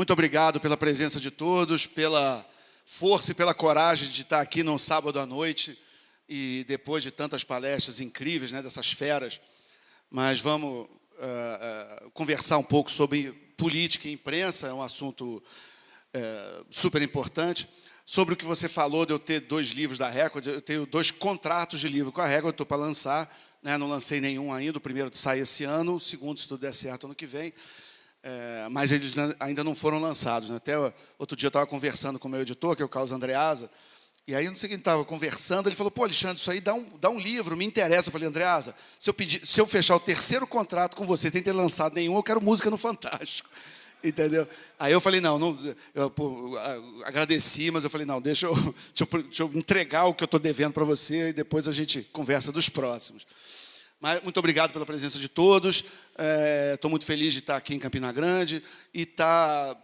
Muito obrigado pela presença de todos, pela força e pela coragem de estar aqui num sábado à noite e depois de tantas palestras incríveis, né, dessas feras. Mas vamos conversar um pouco sobre política e imprensa, é um assunto super importante. Sobre o que você falou de eu ter 2 livros da Record, eu tenho 2 contratos de livro com a Record, estou para lançar, né, não lancei nenhum ainda, o primeiro sai esse ano, o segundo, se tudo der certo, ano que vem. Mas eles ainda não foram lançados, né? Até outro dia eu estava conversando com o meu editor, que é o Carlos Andreasa, e aí, não sei quem estava conversando, ele falou, pô, Alexandre, isso aí dá um livro, me interessa. Eu falei, Andreasa, se eu fechar o 3º contrato com você, sem ter lançado nenhum, eu quero música no Fantástico. Entendeu? Aí eu falei, eu agradeci, mas eu falei, não, deixa eu entregar o que eu estou devendo para você e depois a gente conversa dos próximos. Mas muito obrigado pela presença de todos. Estou muito feliz de estar aqui em Campina Grande e estar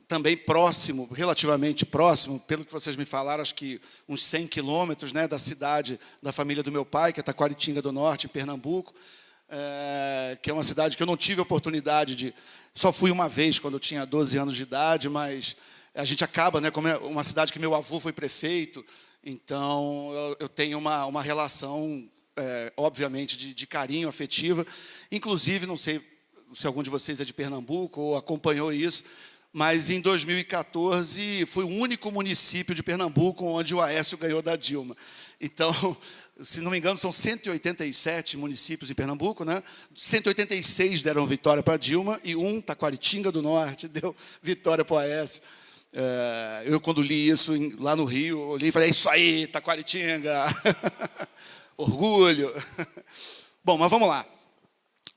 também próximo, relativamente próximo, pelo que vocês me falaram, acho que uns 100 quilômetros, né, da cidade da família do meu pai, que é Taquaritinga do Norte, em Pernambuco, que é uma cidade que eu não tive a oportunidade de... Só fui uma vez, quando eu tinha 12 anos de idade, mas a gente acaba, né, como é uma cidade que meu avô foi prefeito, então eu tenho uma relação... obviamente, de carinho, afetiva. Inclusive, não sei se algum de vocês é de Pernambuco ou acompanhou isso, mas em 2014 foi o único município de Pernambuco onde o Aécio ganhou da Dilma. Então, se não me engano, são 187 municípios em Pernambuco, né? 186 deram vitória para a Dilma e Taquaritinga do Norte, deu vitória para o Aécio. Eu, quando li isso lá no Rio, olhei e falei, é isso aí, Taquaritinga! Orgulho. Bom, mas vamos lá.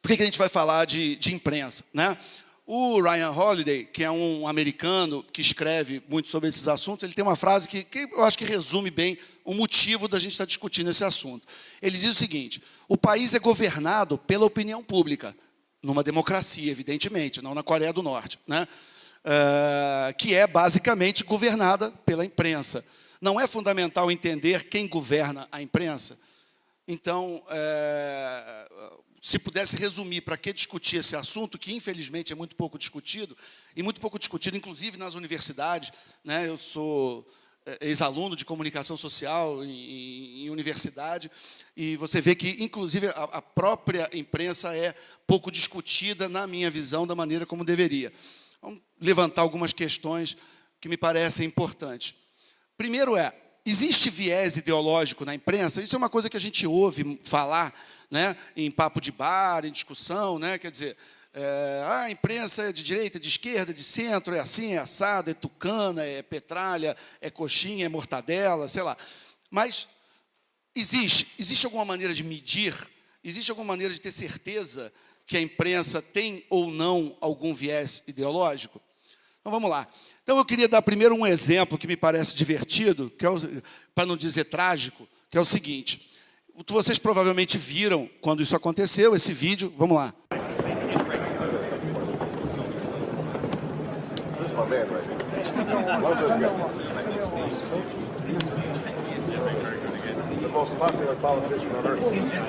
Por que a gente vai falar de imprensa, né? O Ryan Holiday, que é um americano que escreve muito sobre esses assuntos, ele tem uma frase que eu acho que resume bem o motivo da gente estar discutindo esse assunto. Ele diz o seguinte, o país é governado pela opinião pública, numa democracia, evidentemente, não na Coreia do Norte, né? Que é basicamente governada pela imprensa. Não é fundamental entender quem governa a imprensa? Então, se pudesse resumir para que discutir esse assunto, que infelizmente é muito pouco discutido, e muito pouco discutido, inclusive, nas universidades, né? Eu sou ex-aluno de comunicação social em universidade, e você vê que, inclusive, a própria imprensa é pouco discutida, na minha visão, da maneira como deveria. Vamos levantar algumas questões que me parecem importantes. Primeiro existe viés ideológico na imprensa? Isso é uma coisa que a gente ouve falar, né, em papo de bar, em discussão, né? Quer dizer, a imprensa é de direita, de esquerda, de centro, é assim, é assado, é tucana, é petralha, é coxinha, é mortadela, sei lá. Mas existe alguma maneira de medir? Existe alguma maneira de ter certeza que a imprensa tem ou não algum viés ideológico? Então, vamos lá. Então, eu queria dar primeiro um exemplo que me parece divertido, que para não dizer trágico, que é o seguinte. Vocês provavelmente viram, quando isso aconteceu, esse vídeo. Vamos lá. Most popular politician on earth.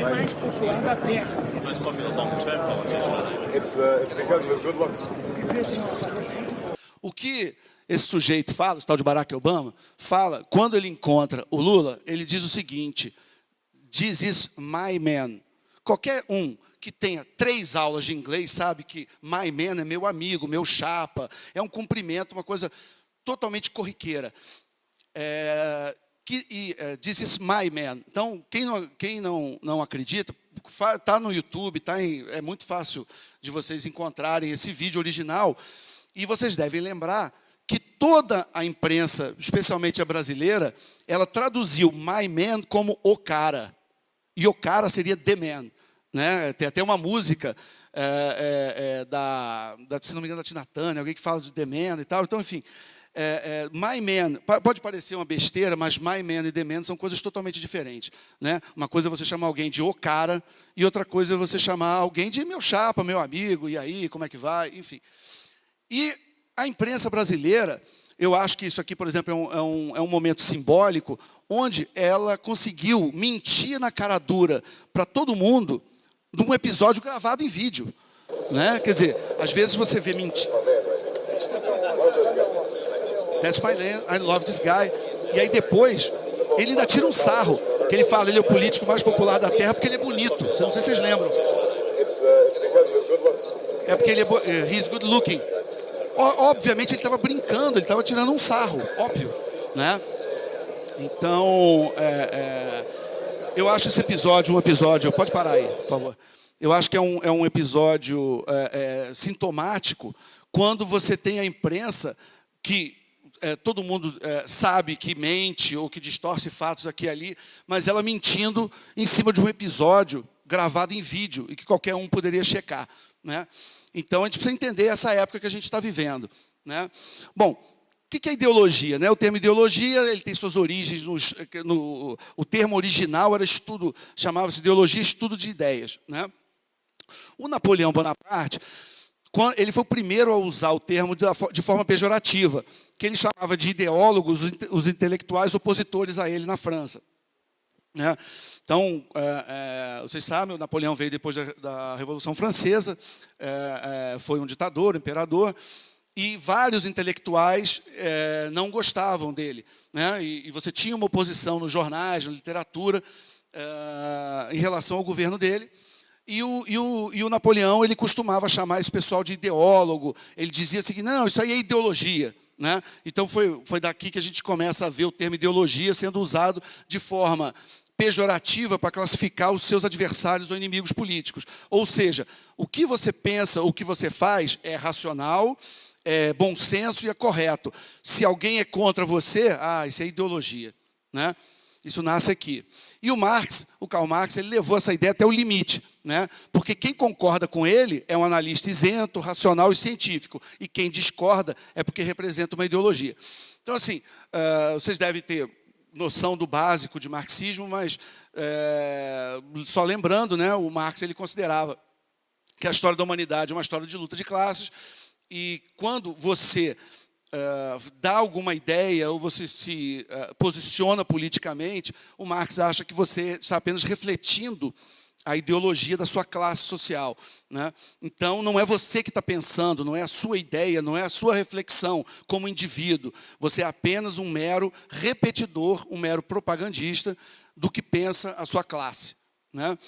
Mais popular da Terra. Mais popular politician. It's because of his good looks. O que esse sujeito fala, esse tal de Barack Obama, fala, quando ele encontra o Lula, ele diz o seguinte, "This is my man." Qualquer um que tenha 3 aulas de inglês sabe que my man é meu amigo, meu chapa, é um cumprimento, uma coisa totalmente corriqueira. This is my man. Então, quem não acredita, está no YouTube, é muito fácil de vocês encontrarem esse vídeo original, e vocês devem lembrar que toda a imprensa, especialmente a brasileira, ela traduziu my man como o cara. E o cara seria the man, né? Tem até uma música, se não me engano, da Tina Turner, alguém que fala de the man e tal. Então, enfim, my man, pode parecer uma besteira, mas my man e the man são coisas totalmente diferentes, né? Uma coisa é você chamar alguém de o cara, e outra coisa é você chamar alguém de meu chapa, meu amigo, e aí, como é que vai, enfim. E a imprensa brasileira, eu acho que isso aqui, por exemplo, é um momento simbólico, onde ela conseguiu mentir na cara dura para todo mundo num episódio gravado em vídeo, né? Quer dizer, às vezes você vê mentir. That's my land, I love this guy. E aí depois, ele ainda tira um sarro, que ele fala, ele é o político mais popular da Terra porque ele é bonito. Não sei se vocês lembram. É porque ele é he's good looking. Obviamente ele estava brincando, ele estava tirando um sarro, óbvio, né? Então, eu acho esse episódio um episódio... Pode parar aí, por favor. Eu acho que é um episódio sintomático quando você tem a imprensa que todo mundo sabe que mente ou que distorce fatos aqui e ali, mas ela mentindo em cima de um episódio gravado em vídeo e que qualquer um poderia checar, né? Então, a gente precisa entender essa época que a gente está vivendo, né? Bom, o que é ideologia, né? O termo ideologia, ele tem suas origens o termo original era estudo, chamava-se ideologia, estudo de ideias, né? O Napoleão Bonaparte, ele foi o primeiro a usar o termo de forma pejorativa, que ele chamava de ideólogos os intelectuais opositores a ele na França, né? Então, vocês sabem, o Napoleão veio depois da Revolução Francesa, foi um ditador, um imperador, e vários intelectuais não gostavam dele, né? E você tinha uma oposição nos jornais, na literatura, em relação ao governo dele. E o Napoleão, ele costumava chamar esse pessoal de ideólogo. Ele dizia assim, não, isso aí é ideologia, né? Então, foi daqui que a gente começa a ver o termo ideologia sendo usado de forma pejorativa para classificar os seus adversários ou inimigos políticos. Ou seja, o que você pensa, o que você faz é racional, é bom senso e é correto. Se alguém é contra você, isso é ideologia, né? Isso nasce aqui. E o Karl Marx, ele levou essa ideia até o limite, né? Porque quem concorda com ele é um analista isento, racional e científico. E quem discorda é porque representa uma ideologia. Então, assim, vocês devem ter noção do básico de marxismo, mas só lembrando, né, o Marx ele considerava que a história da humanidade é uma história de luta de classes, e quando você dá alguma ideia ou você se posiciona politicamente, o Marx acha que você está apenas refletindo a ideologia da sua classe social, né? Então, não é você que está pensando, não é a sua ideia, não é a sua reflexão como indivíduo. Você é apenas um mero repetidor, um mero propagandista do que pensa a sua classe, né?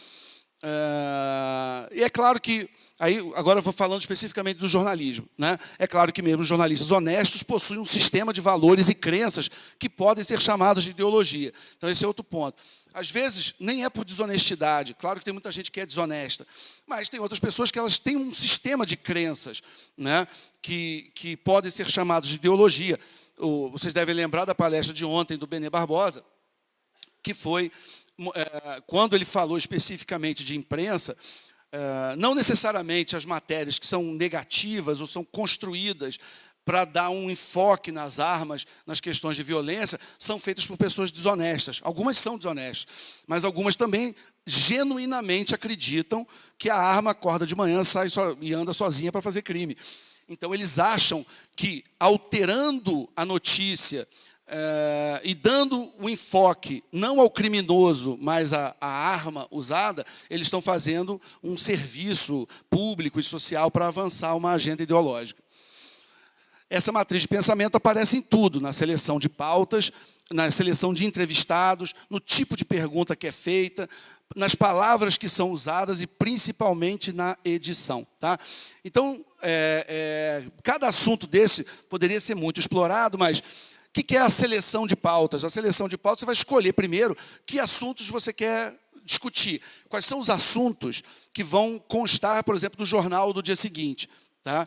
E é claro que, aí, agora eu vou falando especificamente do jornalismo, né? É claro que mesmo os jornalistas honestos possuem um sistema de valores e crenças que podem ser chamados de ideologia. Então, esse é outro ponto. Às vezes, nem é por desonestidade. Claro que tem muita gente que é desonesta. Mas tem outras pessoas que elas têm um sistema de crenças, né, que podem ser chamados de ideologia. Vocês devem lembrar da palestra de ontem do Benê Barbosa, que foi, quando ele falou especificamente de imprensa, não necessariamente as matérias que são negativas ou são construídas para dar um enfoque nas armas, nas questões de violência, são feitas por pessoas desonestas. Algumas são desonestas, mas algumas também genuinamente acreditam que a arma acorda de manhã, sai e anda sozinha para fazer crime. Então, eles acham que, alterando a notícia e dando o enfoque não ao criminoso, mas à arma usada, eles estão fazendo um serviço público e social para avançar uma agenda ideológica. Essa matriz de pensamento aparece em tudo, na seleção de pautas, na seleção de entrevistados, no tipo de pergunta que é feita, nas palavras que são usadas e, principalmente, na edição, tá? Então, cada assunto desse poderia ser muito explorado, mas o que é a seleção de pautas? A seleção de pautas, você vai escolher primeiro que assuntos você quer discutir. Quais são os assuntos que vão constar, por exemplo, do jornal do dia seguinte, tá?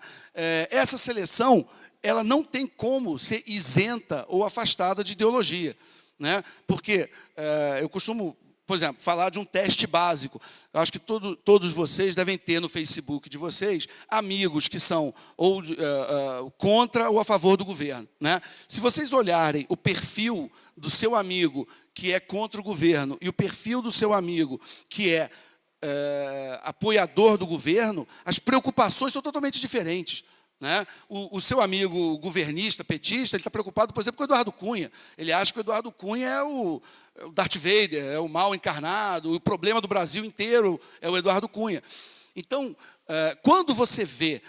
Essa seleção, ela não tem como ser isenta ou afastada de ideologia, né? Porque eu costumo, por exemplo, falar de um teste básico. Eu acho que todos vocês devem ter no Facebook de vocês amigos que são ou contra ou a favor do governo, né? Se vocês olharem o perfil do seu amigo que é contra o governo e o perfil do seu amigo que é apoiador do governo, as preocupações são totalmente diferentes, né? O seu amigo governista, petista, ele está preocupado, por exemplo, com o Eduardo Cunha. Ele acha que o Eduardo Cunha é o Darth Vader, é o mal encarnado, o problema do Brasil inteiro é o Eduardo Cunha. Então, quando você vê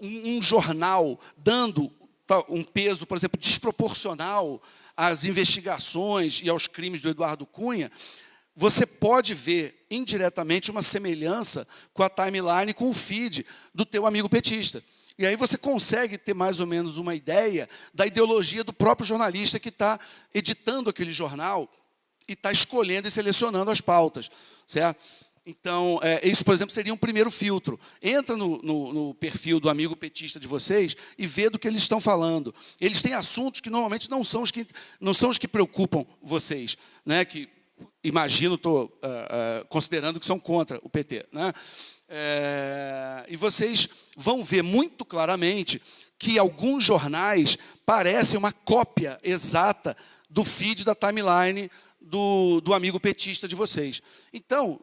um jornal dando um peso, por exemplo, desproporcional às investigações e aos crimes do Eduardo Cunha, você pode ver indiretamente uma semelhança com a timeline, com o feed do teu amigo petista. E aí você consegue ter mais ou menos uma ideia da ideologia do próprio jornalista que está editando aquele jornal e está escolhendo e selecionando as pautas, certo? Então, isso, por exemplo, seria um primeiro filtro. Entra no perfil do amigo petista de vocês e vê do que eles estão falando. Eles têm assuntos que normalmente não são os que preocupam vocês, né? Que, imagino, estou considerando que são contra o PT, né? E vocês vão ver muito claramente que alguns jornais parecem uma cópia exata do feed da timeline do amigo petista de vocês. Então,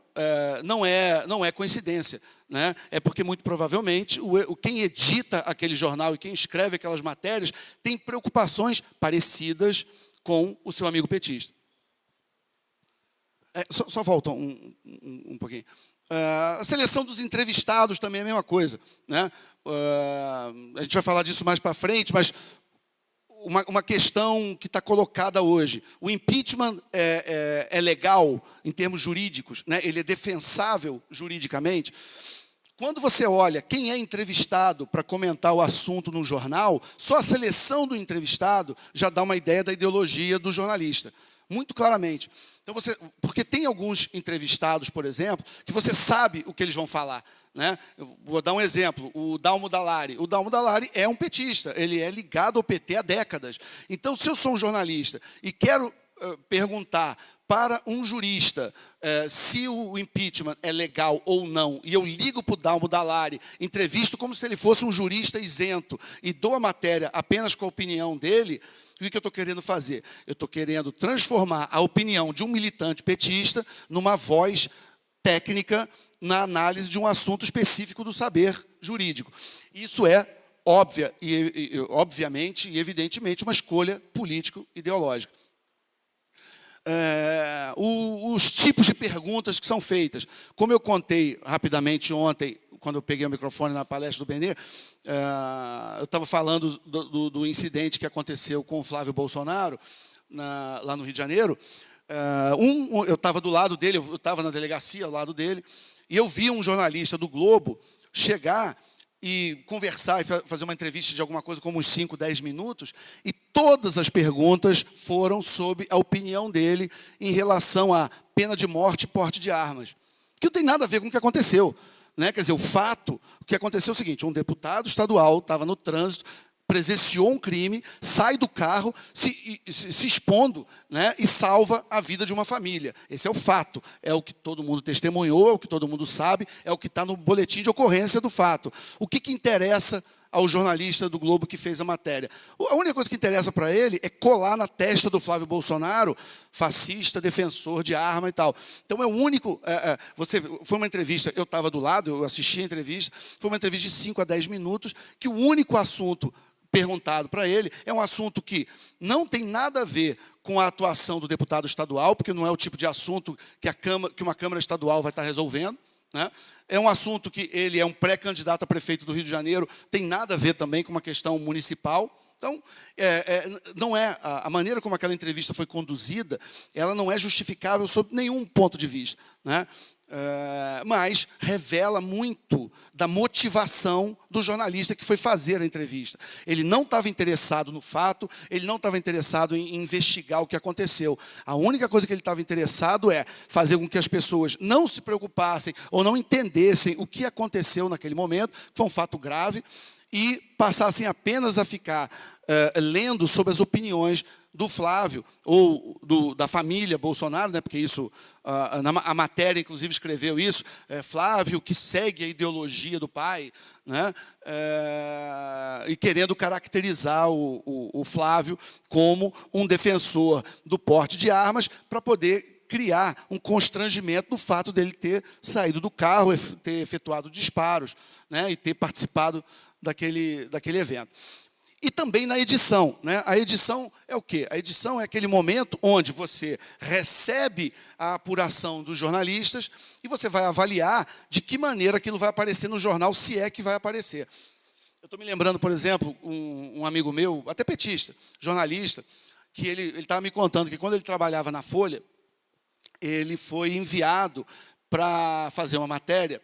não é coincidência, né? É porque, muito provavelmente, quem edita aquele jornal e quem escreve aquelas matérias tem preocupações parecidas com o seu amigo petista. Só volta um pouquinho. A seleção dos entrevistados também é a mesma coisa, né? A gente vai falar disso mais para frente, mas uma questão que está colocada hoje. O impeachment é legal em termos jurídicos, né? Ele é defensável juridicamente. Quando você olha quem é entrevistado para comentar o assunto no jornal, só a seleção do entrevistado já dá uma ideia da ideologia do jornalista, muito claramente. Então, porque tem alguns entrevistados, por exemplo, que você sabe o que eles vão falar, né? Eu vou dar um exemplo, o Dalmo Dallari. O Dalmo Dallari é um petista, ele é ligado ao PT há décadas. Então, se eu sou um jornalista e quero perguntar para um jurista se o impeachment é legal ou não, e eu ligo para o Dalmo Dallari, entrevisto como se ele fosse um jurista isento, e dou a matéria apenas com a opinião dele, o que eu estou querendo fazer? Eu estou querendo transformar a opinião de um militante petista numa voz técnica na análise de um assunto específico do saber jurídico. Isso é obviamente e evidentemente uma escolha político-ideológica. Os tipos de perguntas que são feitas. Como eu contei rapidamente ontem, quando eu peguei o microfone na palestra do Benê, eu estava falando do incidente que aconteceu com o Flávio Bolsonaro, lá no Rio de Janeiro. Eu estava do lado dele, eu estava na delegacia ao lado dele, e eu vi um jornalista do Globo chegar e conversar e fazer uma entrevista de alguma coisa como uns 5, 10 minutos, e todas as perguntas foram sobre a opinião dele em relação à pena de morte e porte de armas, que não tem nada a ver com o que aconteceu, né? Quer dizer, o que aconteceu é o seguinte: um deputado estadual estava no trânsito, presenciou um crime, sai do carro, se expondo, né, e salva a vida de uma família. Esse é o fato. É o que todo mundo testemunhou, é o que todo mundo sabe, é o que está no boletim de ocorrência do fato. O que interessa ao jornalista do Globo que fez a matéria? A única coisa que interessa para ele é colar na testa do Flávio Bolsonaro, fascista, defensor de arma e tal. Então, é o único... foi uma entrevista, eu estava do lado, eu assisti a entrevista, foi uma entrevista de 5 a 10 minutos, que o único assunto perguntado para ele é um assunto que não tem nada a ver com a atuação do deputado estadual, porque não é o tipo de assunto que uma Câmara Estadual vai estar resolvendo, né? É um assunto que ele é um pré-candidato a prefeito do Rio de Janeiro, tem nada a ver também com uma questão municipal. Então, não é a maneira como aquela entrevista foi conduzida, ela não é justificável sob nenhum ponto de vista, né? Mas revela muito da motivação do jornalista que foi fazer a entrevista. Ele não estava interessado no fato, ele não estava interessado em investigar o que aconteceu. A única coisa que ele estava interessado é fazer com que as pessoas não se preocupassem ou não entendessem o que aconteceu naquele momento, que foi um fato grave, e passassem apenas a ficar lendo sobre as opiniões do Flávio, ou da família Bolsonaro, né, porque isso, a matéria, inclusive, escreveu isso, Flávio, que segue a ideologia do pai, né, e querendo caracterizar o Flávio como um defensor do porte de armas, para poder criar um constrangimento no fato dele ter saído do carro, ter efetuado disparos, né, e ter participado daquele evento. E também na edição, né? A edição é o quê? A edição é aquele momento onde você recebe a apuração dos jornalistas e você vai avaliar de que maneira aquilo vai aparecer no jornal, se é que vai aparecer. Eu estou me lembrando, por exemplo, um amigo meu, até petista, jornalista, que ele estava me contando que quando ele trabalhava na Folha, ele foi enviado para fazer uma matéria.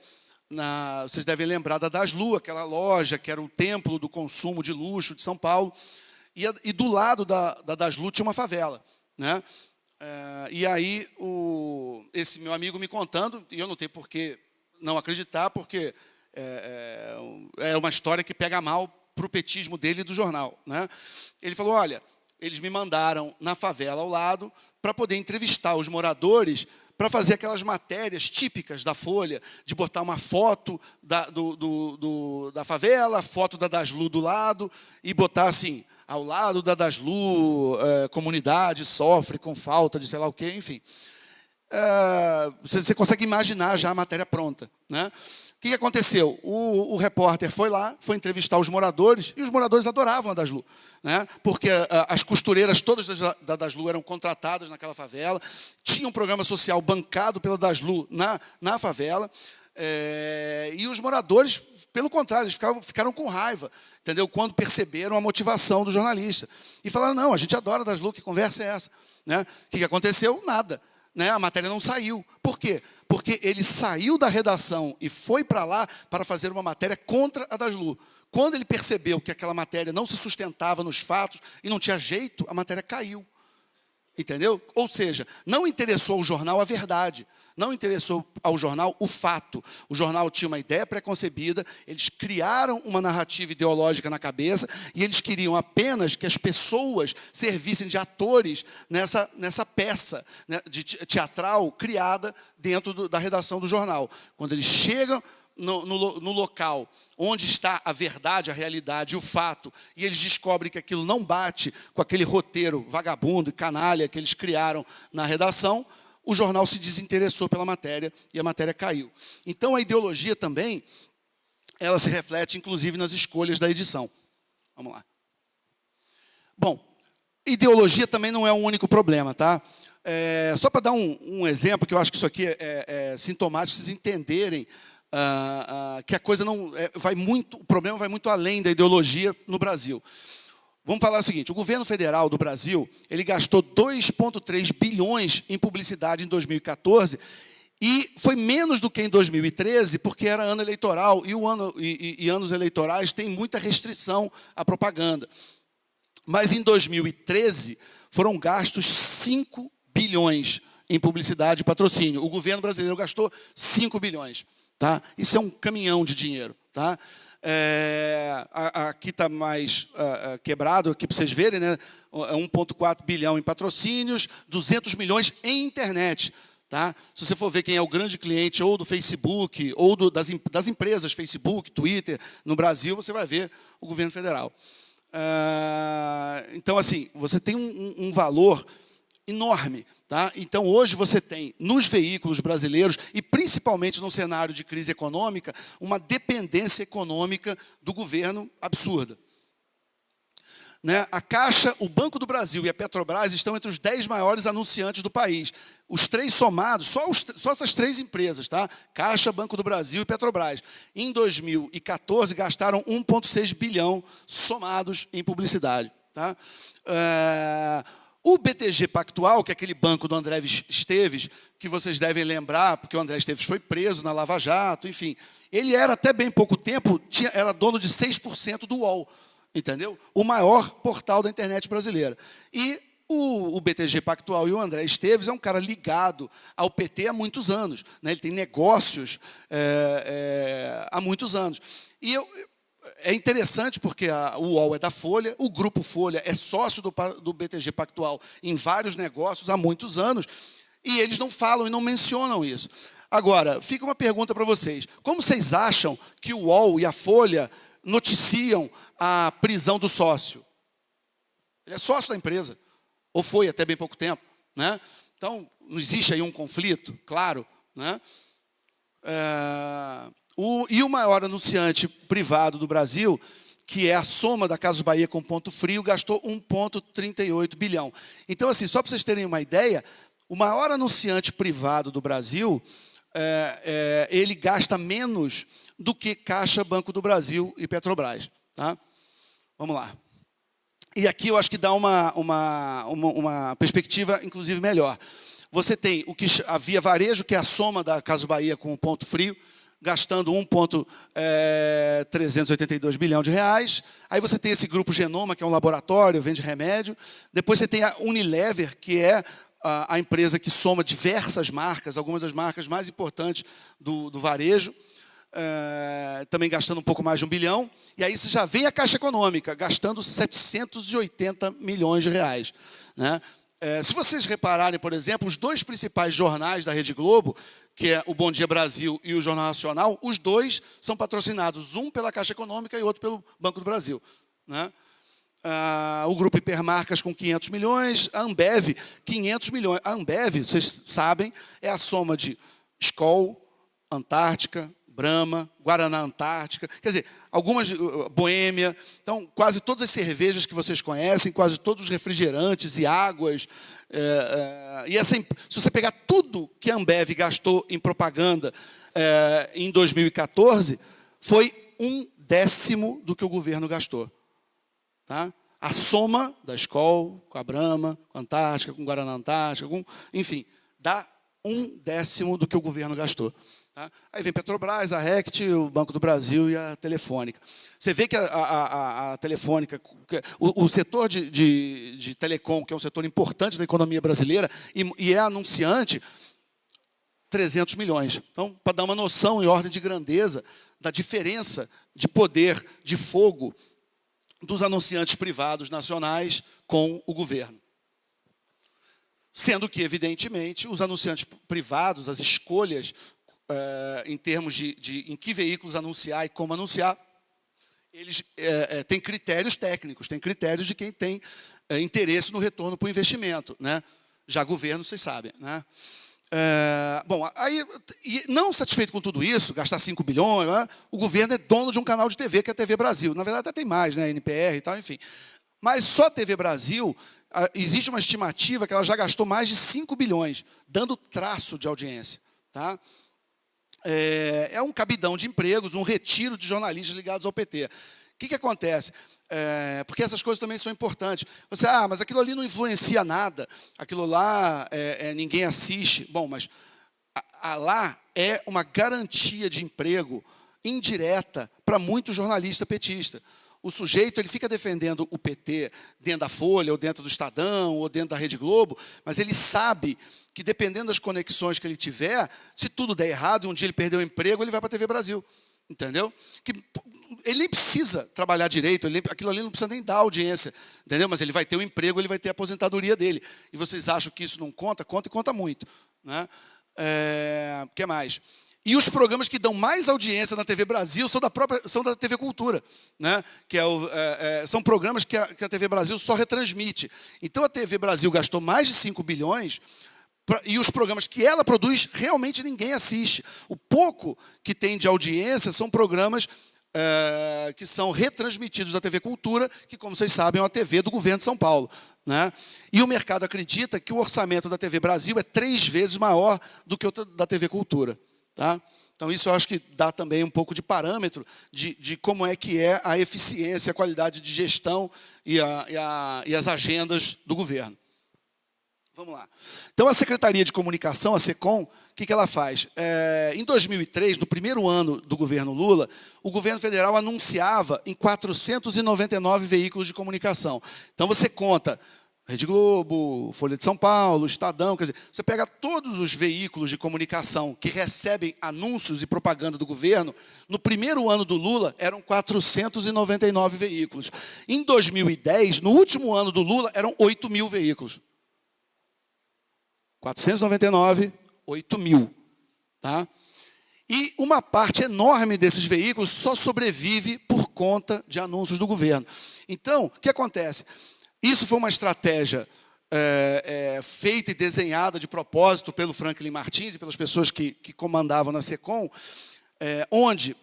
Vocês devem lembrar da Daslu, aquela loja que era o templo do consumo de luxo de São Paulo, e do lado da Daslu tinha uma favela, né? E aí, esse meu amigo me contando, e eu não tenho por que não acreditar, porque é uma história que pega mal para o petismo dele e do jornal, né? Ele falou, olha, eles me mandaram na favela ao lado para poder entrevistar os moradores, para fazer aquelas matérias típicas da Folha, de botar uma foto da favela, foto da Daslu do lado, e botar assim, ao lado da Daslu, comunidade sofre com falta de sei lá o quê, enfim. Você consegue imaginar já a matéria pronta, né? O que aconteceu? O repórter foi lá, foi entrevistar os moradores, e os moradores adoravam a Daslu, né? Porque as costureiras todas da Daslu eram contratadas naquela favela, tinha um programa social bancado pela Daslu na favela, e os moradores, pelo contrário, eles ficaram com raiva, entendeu? Quando perceberam a motivação do jornalista. E falaram, não, a gente adora a Daslu, que conversa é essa? Né? O que aconteceu? Nada. Né? A matéria não saiu. Por quê? Porque ele saiu da redação e foi para lá para fazer uma matéria contra a Daslu. Quando ele percebeu que aquela matéria não se sustentava nos fatos e não tinha jeito, a matéria caiu. Entendeu? Ou seja, não interessou ao jornal a verdade, não interessou ao jornal o fato. O jornal tinha uma ideia preconcebida, eles criaram uma narrativa ideológica na cabeça e eles queriam apenas que as pessoas servissem de atores nessa peça, né, teatral criada dentro da redação do jornal. Quando eles chegam no local onde está a verdade, a realidade e o fato, e eles descobrem que aquilo não bate com aquele roteiro vagabundo e canalha que eles criaram na redação, o jornal se desinteressou pela matéria e a matéria caiu. Então, a ideologia também, ela se reflete, inclusive, nas escolhas da edição. Vamos lá. Bom, ideologia também não é o único problema, tá? Só para dar um exemplo, que eu acho que isso aqui é sintomático, vocês entenderem que a coisa não o problema vai muito além da ideologia no Brasil. Vamos falar o seguinte, o governo federal do Brasil, ele gastou 2,3 bilhões em publicidade em 2014 e foi menos do que em 2013, porque era ano eleitoral e anos eleitorais têm muita restrição à propaganda. Mas em 2013 foram gastos 5 bilhões em publicidade e patrocínio. O governo brasileiro gastou 5 bilhões. Tá? Isso é um caminhão de dinheiro. Tá? Aqui está mais quebrado, aqui para vocês verem, né? 1,4 bilhão em patrocínios, 200 milhões em internet. Tá? Se você for ver quem é o grande cliente ou do Facebook, ou das empresas Facebook, Twitter, no Brasil, você vai ver o governo federal. Então, assim, você tem um valor enorme. Tá? Então, hoje você tem, nos veículos brasileiros, e principalmente no cenário de crise econômica, uma dependência econômica do governo absurda. Né? A Caixa, o Banco do Brasil e a Petrobras estão entre os 10 maiores anunciantes do país. Os três somados, só essas três empresas, tá? Caixa, Banco do Brasil e Petrobras, em 2014 gastaram 1,6 bilhão somados em publicidade. Tá? O BTG Pactual, que é aquele banco do André Esteves, que vocês devem lembrar, porque o André Esteves foi preso na Lava Jato, enfim. Ele era, até bem pouco tempo, era dono de 6% do UOL, entendeu? O maior portal da internet brasileira. E o BTG Pactual e o André Esteves é um cara ligado ao PT há muitos anos. Né? Ele tem negócios há muitos anos. E é interessante porque o UOL é da Folha, o Grupo Folha é sócio do BTG Pactual em vários negócios há muitos anos, e eles não falam e não mencionam isso. Agora, fica uma pergunta para vocês. Como vocês acham que o UOL e a Folha noticiam a prisão do sócio? Ele é sócio da empresa, ou foi até bem pouco tempo. Né? Então, não existe aí um conflito, claro. Né? E o maior anunciante privado do Brasil, que é a soma da Casas Bahia com Ponto Frio, gastou 1,38 bilhão. Então, assim, só para vocês terem uma ideia, o maior anunciante privado do Brasil, ele gasta menos do que Caixa, Banco do Brasil e Petrobras. Tá? Vamos lá. E aqui eu acho que dá uma perspectiva, inclusive, melhor. Você tem o que a Via Varejo, que é a soma da Casas Bahia com o Ponto Frio, gastando 1,382 bilhão de reais. Aí você tem esse grupo Genoma, que é um laboratório, vende remédio. Depois você tem a Unilever, que é a empresa que soma diversas marcas, algumas das marcas mais importantes do varejo, também gastando um pouco mais de 1 bilhão. E aí você já vem a Caixa Econômica, gastando 780 milhões de reais. Né? Se vocês repararem, por exemplo, os dois principais jornais da Rede Globo, que é o Bom Dia Brasil e o Jornal Nacional, os dois são patrocinados, um pela Caixa Econômica e outro pelo Banco do Brasil. Né? O Grupo Hipermarcas com 500 milhões, a Ambev, 500 milhões. A Ambev, vocês sabem, é a soma de Skol, Antártica, Brahma, Guaraná Antártica, quer dizer, algumas, Boêmia, então quase todas as cervejas que vocês conhecem, quase todos os refrigerantes e águas, e se você pegar tudo que a Ambev gastou em propaganda em 2014, foi 1/10 do que o governo gastou. Tá? A soma da Skol, com a Brahma, com a Antártica, com o Guaraná Antártica, enfim, dá 1/10 do que o governo gastou. Tá? Aí vem Petrobras, a Rect, o Banco do Brasil e a Telefônica. Você vê que a Telefônica, o setor de telecom, que é um setor importante da economia brasileira, e é anunciante, 300 milhões. Então, para dar uma noção em ordem de grandeza da diferença de poder, de fogo, dos anunciantes privados nacionais com o governo. Sendo que, evidentemente, os anunciantes privados, as escolhas em termos em que veículos anunciar e como anunciar, eles têm critérios técnicos, têm critérios de quem tem interesse no retorno para o investimento. Né? Já governo, vocês sabem. Né? Bom, aí, não satisfeito com tudo isso, gastar 5 bilhões, né? O governo é dono de um canal de TV, que é a TV Brasil. Na verdade, até tem mais, né? NPR e tal, enfim. Mas só a TV Brasil, existe uma estimativa que ela já gastou mais de 5 bilhões, dando traço de audiência. Tá? É um cabidão de empregos, um retiro de jornalistas ligados ao PT. O que acontece? Porque essas coisas também são importantes. Você, mas aquilo ali não influencia nada, aquilo lá ninguém assiste. Bom, mas lá é uma garantia de emprego indireta para muito jornalista petista. O sujeito ele fica defendendo o PT dentro da Folha, ou dentro do Estadão, ou dentro da Rede Globo, mas ele sabe que, dependendo das conexões que ele tiver, se tudo der errado e um dia ele perder o emprego, ele vai para a TV Brasil. Entendeu? Que ele nem precisa trabalhar direito, aquilo ali não precisa nem dar audiência. Entendeu? Mas ele vai ter o emprego, ele vai ter a aposentadoria dele. E vocês acham que isso não conta? Conta e conta muito. Né? O que mais? E os programas que dão mais audiência na TV Brasil são da TV Cultura. Né? Que são programas que a TV Brasil só retransmite. Então, a TV Brasil gastou mais de 5 bilhões... E os programas que ela produz, realmente ninguém assiste. O pouco que tem de audiência são programas que são retransmitidos da TV Cultura, que, como vocês sabem, é uma TV do governo de São Paulo. Né? E o mercado acredita que o orçamento da TV Brasil é 3 vezes maior do que o da TV Cultura. Tá? Então, isso eu acho que dá também um pouco de parâmetro de como é que é a eficiência, a qualidade de gestão e as agendas do governo. Vamos lá. Então, a Secretaria de Comunicação, a SECOM, o que ela faz? Em 2003, no primeiro ano do governo Lula, o governo federal anunciava em 499 veículos de comunicação. Então, você conta Rede Globo, Folha de São Paulo, Estadão, quer dizer, você pega todos os veículos de comunicação que recebem anúncios e propaganda do governo, no primeiro ano do Lula, eram 499 veículos. Em 2010, no último ano do Lula, eram 8 mil veículos. 499, 8 mil. Tá? E uma parte enorme desses veículos só sobrevive por conta de anúncios do governo. Então, o que acontece? Isso foi uma estratégia feita e desenhada de propósito pelo Franklin Martins e pelas pessoas que comandavam na SECOM, onde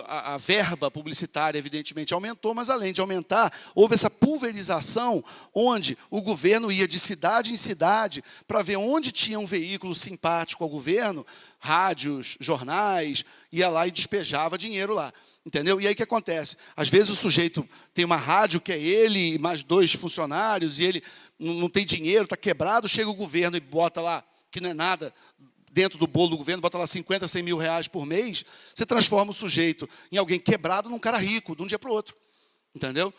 a verba publicitária, evidentemente, aumentou, mas, além de aumentar, houve essa pulverização, onde o governo ia de cidade em cidade para ver onde tinha um veículo simpático ao governo, rádios, jornais, ia lá e despejava dinheiro lá. Entendeu? E aí o que acontece? Às vezes o sujeito tem uma rádio que é ele e mais 2 funcionários, e ele não tem dinheiro, está quebrado, chega o governo e bota lá, que não é nada, dentro do bolo do governo, bota lá 50, 100 mil reais por mês, você transforma o sujeito em alguém quebrado num cara rico, de um dia para o outro. Entendeu?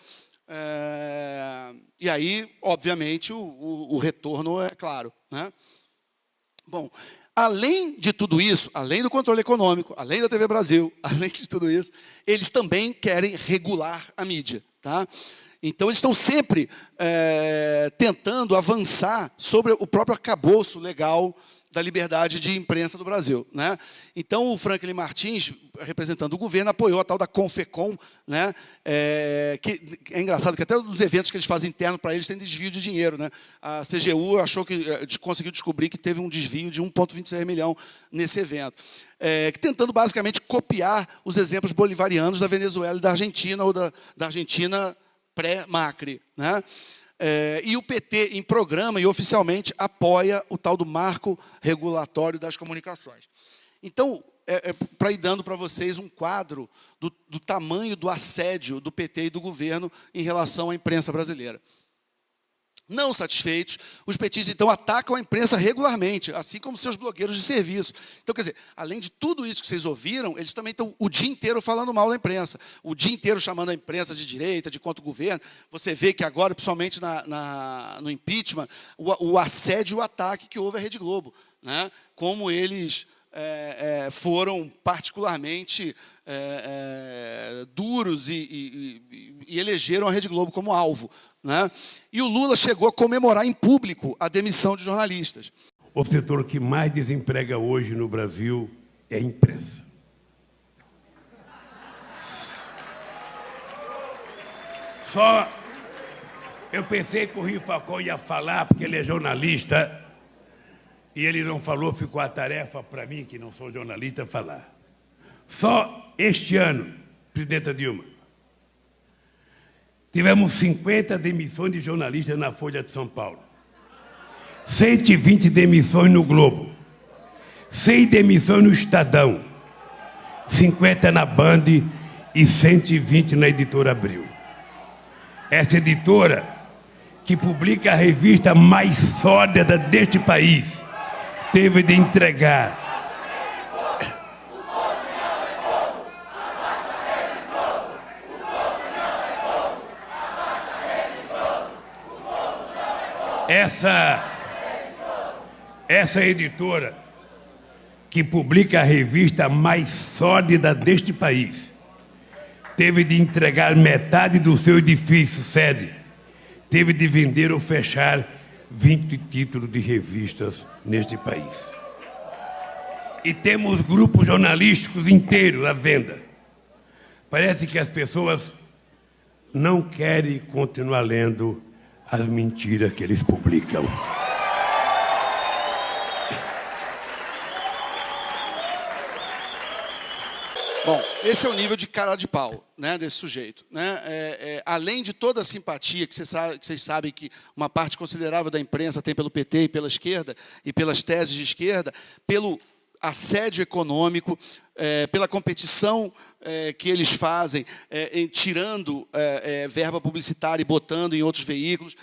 E aí, obviamente, o retorno é claro. Né? Bom, além de tudo isso, além do controle econômico, além da TV Brasil, além de tudo isso, eles também querem regular a mídia. Tá? Então, eles estão sempre tentando avançar sobre o próprio arcabouço legal da liberdade de imprensa do Brasil. Né? Então, o Franklin Martins, representando o governo, apoiou a tal da Confecom, né? Que é engraçado que até nos eventos que eles fazem interno para eles tem desvio de dinheiro. Né? A CGU achou que conseguiu descobrir que teve um desvio de 1,26 milhão nesse evento. Tentando, basicamente, copiar os exemplos bolivarianos da Venezuela e da Argentina, ou da Argentina pré-Macri. Né? E o PT, em programa e oficialmente, apoia o tal do marco regulatório das comunicações. Então, para ir dando para vocês um quadro do tamanho do assédio do PT e do governo em relação à imprensa brasileira. Não satisfeitos, os petistas, então, atacam a imprensa regularmente, assim como seus blogueiros de serviço. Então, quer dizer, além de tudo isso que vocês ouviram, eles também estão o dia inteiro falando mal da imprensa, o dia inteiro chamando a imprensa de direita, de contra o governo. Você vê que agora, principalmente no impeachment, o assédio e o ataque que houve à Rede Globo. Né? Como eles foram particularmente duros e elegeram a Rede Globo como alvo. Né? E o Lula chegou a comemorar em público a demissão de jornalistas. O setor que mais desemprega hoje no Brasil é a imprensa. Só eu pensei que o Rio Falcão ia falar, porque ele é jornalista, e ele não falou, ficou a tarefa para mim, que não sou jornalista, falar. Só este ano, presidenta Dilma, tivemos 50 demissões de jornalistas na Folha de São Paulo, 120 demissões no Globo, 6 demissões no Estadão, 50 na Band e 120 na Editora Abril. Essa editora, que publica a revista mais sórdida deste país, teve de entregar essa editora, que publica a revista mais sórdida deste país, teve de entregar metade do seu edifício sede, teve de vender ou fechar 20 títulos de revistas neste país. E temos grupos jornalísticos inteiros à venda. Parece que as pessoas não querem continuar lendo as mentiras que eles publicam. Bom, esse é o nível de cara de pau, né, desse sujeito. Né? Além de toda a simpatia que vocês sabem que uma parte considerável da imprensa tem pelo PT e pela esquerda, e pelas teses de esquerda, pelo assédio econômico, pela competição que eles fazem, tirando verba publicitária e botando em outros veículos,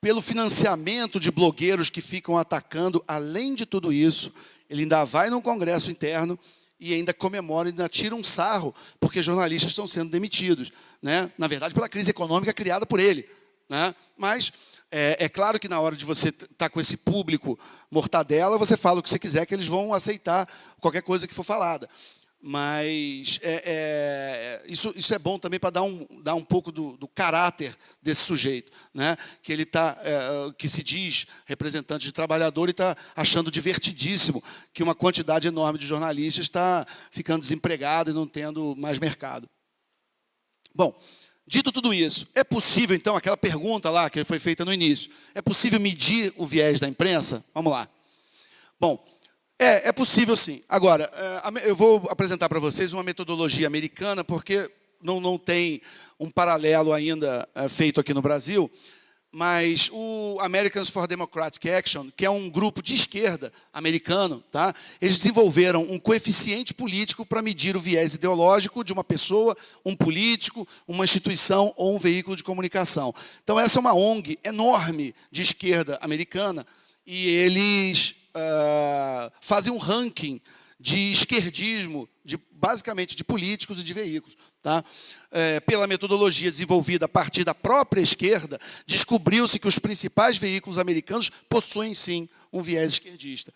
pelo financiamento de blogueiros que ficam atacando. Além de tudo isso, ele ainda vai num congresso interno e ainda comemora, ainda tira um sarro, porque jornalistas estão sendo demitidos. Né? Na verdade, pela crise econômica criada por ele. Né? Mas é claro que na hora de você estar com esse público mortadela, você fala o que você quiser, que eles vão aceitar qualquer coisa que for falada. Mas isso é bom também para dar um pouco do caráter desse sujeito, né? Que ele que se diz representante de trabalhador e está achando divertidíssimo que uma quantidade enorme de jornalistas está ficando desempregado e não tendo mais mercado. Bom, dito tudo isso, é possível, então, aquela pergunta lá que foi feita no início, é possível medir o viés da imprensa? Vamos lá. Bom, É possível sim. Agora, eu vou apresentar para vocês uma metodologia americana, porque não tem um paralelo ainda feito aqui no Brasil, mas o Americans for Democratic Action, que é um grupo de esquerda americano, tá? Eles desenvolveram um coeficiente político para medir o viés ideológico de uma pessoa, um político, uma instituição ou um veículo de comunicação. Então, essa é uma ONG enorme de esquerda americana, e eles fazem um ranking de esquerdismo, basicamente de políticos e de veículos. Tá? Pela metodologia desenvolvida a partir da própria esquerda, descobriu-se que os principais veículos americanos possuem, sim, um viés esquerdista.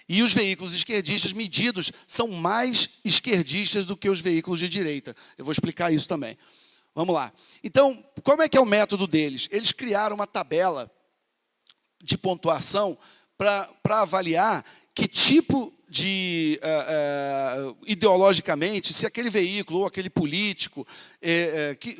E os veículos esquerdistas medidos são mais esquerdistas do que os veículos de direita. Eu vou explicar isso também. Vamos lá. Então, como é que é o método deles? Eles criaram uma tabela de pontuação para avaliar que tipo de, ideologicamente, se aquele veículo ou aquele político,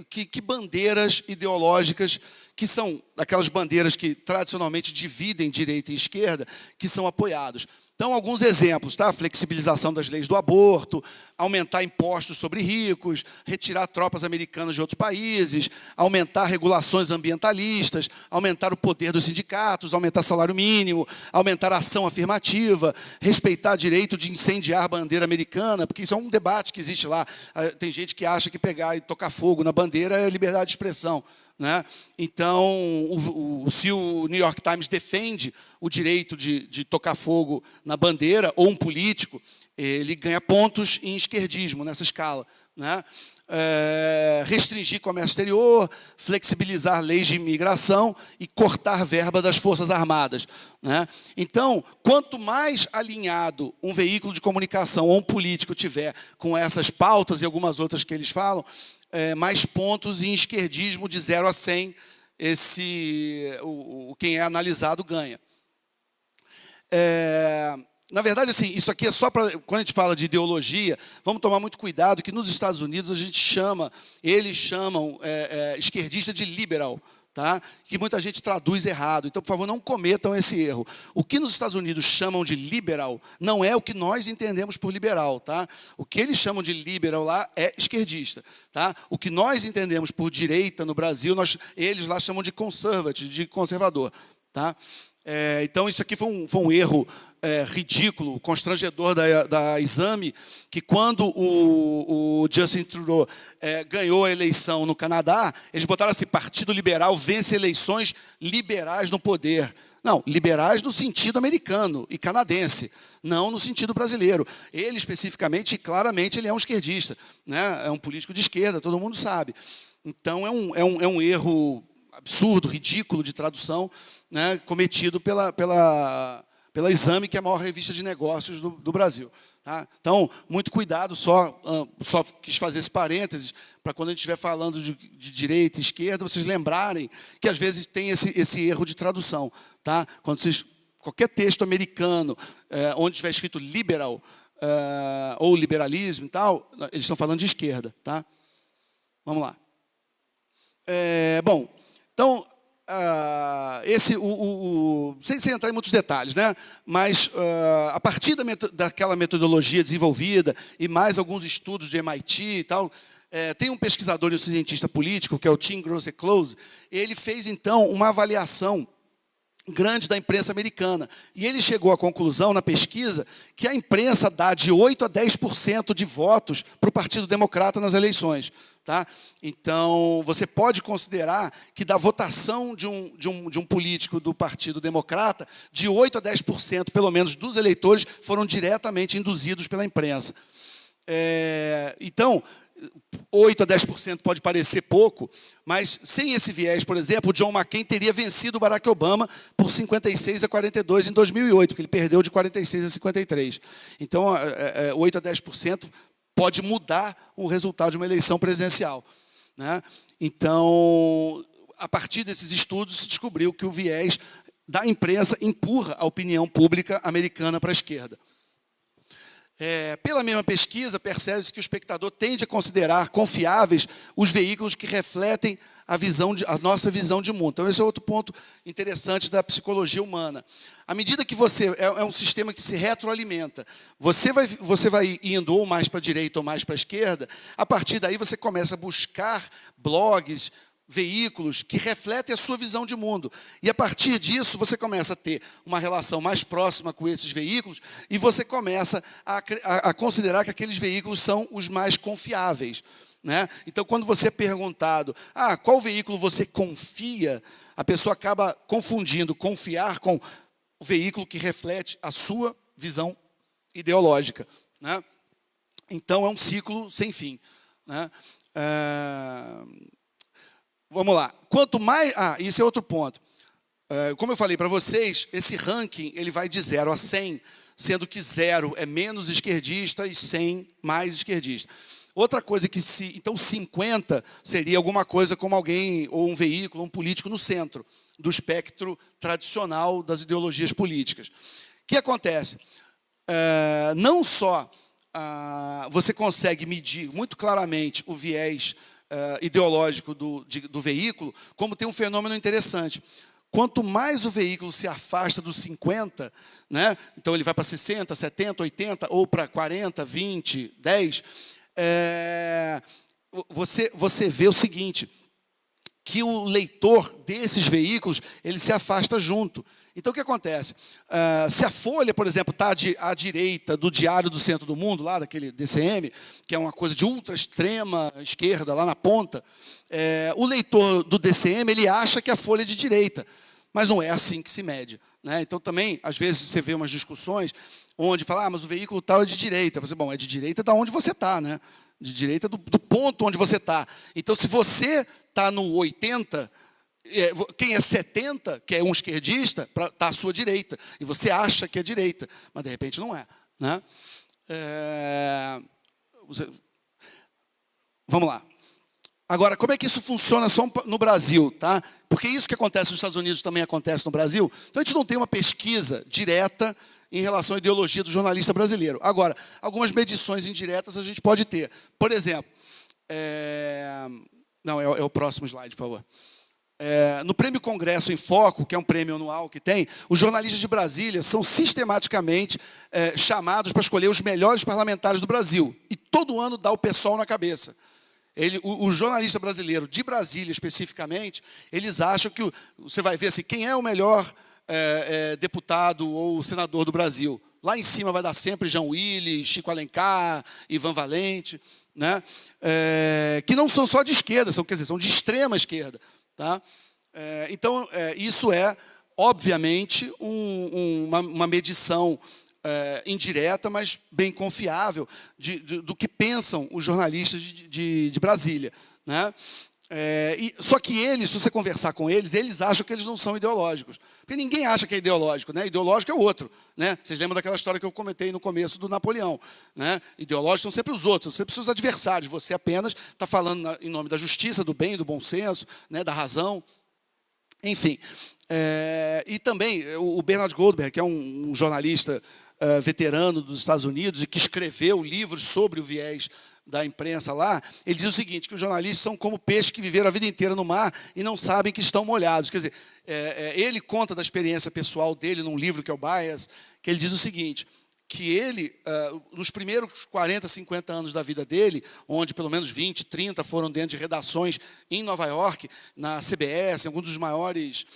que bandeiras ideológicas, que são aquelas bandeiras que tradicionalmente dividem direita e esquerda, que são apoiados. Então, alguns exemplos, tá? Flexibilização das leis do aborto, aumentar impostos sobre ricos, retirar tropas americanas de outros países, aumentar regulações ambientalistas, aumentar o poder dos sindicatos, aumentar salário mínimo, aumentar a ação afirmativa, respeitar direito de incendiar a bandeira americana, porque isso é um debate que existe lá. Tem gente que acha que pegar e tocar fogo na bandeira é liberdade de expressão. Né? Então, se o New York Times defende o direito de tocar fogo na bandeira, ou um político, ele ganha pontos em esquerdismo nessa escala. Né? Restringir comércio exterior, flexibilizar leis de imigração e cortar verba das Forças Armadas. Né? Então, quanto mais alinhado um veículo de comunicação ou um político tiver com essas pautas e algumas outras que eles falam, mais pontos em esquerdismo de 0 a 100, quem é analisado ganha. Na verdade, assim, isso aqui é só para... Quando a gente fala de ideologia, vamos tomar muito cuidado que nos Estados Unidos eles chamam esquerdista de liberal. Tá? Que muita gente traduz errado. Então, por favor, não cometam esse erro. O que nos Estados Unidos chamam de liberal não é o que nós entendemos por liberal. Tá? O que eles chamam de liberal lá é esquerdista. Tá? O que nós entendemos por direita no Brasil, eles lá chamam de conservative, de conservador. Tá? Então, isso aqui foi um erro ridículo, constrangedor da Exame, que quando o Justin Trudeau ganhou a eleição no Canadá, eles botaram assim: Partido Liberal vence eleições liberais no poder. Não, liberais no sentido americano e canadense, não no sentido brasileiro. Ele, especificamente, claramente, ele é um esquerdista. Né? É um político de esquerda, todo mundo sabe. Então, é um erro absurdo, ridículo de tradução, né, cometido pela Exame, que é a maior revista de negócios do Brasil. Tá? Então, muito cuidado, só quis fazer esse parênteses, para quando a gente estiver falando de direita e esquerda, vocês lembrarem que, às vezes, tem esse erro de tradução. Tá? Qualquer texto americano, onde estiver escrito liberal, ou liberalismo e tal, eles estão falando de esquerda. Tá? Vamos lá. Bom, então... sem entrar em muitos detalhes, né? Mas a partir daquela metodologia desenvolvida e mais alguns estudos de MIT e tal, tem um pesquisador e um cientista político, que é o Tim Groseclose, ele fez, então, uma avaliação grande da imprensa americana. E ele chegou à conclusão, na pesquisa, que a imprensa dá de 8% a 10% de votos para o Partido Democrata nas eleições. Tá? Então, você pode considerar que da votação de um político do Partido Democrata, de 8% a 10%, pelo menos, dos eleitores foram diretamente induzidos pela imprensa. Então, 8% a 10% pode parecer pouco, mas sem esse viés, por exemplo, o John McCain teria vencido o Barack Obama por 56% a 42% em 2008, porque ele perdeu de 46% a 53%. Então, 8% a 10% pode mudar o resultado de uma eleição presidencial. Né? Então, a partir desses estudos, se descobriu que o viés da imprensa empurra a opinião pública americana para a esquerda. Pela mesma pesquisa, percebe-se que o espectador tende a considerar confiáveis os veículos que refletem a nossa visão de mundo. Então, esse é outro ponto interessante da psicologia humana. À medida que você... É um sistema que se retroalimenta. Você vai indo ou mais para a direita ou mais para a esquerda, a partir daí você começa a buscar blogs, veículos que refletem a sua visão de mundo. E, a partir disso, você começa a ter uma relação mais próxima com esses veículos e você começa a considerar que aqueles veículos são os mais confiáveis. Né? Então, quando você é perguntado qual veículo você confia, a pessoa acaba confundindo confiar com o veículo que reflete a sua visão ideológica. Né? Então, é um ciclo sem fim. Né? Vamos lá. Quanto mais... isso é outro ponto. Como eu falei para vocês, esse ranking ele vai de 0 a 100, sendo que 0 é menos esquerdista e 100 mais esquerdista. Outra coisa que então 50 seria alguma coisa como alguém, ou um veículo, um político no centro do espectro tradicional das ideologias políticas. O que acontece? Não só você consegue medir muito claramente o viés ideológico do veículo, como tem um fenômeno interessante. Quanto mais o veículo se afasta dos 50, né, então ele vai para 60, 70, 80, ou para 40, 20, 10... você vê o seguinte, que o leitor desses veículos ele se afasta junto. Então, o que acontece? Se a Folha, por exemplo, está à direita do Diário do Centro do Mundo, lá daquele DCM, que é uma coisa de ultra extrema esquerda, lá na ponta, o leitor do DCM ele acha que a Folha é de direita, mas não é assim que se mede. Né? Então, também, às vezes, você vê umas discussões onde fala, mas o veículo tal é de direita. Você, bom, é de direita da onde você está, né? De direita do ponto onde você está. Então, se você está no 80, quem é 70, que é um esquerdista, está à sua direita. E você acha que é direita, mas, de repente, não é. Né? Vamos lá. Agora, como é que isso funciona só no Brasil? Tá? Porque isso que acontece nos Estados Unidos também acontece no Brasil. Então, a gente não tem uma pesquisa direta em relação à ideologia do jornalista brasileiro. Agora, algumas medições indiretas a gente pode ter. Por exemplo, não, é o próximo slide, por favor. No Prêmio Congresso em Foco, que é um prêmio anual que tem, os jornalistas de Brasília são sistematicamente chamados para escolher os melhores parlamentares do Brasil. E todo ano dá o PSOL na cabeça. O jornalista brasileiro, de Brasília especificamente, eles acham que... Você vai ver assim, quem é o melhor deputado ou senador do Brasil? Lá em cima vai dar sempre Jean Willis, Chico Alencar, Ivan Valente, né? Que não são só de esquerda, são de extrema esquerda. Tá? Então, isso é, obviamente, uma medição indireta, mas bem confiável, do que pensam os jornalistas de Brasília. Né? Só que eles, se você conversar com eles acham que eles não são ideológicos. Porque ninguém acha que é ideológico. Né? Ideológico é o outro. Né? Vocês lembram daquela história que eu comentei no começo do Napoleão. Né? Ideológicos são sempre os outros, são sempre seus adversários. Você apenas está falando em nome da justiça, do bem, do bom senso, né? Da razão. Enfim. E também o Bernard Goldberg, que é um jornalista veterano dos Estados Unidos e que escreveu livros sobre o viés da imprensa lá, ele diz o seguinte, que os jornalistas são como peixes que viveram a vida inteira no mar e não sabem que estão molhados. Quer dizer, ele conta da experiência pessoal dele num livro que é o Bias, que ele diz o seguinte, que ele, nos primeiros 40, 50 anos da vida dele, onde pelo menos 20, 30 foram dentro de redações em Nova York, na CBS, em alguns dos maiores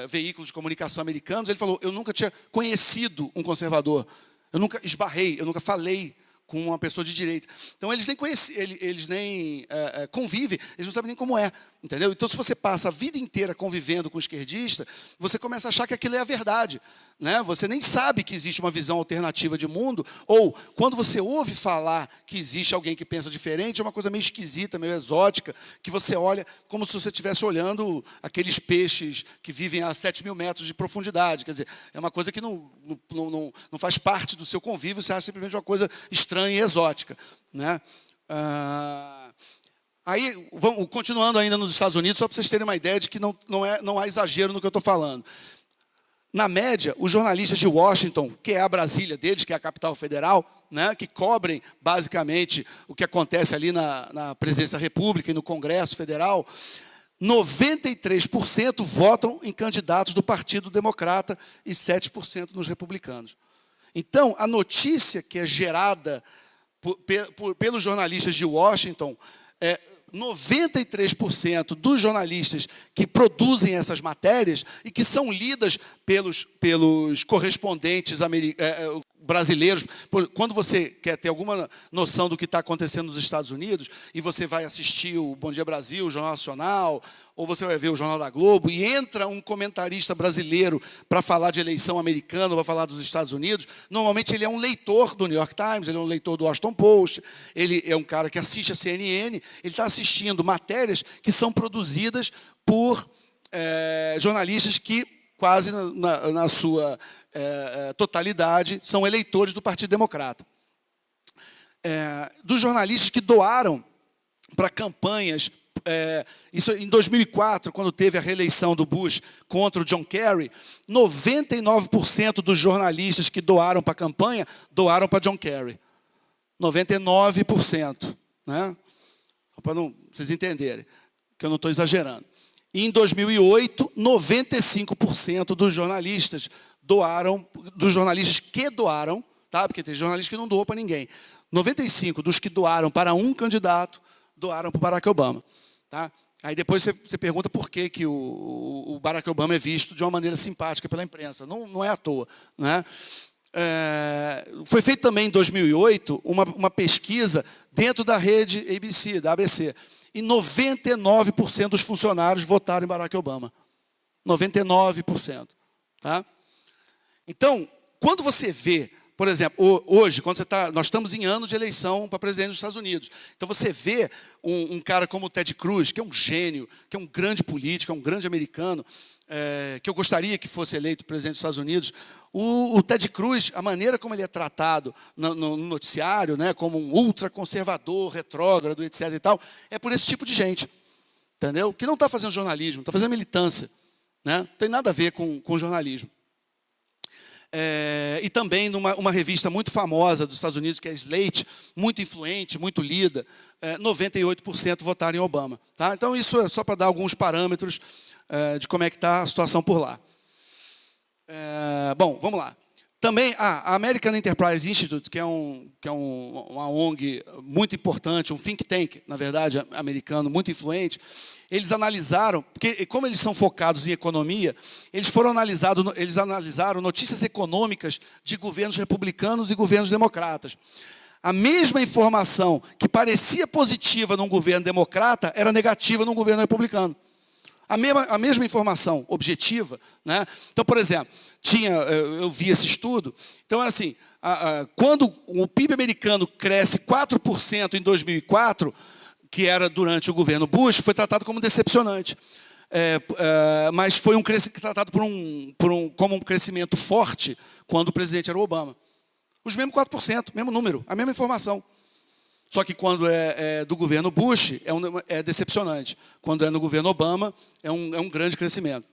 veículos de comunicação americanos, ele falou, eu nunca tinha conhecido um conservador, eu nunca esbarrei, eu nunca falei com uma pessoa de direita. Então, eles nem conhecem, eles nem convivem, eles não sabem nem como é. Entendeu? Então, se você passa a vida inteira convivendo com o esquerdista, você começa a achar que aquilo é a verdade. Né? Você nem sabe que existe uma visão alternativa de mundo, ou quando você ouve falar que existe alguém que pensa diferente, é uma coisa meio esquisita, meio exótica, que você olha como se você estivesse olhando aqueles peixes que vivem a 7.000 metros de profundidade. Quer dizer, é uma coisa que não faz parte do seu convívio, você acha simplesmente uma coisa estranha e exótica. Né? Aí, continuando ainda nos Estados Unidos, só para vocês terem uma ideia de que não há exagero no que eu estou falando. Na média, os jornalistas de Washington, que é a Brasília deles, que é a capital federal, né, que cobrem, basicamente, o que acontece ali na Presidência da República e no Congresso Federal, 93% votam em candidatos do Partido Democrata e 7% nos republicanos. Então, a notícia que é gerada pelos jornalistas de Washington, 93% dos jornalistas que produzem essas matérias e que são lidas pelos correspondentes brasileiros. Quando você quer ter alguma noção do que está acontecendo nos Estados Unidos, e você vai assistir o Bom Dia Brasil, o Jornal Nacional, ou você vai ver o Jornal da Globo, e entra um comentarista brasileiro para falar de eleição americana, para falar dos Estados Unidos, normalmente ele é um leitor do New York Times, ele é um leitor do Washington Post, ele é um cara que assiste a CNN, ele está assistindo matérias que são produzidas por jornalistas que quase na sua totalidade são eleitores do Partido Democrata. Dos jornalistas que doaram para campanhas, isso em 2004, quando teve a reeleição do Bush contra o John Kerry, 99% dos jornalistas que doaram para a campanha, doaram para John Kerry. 99%. Né? Para vocês entenderem, que eu não estou exagerando. E em 2008, 95% dos jornalistas que doaram, tá? Porque tem jornalistas que não doam para ninguém. 95% dos que doaram para um candidato, doaram para o Barack Obama. Tá? Aí depois você pergunta por que o Barack Obama é visto de uma maneira simpática pela imprensa. Não é à toa. Né? Foi feita também em 2008 uma pesquisa dentro da rede ABC, da ABC. E 99% dos funcionários votaram em Barack Obama. 99%. Tá? Então, quando você vê, por exemplo, hoje, nós estamos em ano de eleição para presidente dos Estados Unidos. Então, você vê um cara como o Ted Cruz, que é um gênio, que é um grande político, é um grande americano, que eu gostaria que fosse eleito presidente dos Estados Unidos. O Ted Cruz, a maneira como ele é tratado no noticiário, né, como um ultraconservador, retrógrado, etc. e tal, é por esse tipo de gente, entendeu? Que não está fazendo jornalismo, está fazendo militância. Né? Não tem nada a ver com jornalismo. E também numa revista muito famosa dos Estados Unidos, que é a Slate, muito influente, muito lida, 98% votaram em Obama. Tá? Então, isso é só para dar alguns parâmetros de como é que está a situação por lá. Bom, vamos lá. Também a American Enterprise Institute, que é uma ONG muito importante, um think tank, na verdade, americano, muito influente, eles analisaram, porque como eles são focados em economia, eles analisaram notícias econômicas de governos republicanos e governos democratas. A mesma informação que parecia positiva num governo democrata era negativa num governo republicano. A mesma informação objetiva. Né? Então, por exemplo, eu vi esse estudo. Então, assim, quando o PIB americano cresce 4% em 2004, que era durante o governo Bush, foi tratado como decepcionante. Mas foi tratado como um crescimento forte quando o presidente era o Obama. Os mesmos 4%, mesmo número, a mesma informação. Só que quando é do governo Bush, é decepcionante. Quando é no governo Obama, é um grande crescimento.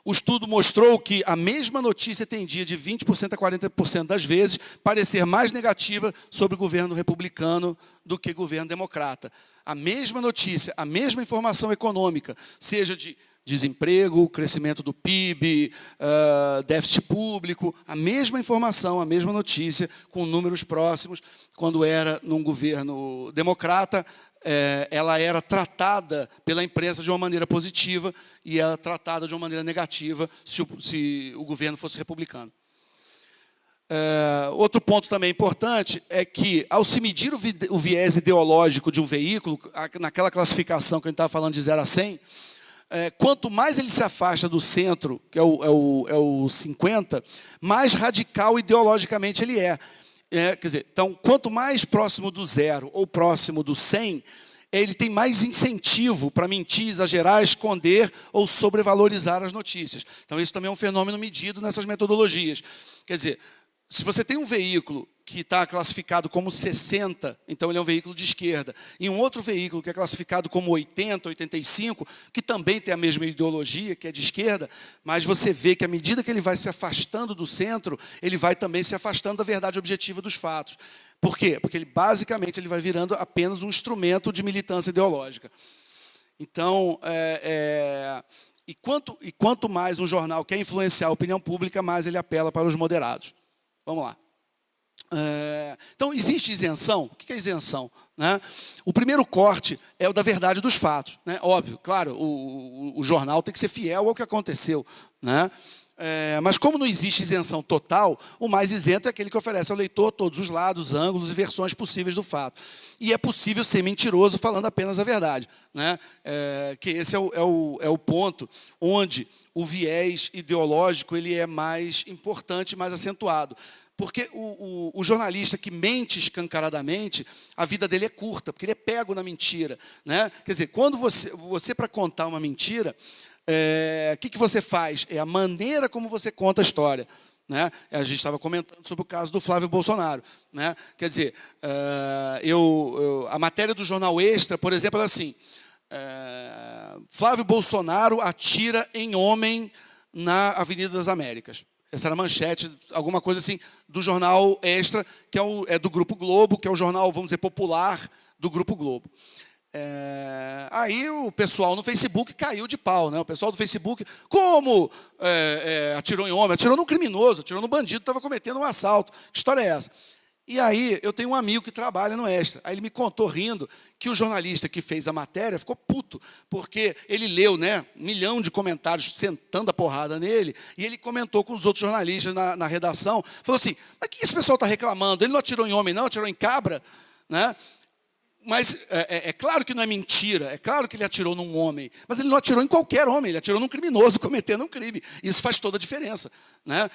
O estudo mostrou que a mesma notícia tendia de 20% a 40% das vezes parecer mais negativa sobre o governo republicano do que o governo democrata. A mesma notícia, a mesma informação econômica, seja de desemprego, crescimento do PIB, déficit público, a mesma informação, a mesma notícia, com números próximos, quando era num governo democrata, ela era tratada pela imprensa de uma maneira positiva e era tratada de uma maneira negativa se o governo fosse republicano. Outro ponto também importante é que, ao se medir o viés ideológico de um veículo, naquela classificação que a gente estava falando de 0 a 100, quanto mais ele se afasta do centro, que é o 50, mais radical ideologicamente ele é. Quer dizer, então, quanto mais próximo do 0 ou próximo do 100, ele tem mais incentivo para mentir, exagerar, esconder ou sobrevalorizar as notícias. Então, isso também é um fenômeno medido nessas metodologias. Quer dizer, se você tem um veículo que está classificado como 60, então ele é um veículo de esquerda, e um outro veículo que é classificado como 80, 85, que também tem a mesma ideologia, que é de esquerda, mas você vê que à medida que ele vai se afastando do centro, ele vai também se afastando da verdade objetiva dos fatos. Por quê? Porque basicamente ele vai virando apenas um instrumento de militância ideológica. Então, e quanto mais um jornal quer influenciar a opinião pública, mais ele apela para os moderados. Vamos lá. Então, existe isenção? O que é isenção? Né? O primeiro corte é o da verdade dos fatos. Né? Óbvio, claro, o jornal tem que ser fiel ao que aconteceu. Né? Mas como não existe isenção total, o mais isento é aquele que oferece ao leitor todos os lados, ângulos e versões possíveis do fato. E é possível ser mentiroso falando apenas a verdade. Né? Que esse é o ponto onde o viés ideológico ele é mais importante, mais acentuado. Porque o jornalista que mente escancaradamente, a vida dele é curta, porque ele é pego na mentira. Né? Quer dizer, quando você para contar uma mentira, o que você faz? É a maneira como você conta a história. Né? A gente estava comentando sobre o caso do Flávio Bolsonaro. Né? Quer dizer, a matéria do Jornal Extra, por exemplo, é assim: Flávio Bolsonaro atira em homem na Avenida das Américas. Essa era a manchete, alguma coisa assim, do Jornal Extra, que é do Grupo Globo, que é o jornal, vamos dizer, popular do Grupo Globo. Aí o pessoal no Facebook caiu de pau. Né? O pessoal do Facebook, como atirou em homem? Atirou num criminoso, atirou num bandido que estava cometendo um assalto. Que história é essa? E aí eu tenho um amigo que trabalha no Extra. Aí ele me contou, rindo, que o jornalista que fez a matéria ficou puto, porque ele leu, né, 1 milhão de comentários sentando a porrada nele, e ele comentou com os outros jornalistas na redação, falou assim: mas o que esse pessoal está reclamando? Ele não atirou em homem, não, atirou em cabra? Né? Mas é claro que não é mentira, é claro que ele atirou num homem, mas ele não atirou em qualquer homem, ele atirou num criminoso cometendo um crime. Isso faz toda a diferença, né?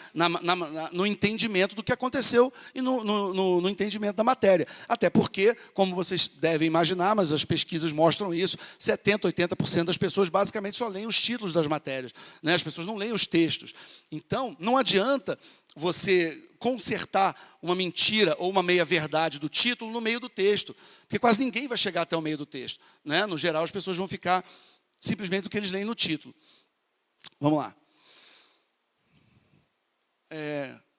No entendimento do que aconteceu e no entendimento da matéria. Até porque, como vocês devem imaginar, mas as pesquisas mostram isso, 70%, 80% das pessoas basicamente só leem os títulos das matérias. Né? As pessoas não leem os textos. Então, não adianta você consertar uma mentira ou uma meia-verdade do título no meio do texto, porque quase ninguém vai chegar até o meio do texto. Né? No geral, as pessoas vão ficar simplesmente do que eles leem no título. Vamos lá.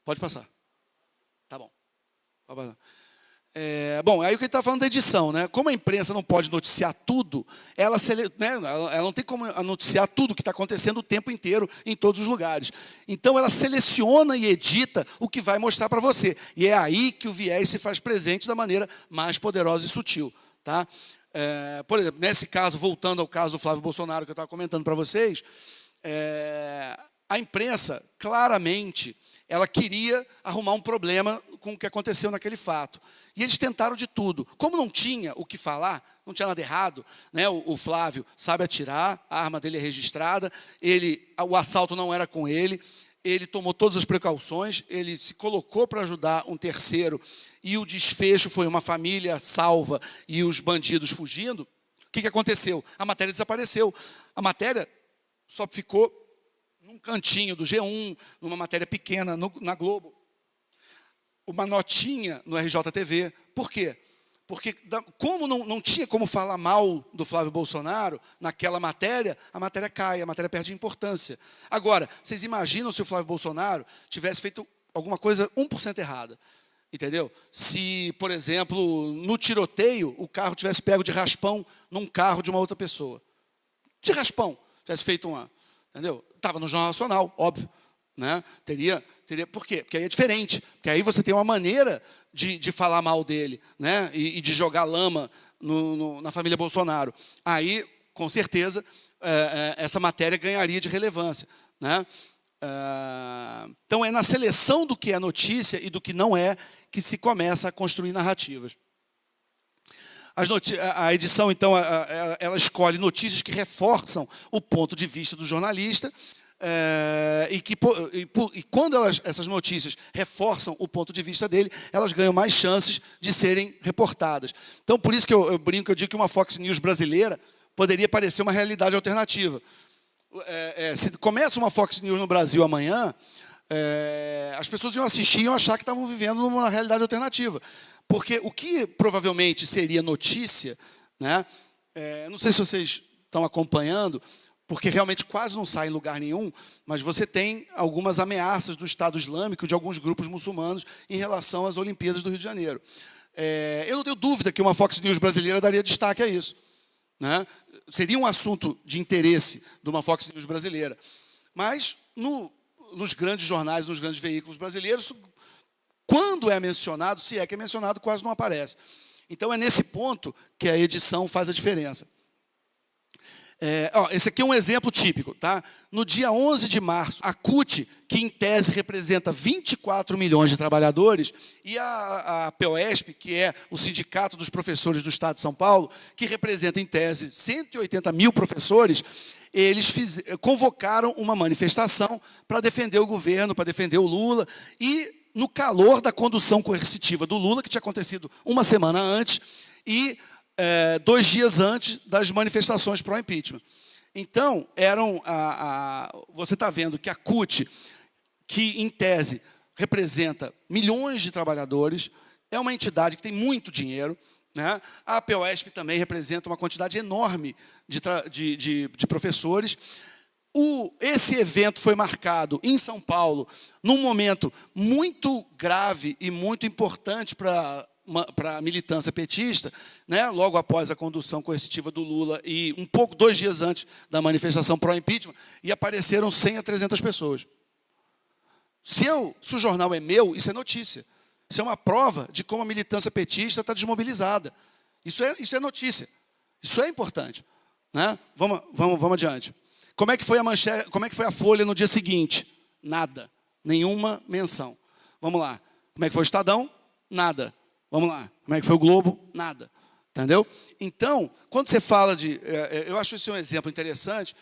Pode passar. Tá bom. Pode passar. Bom, aí o que ele está falando da edição, né? Como a imprensa não pode noticiar tudo, ela não tem como noticiar tudo o que está acontecendo o tempo inteiro, em todos os lugares. Então, ela seleciona e edita o que vai mostrar para você. E é aí que o viés se faz presente da maneira mais poderosa e sutil. Tá? Por exemplo, nesse caso, voltando ao caso do Flávio Bolsonaro, que eu estava comentando para vocês, a imprensa, claramente, ela queria arrumar um problema com o que aconteceu naquele fato. E eles tentaram de tudo. Como não tinha o que falar, não tinha nada errado, né? O Flávio sabe atirar, a arma dele é registrada, o assalto não era com ele tomou todas as precauções, ele se colocou para ajudar um terceiro, e o desfecho foi uma família salva e os bandidos fugindo. O que aconteceu? A matéria desapareceu. A matéria só ficou num cantinho do G1, numa matéria pequena na Globo, uma notinha no RJTV. Por quê? Porque como não tinha como falar mal do Flávio Bolsonaro naquela matéria, a matéria cai, a matéria perde importância. Agora, vocês imaginam se o Flávio Bolsonaro tivesse feito alguma coisa 1% errada? Entendeu? Se, por exemplo, no tiroteio, o carro tivesse pego de raspão num carro de uma outra pessoa. De raspão. Tivesse feito entendeu? Estava no Jornal Nacional, óbvio. Né? Teria, por quê? Porque aí é diferente. Porque aí você tem uma maneira de falar mal dele, né? E de jogar lama na família Bolsonaro. Aí, com certeza, essa matéria ganharia de relevância. Né? Então, é na seleção do que é notícia e do que não é que se começa a construir narrativas. A edição, então, ela escolhe notícias que reforçam o ponto de vista do jornalista, e quando essas notícias reforçam o ponto de vista dele, elas ganham mais chances de serem reportadas. Então, por isso que eu brinco, eu digo que uma Fox News brasileira poderia parecer uma realidade alternativa. Se começa uma Fox News no Brasil amanhã, as pessoas iam assistir e iam achar que estavam vivendo numa realidade alternativa. Porque o que provavelmente seria notícia, né? Não sei se vocês estão acompanhando, porque realmente quase não sai em lugar nenhum, mas você tem algumas ameaças do Estado Islâmico, de alguns grupos muçulmanos, em relação às Olimpíadas do Rio de Janeiro. Eu não tenho dúvida que uma Fox News brasileira daria destaque a isso. né? Seria um assunto de interesse de uma Fox News brasileira. Mas, nos grandes jornais, nos grandes veículos brasileiros, quando é mencionado, se é que é mencionado, quase não aparece. Então, é nesse ponto que a edição faz a diferença. Esse aqui é um exemplo típico. Tá? No dia 11 de março, a CUT, que em tese representa 24 milhões de trabalhadores, e a POESP, que é o Sindicato dos Professores do Estado de São Paulo, que representa em tese 180 mil professores, eles convocaram uma manifestação para defender o governo, para defender o Lula, e no calor da condução coercitiva do Lula, que tinha acontecido uma semana antes, e 2 dias antes das manifestações pró-impeachment. Então, você está vendo que a CUT, que, em tese, representa milhões de trabalhadores, é uma entidade que tem muito dinheiro, né? A POESP também representa uma quantidade enorme de professores. Esse evento foi marcado em São Paulo num momento muito grave e muito importante para a militância petista, né? Logo após a condução coercitiva do Lula e 2 dias antes da manifestação pró-impeachment, e apareceram 100 a 300 pessoas. Se o jornal é meu, isso é notícia. Isso é uma prova de como a militância petista está desmobilizada. Isso é notícia. Isso é importante. Né? Vamos adiante. Como é que foi a manchete? Como é que foi a Folha no dia seguinte? Nada. Nenhuma menção. Vamos lá. Como é que foi o Estadão? Nada. Vamos lá. Como é que foi o Globo? Nada. Entendeu? Então, quando você fala de... eu acho esse um exemplo interessante,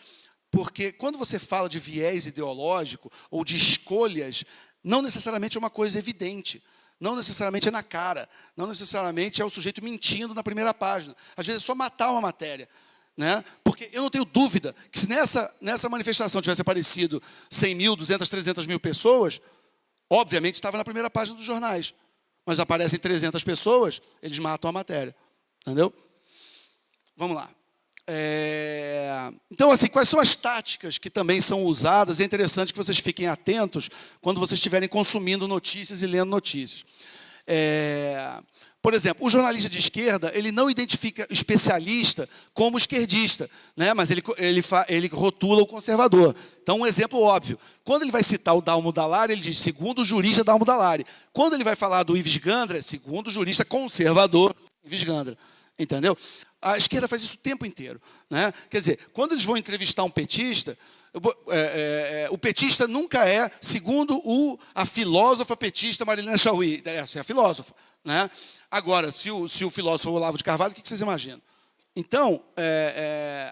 porque quando você fala de viés ideológico ou de escolhas, não necessariamente é uma coisa evidente. Não necessariamente é na cara. Não necessariamente é o sujeito mentindo na primeira página. Às vezes é só matar uma matéria. Né? Porque eu não tenho dúvida que se nessa manifestação tivesse aparecido 100 mil, 200, 300 mil pessoas, obviamente estava na primeira página dos jornais. Mas aparecem 300 pessoas, eles matam a matéria. Entendeu? Vamos lá. Então, assim, quais são as táticas que também são usadas? É interessante que vocês fiquem atentos quando vocês estiverem consumindo notícias e lendo notícias. Por exemplo, o jornalista de esquerda, ele não identifica especialista como esquerdista, né? Mas ele rotula o conservador. Então, um exemplo óbvio. Quando ele vai citar o Dalmo Dallari, ele diz, segundo o jurista Dalmo Dallari. Quando ele vai falar do Ives Gandra, segundo o jurista conservador Ives Gandra. Entendeu? A esquerda faz isso o tempo inteiro. Né? Quer dizer, quando eles vão entrevistar um petista, o petista nunca é, segundo a filósofa petista Marilena Chaui. Essa é a filósofa. Né? Agora, se o filósofo Olavo de Carvalho, o que vocês imaginam? Então,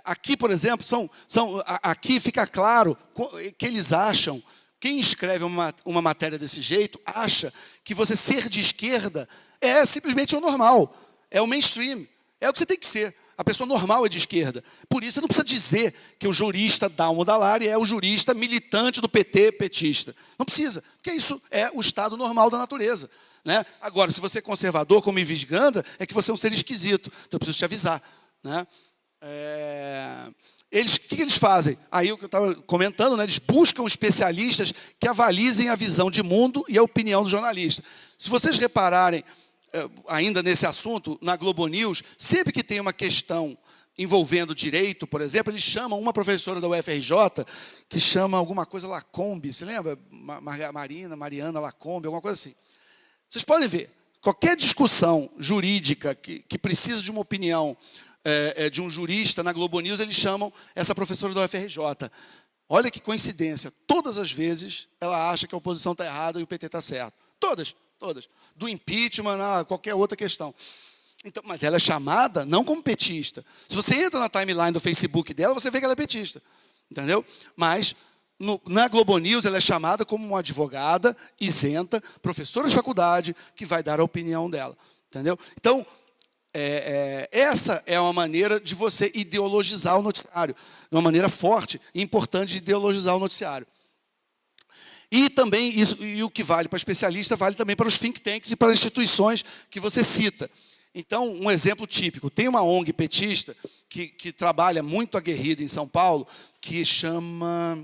aqui, por exemplo, aqui fica claro que eles acham, quem escreve uma matéria desse jeito, acha que você ser de esquerda é simplesmente o normal, é o mainstream, é o que você tem que ser. A pessoa normal é de esquerda. Por isso, você não precisa dizer que o jurista Dalmo Dallari é o jurista militante do PT petista. Não precisa, porque isso é o estado normal da natureza. Né? Agora, se você é conservador, como Ives Gandra, é que você é um ser esquisito. Então, eu preciso te avisar. Né? O que eles fazem? Aí, o que eu estava comentando, né? Eles buscam especialistas que avalizem a visão de mundo e a opinião do jornalista. Se vocês repararem, ainda nesse assunto, na Globo News, sempre que tem uma questão envolvendo direito, por exemplo, eles chamam uma professora da UFRJ, que chama alguma coisa Lacombe, você lembra? Mariana Lacombe, alguma coisa assim. Vocês podem ver, qualquer discussão jurídica que precisa de uma opinião de um jurista na Globo News, eles chamam essa professora da UFRJ. Olha que coincidência, todas as vezes ela acha que a oposição está errada e o PT está certo. Todas. Do impeachment a qualquer outra questão. Então, mas ela é chamada não como petista. Se você entra na timeline do Facebook dela, você vê que ela é petista. Entendeu? Mas na Globo News ela é chamada como uma advogada isenta, professora de faculdade, que vai dar a opinião dela. Entendeu? Então, essa é uma maneira de você ideologizar o noticiário. Uma maneira forte e importante de ideologizar o noticiário. E também, o que vale para especialista, vale também para os think tanks e para as instituições que você cita. Então, um exemplo típico. Tem uma ONG petista que trabalha muito aguerrida em São Paulo, que chama,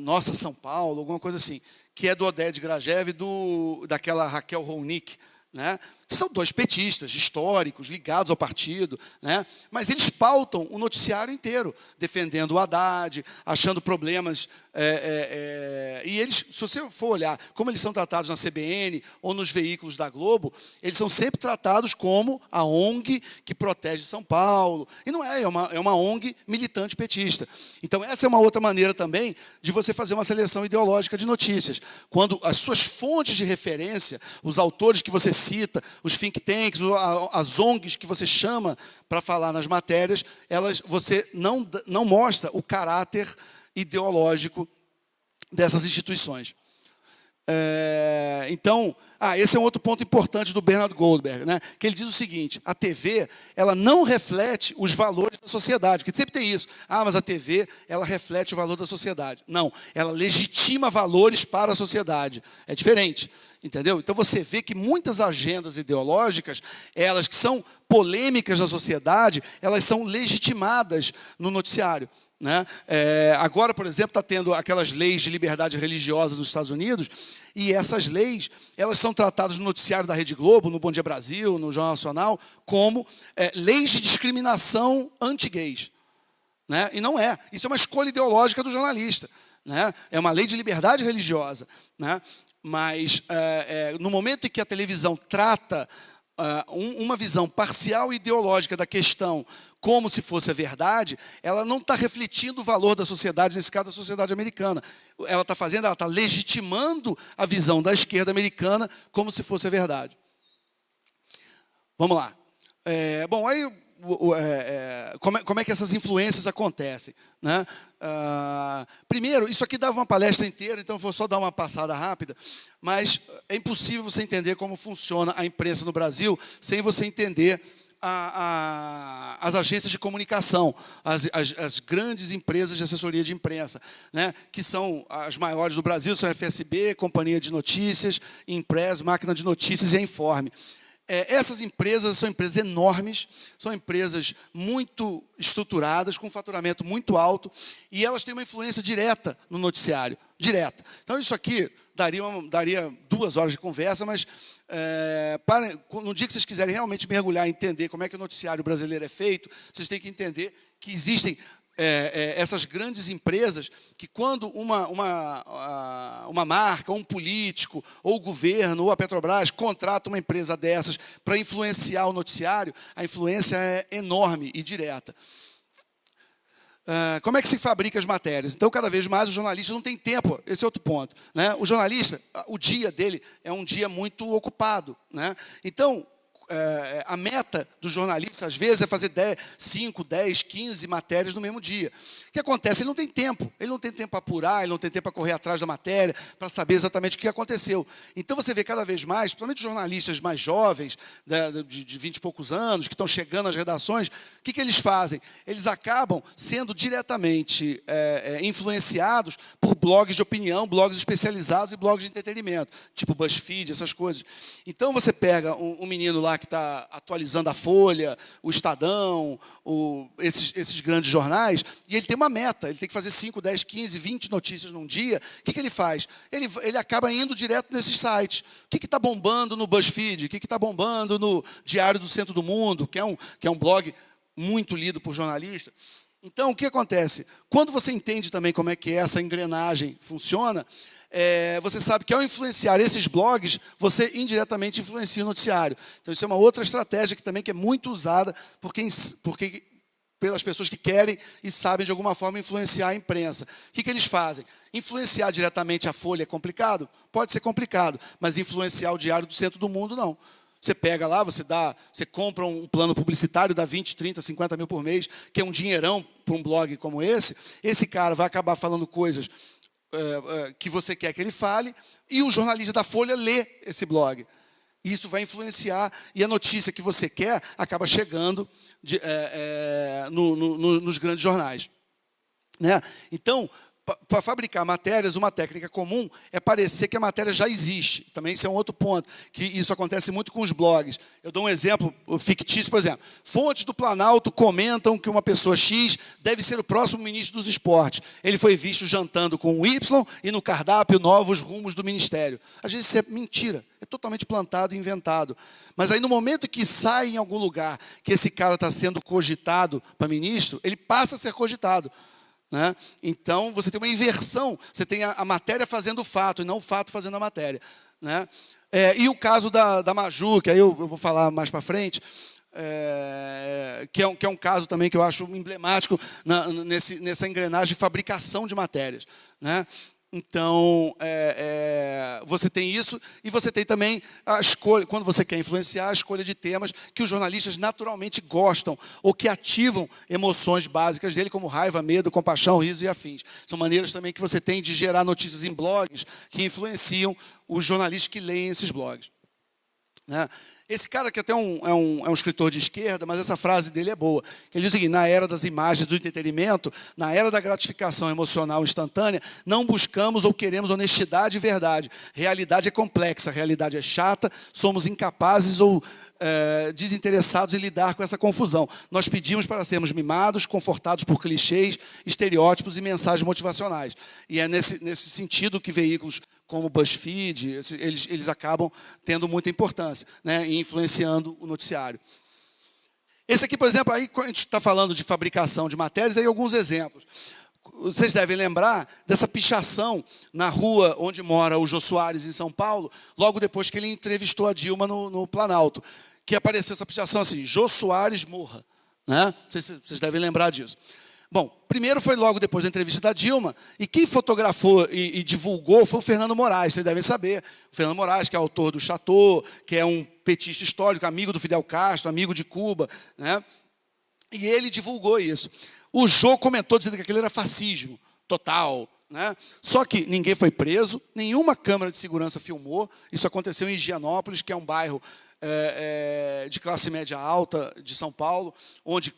Nossa São Paulo, alguma coisa assim, que é do Oded Grajew e daquela Raquel Ronick, né? que são dois petistas históricos, ligados ao partido, né? Mas eles pautam o noticiário inteiro, defendendo o Haddad, achando problemas. E eles, se você for olhar como eles são tratados na CBN ou nos veículos da Globo, eles são sempre tratados como a ONG que protege São Paulo. E não é uma ONG militante petista. Então, essa é uma outra maneira também de você fazer uma seleção ideológica de notícias. Quando as suas fontes de referência, os autores que você cita, os think tanks, as ONGs que você chama para falar nas matérias, você não mostra o caráter ideológico dessas instituições. Então, esse é um outro ponto importante do Bernard Goldberg, né? Que ele diz o seguinte: a TV ela não reflete os valores da sociedade, porque sempre tem isso. Mas a TV ela reflete o valor da sociedade. Não, ela legitima valores para a sociedade. É diferente, entendeu? Então você vê que muitas agendas ideológicas, elas que são polêmicas na sociedade, elas são legitimadas no noticiário. Né? Agora, por exemplo, está tendo aquelas leis de liberdade religiosa nos Estados Unidos, e essas leis elas são tratadas no noticiário da Rede Globo, no Bom Dia Brasil, no Jornal Nacional, como leis de discriminação anti-gays. Né? E não é. Isso é uma escolha ideológica do jornalista. Né? É uma lei de liberdade religiosa. Né? Mas, no momento em que a televisão trata uma visão parcial e ideológica da questão como se fosse a verdade, ela não está refletindo o valor da sociedade, nesse caso da sociedade americana. Ela está legitimando a visão da esquerda americana como se fosse a verdade. Vamos lá. Bom, aí como é que essas influências acontecem? Né? Primeiro, isso aqui dava uma palestra inteira, então eu vou só dar uma passada rápida, mas é impossível você entender como funciona a imprensa no Brasil sem você entender as agências de comunicação, as grandes empresas de assessoria de imprensa, né? Que são as maiores do Brasil, são a FSB, Companhia de Notícias, Impress, Máquina de Notícias e a Informe. Essas empresas são empresas enormes, são empresas muito estruturadas, com um faturamento muito alto, e elas têm uma influência direta no noticiário, direta. Então, isso aqui daria 2 horas de conversa, mas no dia que vocês quiserem realmente mergulhar e entender como é que o noticiário brasileiro é feito, vocês têm que entender que existem essas grandes empresas que, quando uma marca, um político, ou o governo, ou a Petrobras contrata uma empresa dessas para influenciar o noticiário, a influência é enorme e direta. Como é que se fabrica as matérias? Então, cada vez mais, o jornalista não tem tempo. Esse é outro ponto. Né? O jornalista, o dia dele é um dia muito ocupado. Né? Então, a meta do jornalista, às vezes, é fazer 5, 10, 15 matérias no mesmo dia. O que acontece? Ele não tem tempo. Ele não tem tempo para apurar, ele não tem tempo para correr atrás da matéria, para saber exatamente o que aconteceu. Então, você vê cada vez mais, principalmente jornalistas mais jovens, de 20 e poucos anos, que estão chegando às redações, o que eles fazem? Eles acabam sendo diretamente influenciados por blogs de opinião, blogs especializados e blogs de entretenimento, tipo BuzzFeed, essas coisas. Então, você pega um menino lá que está atualizando a Folha, o Estadão, esses grandes jornais, e ele tem uma meta, ele tem que fazer 5, 10, 15, 20 notícias num dia. O que ele faz? Ele acaba indo direto nesses sites. O que está bombando no BuzzFeed? O que está bombando no Diário do Centro do Mundo, que é um blog muito lido por jornalistas? Então, o que acontece? Quando você entende também como é que essa engrenagem funciona, você sabe que, ao influenciar esses blogs, você indiretamente influencia o noticiário. Então, isso é uma outra estratégia que é muito usada pelas pessoas que querem e sabem, de alguma forma, influenciar a imprensa. O que eles fazem? Influenciar diretamente a Folha é complicado? Pode ser complicado, mas influenciar o Diário do Centro do Mundo, não. Você pega lá, você compra um plano publicitário, dá 20, 30, 50 mil por mês, que é um dinheirão para um blog como esse. Esse cara vai acabar falando coisas que você quer que ele fale, e o jornalista da Folha lê esse blog. Isso vai influenciar, e a notícia que você quer acaba chegando nos grandes jornais. Né? Então, Para fabricar matérias, uma técnica comum é parecer que a matéria já existe. Também isso é um outro ponto, que isso acontece muito com os blogs. Eu dou um exemplo fictício, por exemplo. Fontes do Planalto comentam que uma pessoa X deve ser o próximo ministro dos esportes. Ele foi visto jantando com o Y e no cardápio novos rumos do ministério. Às vezes isso é mentira, é totalmente plantado e inventado. Mas aí no momento que sai em algum lugar que esse cara está sendo cogitado para ministro, ele passa a ser cogitado. Né? Então, você tem uma inversão, você tem a matéria fazendo o fato, e não o fato fazendo a matéria. Né? E o caso da Maju, que aí eu vou falar mais para frente, que é um caso também que eu acho emblemático nessa engrenagem de fabricação de matérias. Né? Então, você tem isso, e você tem também a escolha, quando você quer influenciar, a escolha de temas que os jornalistas naturalmente gostam, ou que ativam emoções básicas dele, como raiva, medo, compaixão, riso e afins. São maneiras também que você tem de gerar notícias em blogs que influenciam os jornalistas que leem esses blogs. Né? Esse cara que até é um escritor de esquerda, mas essa frase dele é boa. Ele diz o seguinte: na era das imagens do entretenimento, na era da gratificação emocional instantânea, não buscamos ou queremos honestidade e verdade. Realidade é complexa, realidade é chata, somos incapazes ou desinteressados em lidar com essa confusão. Nós pedimos para sermos mimados, confortados por clichês, estereótipos e mensagens motivacionais. E é nesse sentido que veículos como o BuzzFeed, eles acabam tendo muita importância, né, e influenciando o noticiário. Esse aqui, por exemplo, aí, quando a gente está falando de fabricação de matérias, aí alguns exemplos. Vocês devem lembrar dessa pichação na rua onde mora o Jô Soares, em São Paulo, logo depois que ele entrevistou a Dilma no Planalto, que apareceu essa pichação assim: Jô Soares morra. Né? Vocês devem lembrar disso. Bom, primeiro foi logo depois da entrevista da Dilma, e quem fotografou e divulgou foi o Fernando Moraes, vocês devem saber. O Fernando Moraes, que é autor do Chateau, que é um petista histórico, amigo do Fidel Castro, amigo de Cuba, né? E ele divulgou isso. O Jô comentou dizendo que aquilo era fascismo total. Né? Só que ninguém foi preso, nenhuma câmera de segurança filmou. Isso aconteceu em Higienópolis, que é um bairro de classe média alta de São Paulo, onde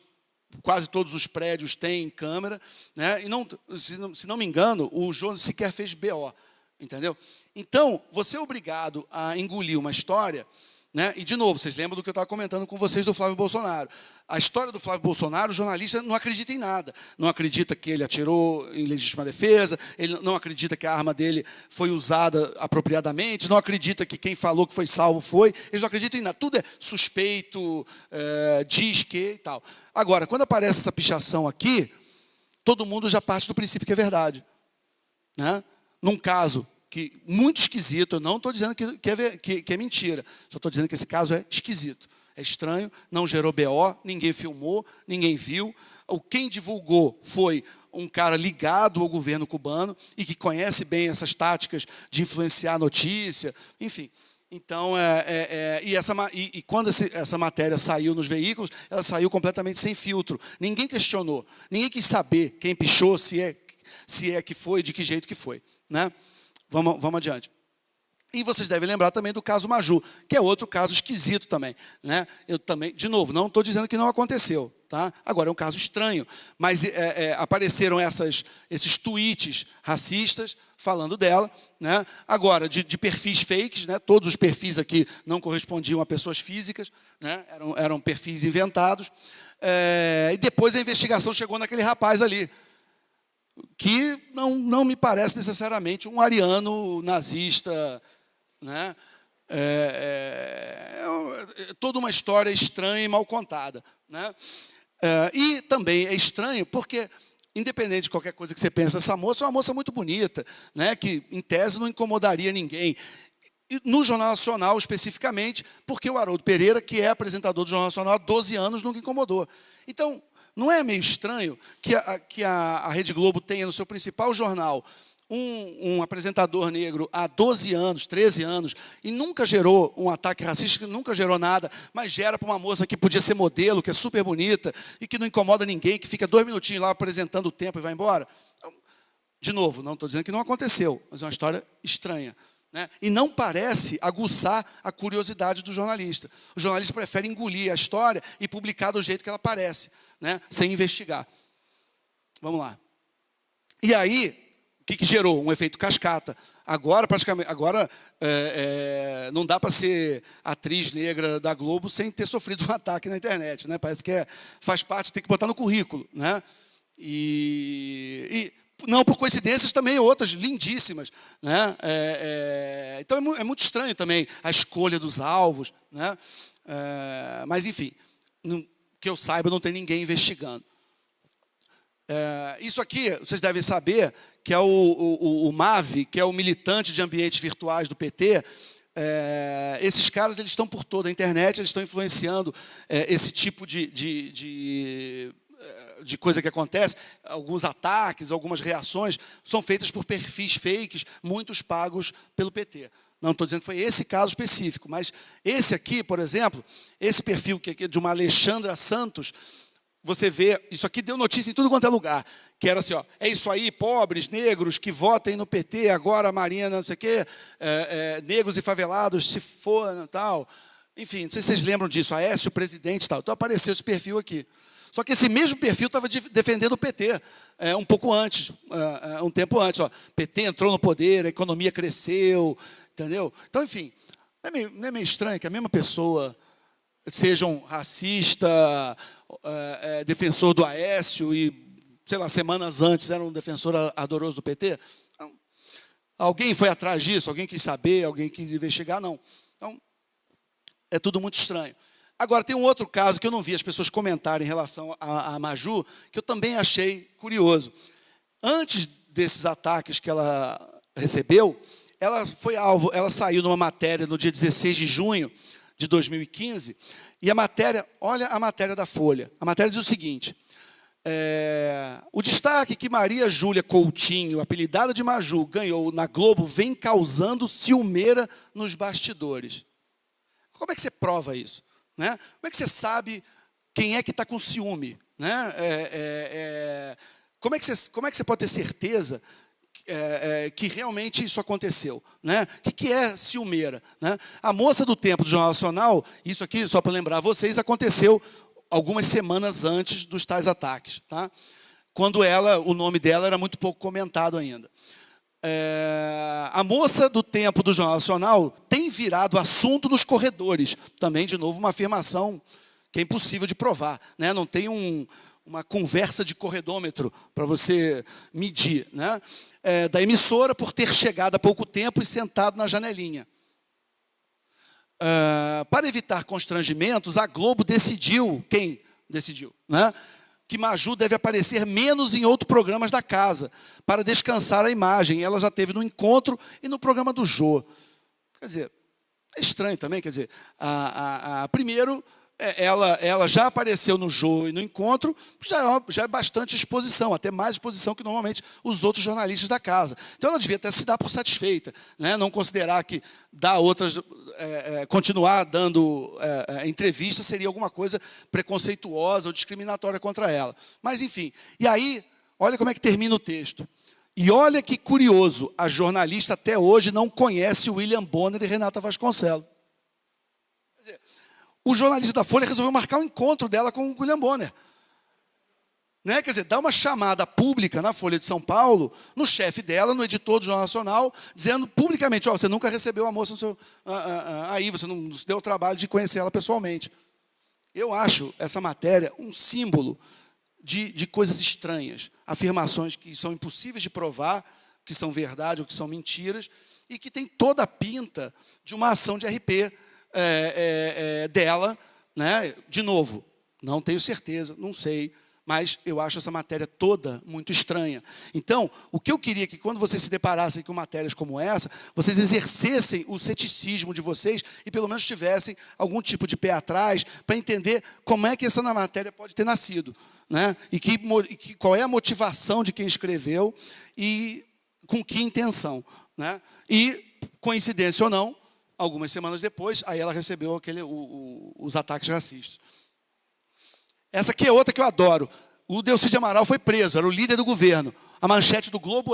quase todos os prédios têm câmera, né? E não, se não me engano, o Jô sequer fez BO, entendeu? Então, você é obrigado a engolir uma história, né? E, de novo, vocês lembram do que eu estava comentando com vocês do Flávio Bolsonaro. A história do Flávio Bolsonaro, o jornalista não acredita em nada. Não acredita que ele atirou em legítima defesa, ele não acredita que a arma dele foi usada apropriadamente, não acredita que quem falou que foi salvo foi. Eles não acreditam em nada. Tudo é suspeito, diz que e tal. Agora, quando aparece essa pichação aqui, todo mundo já parte do princípio que é verdade. Né? Num caso muito esquisito, eu não estou dizendo que é mentira, só estou dizendo que esse caso é esquisito, é estranho, não gerou BO, ninguém filmou, ninguém viu. Quem divulgou foi um cara ligado ao governo cubano e que conhece bem essas táticas de influenciar a notícia, enfim. Então, e quando essa matéria saiu nos veículos, ela saiu completamente sem filtro. Ninguém questionou, ninguém quis saber quem pichou, se é que foi, de que jeito que foi. Né? Vamos adiante. E vocês devem lembrar também do caso Maju, que é outro caso esquisito também. Né? Eu também, de novo, não estou dizendo que não aconteceu. Tá? Agora, é um caso estranho. Mas apareceram esses tweets racistas falando dela. Né? Agora, de perfis fakes, né? Todos os perfis aqui não correspondiam a pessoas físicas, né? Eram perfis inventados. E depois a investigação chegou naquele rapaz ali, que não me parece necessariamente um ariano nazista, né? Toda uma história estranha e mal contada. Né? E também é estranho porque, independente de qualquer coisa que você pense, essa moça é uma moça muito bonita, né? Que, em tese, não incomodaria ninguém. E no Jornal Nacional, especificamente, porque o Haroldo Pereira, que é apresentador do Jornal Nacional há 12 anos, nunca incomodou. Então, não é meio estranho que a Rede Globo tenha no seu principal jornal um apresentador negro há 12 anos, 13 anos, e nunca gerou um ataque racista, nunca gerou nada, mas gera para uma moça que podia ser modelo, que é super bonita, e que não incomoda ninguém, que fica 2 minutinhos lá apresentando o tempo e vai embora? Então, de novo, não estou dizendo que não aconteceu, mas é uma história estranha. Né? E não parece aguçar a curiosidade do jornalista. O jornalista prefere engolir a história e publicar do jeito que ela parece, né? Sem investigar. Vamos lá. E aí, O que gerou? Um efeito cascata. Agora, praticamente, não dá para ser atriz negra da Globo sem ter sofrido um ataque na internet, né? Parece que faz parte, tem que botar no currículo, né? E não por coincidências também outras lindíssimas, né? Então é muito estranho também a escolha dos alvos, né? Mas enfim, que eu saiba, não tem ninguém investigando. Isso aqui, vocês devem saber, que é o MAV, que é o militante de ambientes virtuais do PT. Esses caras, eles estão por toda a internet, eles estão influenciando esse tipo de coisa que acontece. Alguns ataques, algumas reações são feitas por perfis fakes, muitos pagos pelo PT. Não estou dizendo que foi esse caso específico, mas esse aqui, por exemplo, esse perfil que é de uma Alexandra Santos, você vê, isso aqui deu notícia em tudo quanto é lugar, que era assim, ó, é isso aí, pobres, negros, que votem no PT, agora Marina, não sei o quê, negros e favelados, se for, tal. Enfim, não sei se vocês lembram disso, Aécio, presidente, tal. Então apareceu esse perfil aqui. Só que esse mesmo perfil estava defendendo o PT, um pouco antes, um tempo antes. Ó, PT entrou no poder, a economia cresceu, entendeu? Então, enfim, não é meio estranho que a mesma pessoa seja um racista, defensor do Aécio e, sei lá, semanas antes era um defensor ardoroso do PT? Então, alguém foi atrás disso? Alguém quis saber? Alguém quis investigar? Não. Então, é tudo muito estranho. Agora, tem um outro caso que eu não vi as pessoas comentarem em relação a Maju, que eu também achei curioso. Antes desses ataques que ela recebeu, ela foi alvo, ela saiu numa matéria no dia 16 de junho de 2015, e a matéria, olha a matéria da Folha. A matéria diz o seguinte: o destaque que Maria Júlia Coutinho, apelidada de Maju, ganhou na Globo vem causando ciumeira nos bastidores. Como é que você prova isso? Né? Como é que você sabe quem é que está com ciúme? Né? Como é que você pode ter certeza que realmente isso aconteceu? Né? O que é ciumeira? Né? A moça do tempo do Jornal Nacional, isso aqui, só para lembrar vocês, aconteceu algumas semanas antes dos tais ataques. Tá? Quando o nome dela era muito pouco comentado ainda. A moça do tempo do Jornal Nacional tem virado assunto nos corredores. Também, de novo, uma afirmação que é impossível de provar. Né? Não tem uma conversa de corredômetro para você medir. Né? Da emissora por ter chegado há pouco tempo e sentado na janelinha. Para evitar constrangimentos, a Globo decidiu, quem decidiu? Né? Que Maju deve aparecer menos em outros programas da casa, para descansar a imagem. Ela já teve no Encontro e no programa do Jô. Quer dizer, é estranho também, quer dizer, primeiro, ela já apareceu no Jô e no Encontro, já é bastante exposição, até mais exposição que normalmente os outros jornalistas da casa. Então ela devia até se dar por satisfeita, né? Não considerar que dar outras, continuar dando entrevista seria alguma coisa preconceituosa ou discriminatória contra ela. Mas, enfim, e aí, olha como é que termina o texto. E olha que curioso, a jornalista até hoje não conhece William Bonner e Renata Vasconcelos. O jornalista da Folha resolveu marcar um encontro dela com o William Bonner. Né? Quer dizer, dá uma chamada pública na Folha de São Paulo, no chefe dela, no editor do Jornal Nacional, dizendo publicamente, você nunca recebeu a moça no seu, aí, você não se deu o trabalho de conhecer ela pessoalmente. Eu acho essa matéria um símbolo de coisas estranhas, afirmações que são impossíveis de provar, que são verdade ou que são mentiras, e que tem toda a pinta de uma ação de RP dela, né? De novo, não tenho certeza, não sei, mas eu acho essa matéria toda muito estranha. Então, o que eu queria é que quando vocês se deparassem com matérias como essa, vocês exercessem o ceticismo de vocês e pelo menos tivessem algum tipo de pé atrás para entender como é que essa matéria pode ter nascido, né? E qual é a motivação de quem escreveu e com que intenção, né? E, coincidência ou não, algumas semanas depois, aí ela recebeu os ataques racistas. Essa aqui é outra que eu adoro. O Delcy de Amaral foi preso, era o líder do governo. A manchete do Globo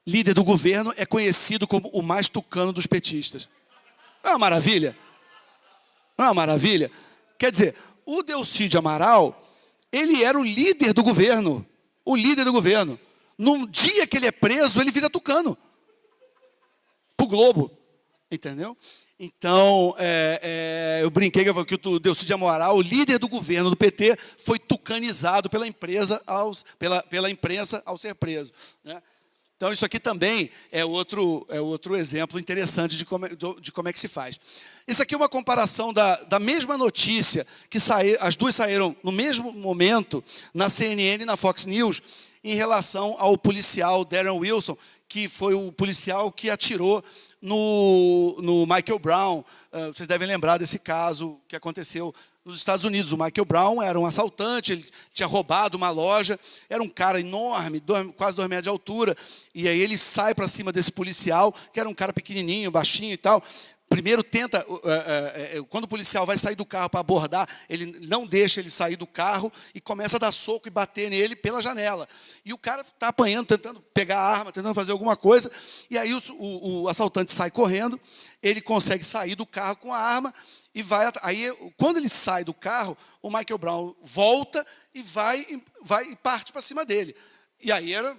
líder do governo é conhecido como o mais tucano dos petistas. Não é uma maravilha? Não é uma maravilha? Quer dizer, o Delcy de Amaral, ele era o líder do governo. O líder do governo. No dia que ele é preso, ele vira tucano. Pro Globo. Entendeu? Então, eu brinquei que o Delcídio Amaral, o líder do governo do PT, foi tucanizado pela imprensa ao ser preso. Né? Então, isso aqui também é outro exemplo interessante de como é que se faz. Isso aqui é uma comparação da mesma notícia, que as duas saíram no mesmo momento, na CNN e na Fox News, em relação ao policial Darren Wilson, que foi o policial que atirou no Michael Brown. Vocês devem lembrar desse caso que aconteceu nos Estados Unidos. O Michael Brown era um assaltante, ele tinha roubado uma loja, era um cara enorme, quase 2 metros de altura, e aí ele sai para cima desse policial, que era um cara pequenininho, baixinho e tal. Primeiro tenta, quando o policial vai sair do carro para abordar, ele não deixa ele sair do carro e começa a dar soco e bater nele pela janela. E o cara está apanhando, tentando pegar a arma, tentando fazer alguma coisa, e aí o assaltante sai correndo, ele consegue sair do carro com a arma, e vai. Aí, quando ele sai do carro, o Michael Brown volta e vai e parte para cima dele. E aí era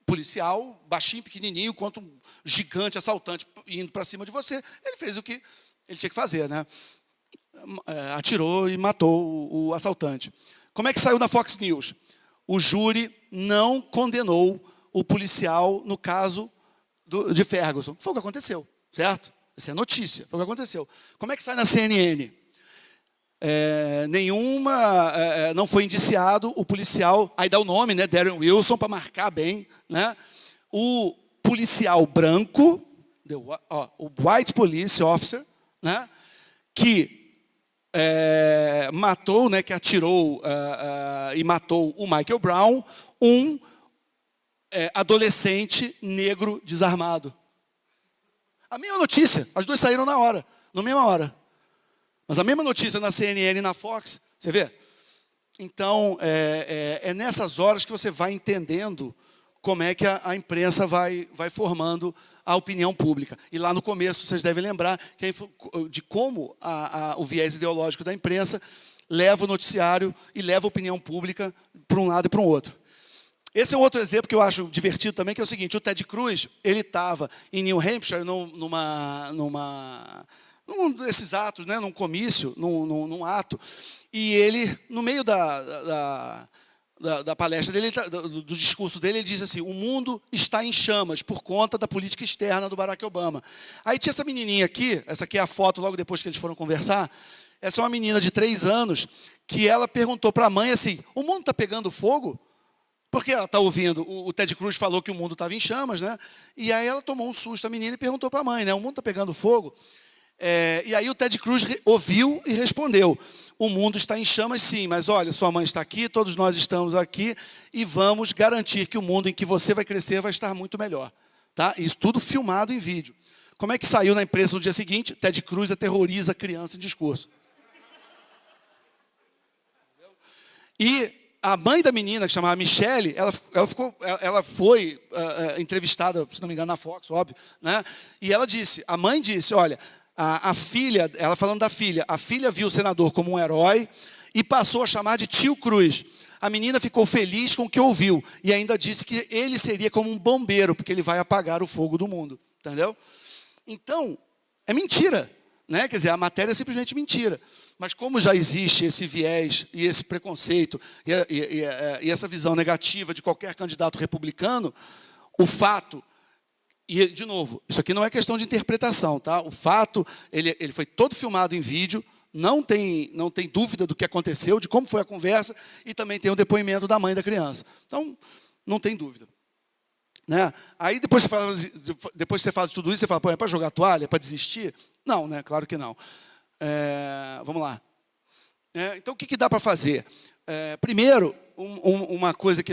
policial, baixinho, pequenininho, contra um gigante assaltante indo para cima de você. Ele fez o que ele tinha que fazer, né? Atirou e matou o assaltante. Como é que saiu na Fox News? O júri não condenou o policial no caso de Ferguson. Foi o que aconteceu, certo? Essa é a notícia, foi o que aconteceu. Como é que sai na CNN? Não foi indiciado o policial, aí dá o nome, né, Darren Wilson, para marcar bem, né? O policial branco, o white police officer, né, que matou, né, que atirou e matou o Michael Brown, um adolescente negro desarmado. A mesma notícia, as duas saíram na mesma hora. Mas a mesma notícia na CNN e na Fox, você vê? Então, é nessas horas que você vai entendendo como é que a imprensa vai formando a opinião pública. E lá no começo, vocês devem lembrar de como o viés ideológico da imprensa leva o noticiário e leva a opinião pública para um lado e para o outro. Esse é um outro exemplo que eu acho divertido também, que é o seguinte: o Ted Cruz, ele estava em New Hampshire, num desses atos, né, num comício, num ato, e ele, no meio da palestra dele, do discurso dele, ele diz assim: o mundo está em chamas por conta da política externa do Barack Obama. Aí tinha essa menininha aqui, essa aqui é a foto logo depois que eles foram conversar. Essa é uma menina de 3 anos, que ela perguntou para a mãe assim: o mundo está pegando fogo? Porque ela está ouvindo, o Ted Cruz falou que o mundo estava em chamas, né? E aí ela tomou um susto, a menina, e perguntou para a mãe, né? O mundo está pegando fogo? E aí o Ted Cruz ouviu e respondeu: o mundo está em chamas, sim, mas olha, sua mãe está aqui, todos nós estamos aqui, e vamos garantir que o mundo em que você vai crescer vai estar muito melhor. Tá? Isso tudo filmado em vídeo. Como é que saiu na imprensa no dia seguinte? Ted Cruz aterroriza a criança em discurso. E a mãe da menina, que chamava Michelle, ela foi entrevistada, se não me engano, na Fox, óbvio, né? E a mãe disse, olha, a filha, ela falando da filha, a filha viu o senador como um herói e passou a chamar de tio Cruz. A menina ficou feliz com o que ouviu e ainda disse que ele seria como um bombeiro, porque ele vai apagar o fogo do mundo, entendeu? Então, é mentira, né? Quer dizer, a matéria é simplesmente mentira. Mas como já existe esse viés e esse preconceito e essa visão negativa de qualquer candidato republicano, o fato, e de novo, isso aqui não é questão de interpretação, tá? O fato, ele foi todo filmado em vídeo, não tem dúvida do que aconteceu, de como foi a conversa, e também tem o depoimento da mãe da criança. Então, não tem dúvida. Né? Aí depois que você fala de tudo isso, você fala, pô, é para jogar toalha, é para desistir? Não, né? Claro que não. Vamos lá. Então, o que dá para fazer? Primeiro, uma coisa que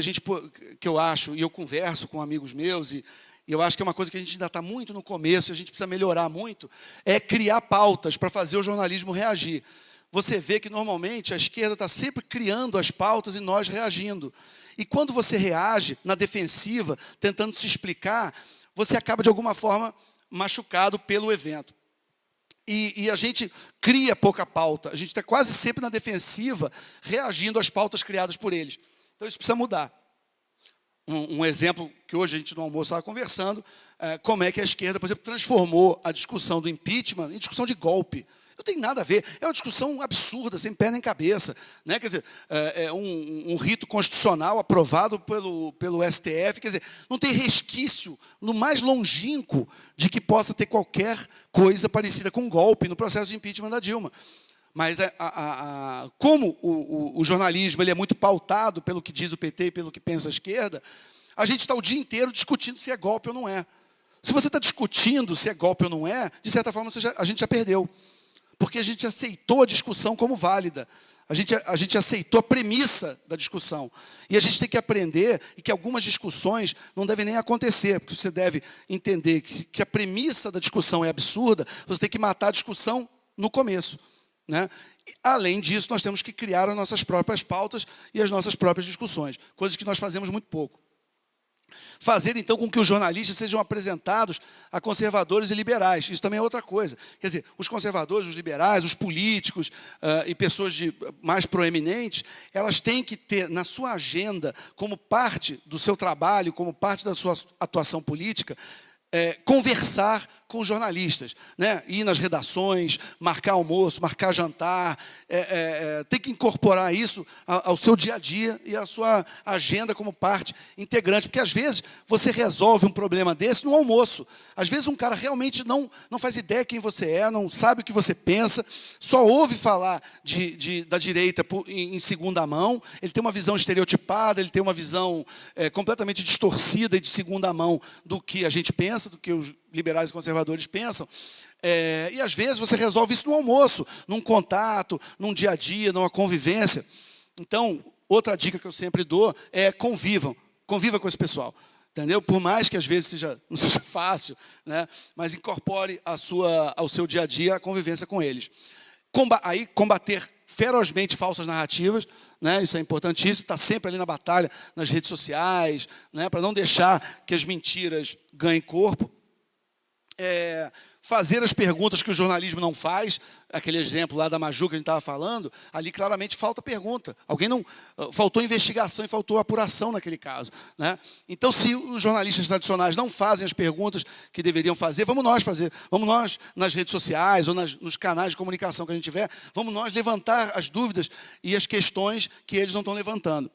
eu acho, e eu converso com amigos meus, e eu acho que é uma coisa que a gente ainda está muito no começo, e a gente precisa melhorar muito, é criar pautas para fazer o jornalismo reagir. Você vê que, normalmente, a esquerda está sempre criando as pautas e nós reagindo. E quando você reage na defensiva, tentando se explicar, você acaba, de alguma forma, machucado pelo evento. E a gente cria pouca pauta. A gente está quase sempre na defensiva, reagindo às pautas criadas por eles. Então, isso precisa mudar. um exemplo que hoje a gente no almoço estava conversando, como é que a esquerda, por exemplo, transformou a discussão do impeachment em discussão de golpe. Não tem nada a ver, é uma discussão absurda, sem pé nem cabeça. Né? Quer dizer, é um rito constitucional aprovado pelo STF, quer dizer, não tem resquício no mais longínquo de que possa ter qualquer coisa parecida com um golpe no processo de impeachment da Dilma. Mas como o jornalismo ele é muito pautado pelo que diz o PT e pelo que pensa a esquerda, a gente está o dia inteiro discutindo se é golpe ou não é. Se você está discutindo se é golpe ou não é, de certa forma a gente já perdeu. Porque a gente aceitou a discussão como válida. A gente aceitou a premissa da discussão. E a gente tem que aprender que algumas discussões não devem nem acontecer, porque você deve entender que a premissa da discussão é absurda, você tem que matar a discussão no começo. Né? E, além disso, nós temos que criar as nossas próprias pautas e as nossas próprias discussões, coisas que nós fazemos muito pouco. Fazer, então, com que os jornalistas sejam apresentados a conservadores e liberais. Isso também é outra coisa. Quer dizer, os conservadores, os liberais, os políticos e pessoas mais proeminentes, elas têm que ter na sua agenda, como parte do seu trabalho, como parte da sua atuação política, conversar com os jornalistas, né? Ir nas redações, marcar almoço, marcar jantar, tem que incorporar isso ao seu dia a dia e à sua agenda como parte integrante, porque às vezes você resolve um problema desse no almoço. Às vezes um cara realmente não faz ideia quem você é, não sabe o que você pensa, só ouve falar da direita em segunda mão, ele tem uma visão estereotipada, ele tem uma visão completamente distorcida e de segunda mão do que a gente pensa, do que os liberais e conservadores pensam, e às vezes você resolve isso no almoço, num contato, num dia a dia, numa convivência. Então, outra dica que eu sempre dou é conviva com esse pessoal, entendeu? Por mais que às vezes não seja fácil, né? Mas incorpore ao seu dia a dia a convivência com eles. Aí combater ferozmente falsas narrativas, né? Isso é importantíssimo, está sempre ali na batalha, nas redes sociais, né? Para não deixar que as mentiras ganhem corpo. Fazer as perguntas que o jornalismo não faz, aquele exemplo lá da Maju que a gente estava falando, ali claramente falta pergunta. Faltou investigação e faltou apuração naquele caso. Né? Então, se os jornalistas tradicionais não fazem as perguntas que deveriam fazer, vamos nós fazer. Vamos nós, nas redes sociais ou nos canais de comunicação que a gente tiver, vamos nós levantar as dúvidas e as questões que eles não estão levantando.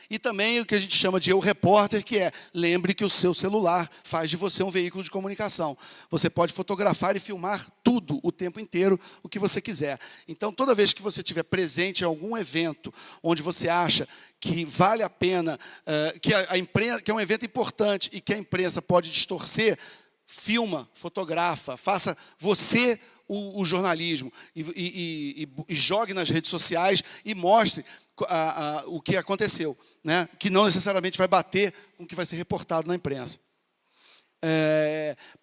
E também o que a gente chama de eu repórter, que lembre que o seu celular faz de você um veículo de comunicação. Você pode fotografar e filmar tudo, o tempo inteiro, o que você quiser. Então, toda vez que você estiver presente em algum evento onde você acha que vale a pena, que é um evento importante e que a imprensa pode distorcer, filma, fotografa, faça você o jornalismo e jogue nas redes sociais e mostre o que aconteceu, né? Que não necessariamente vai bater com o que vai ser reportado na imprensa.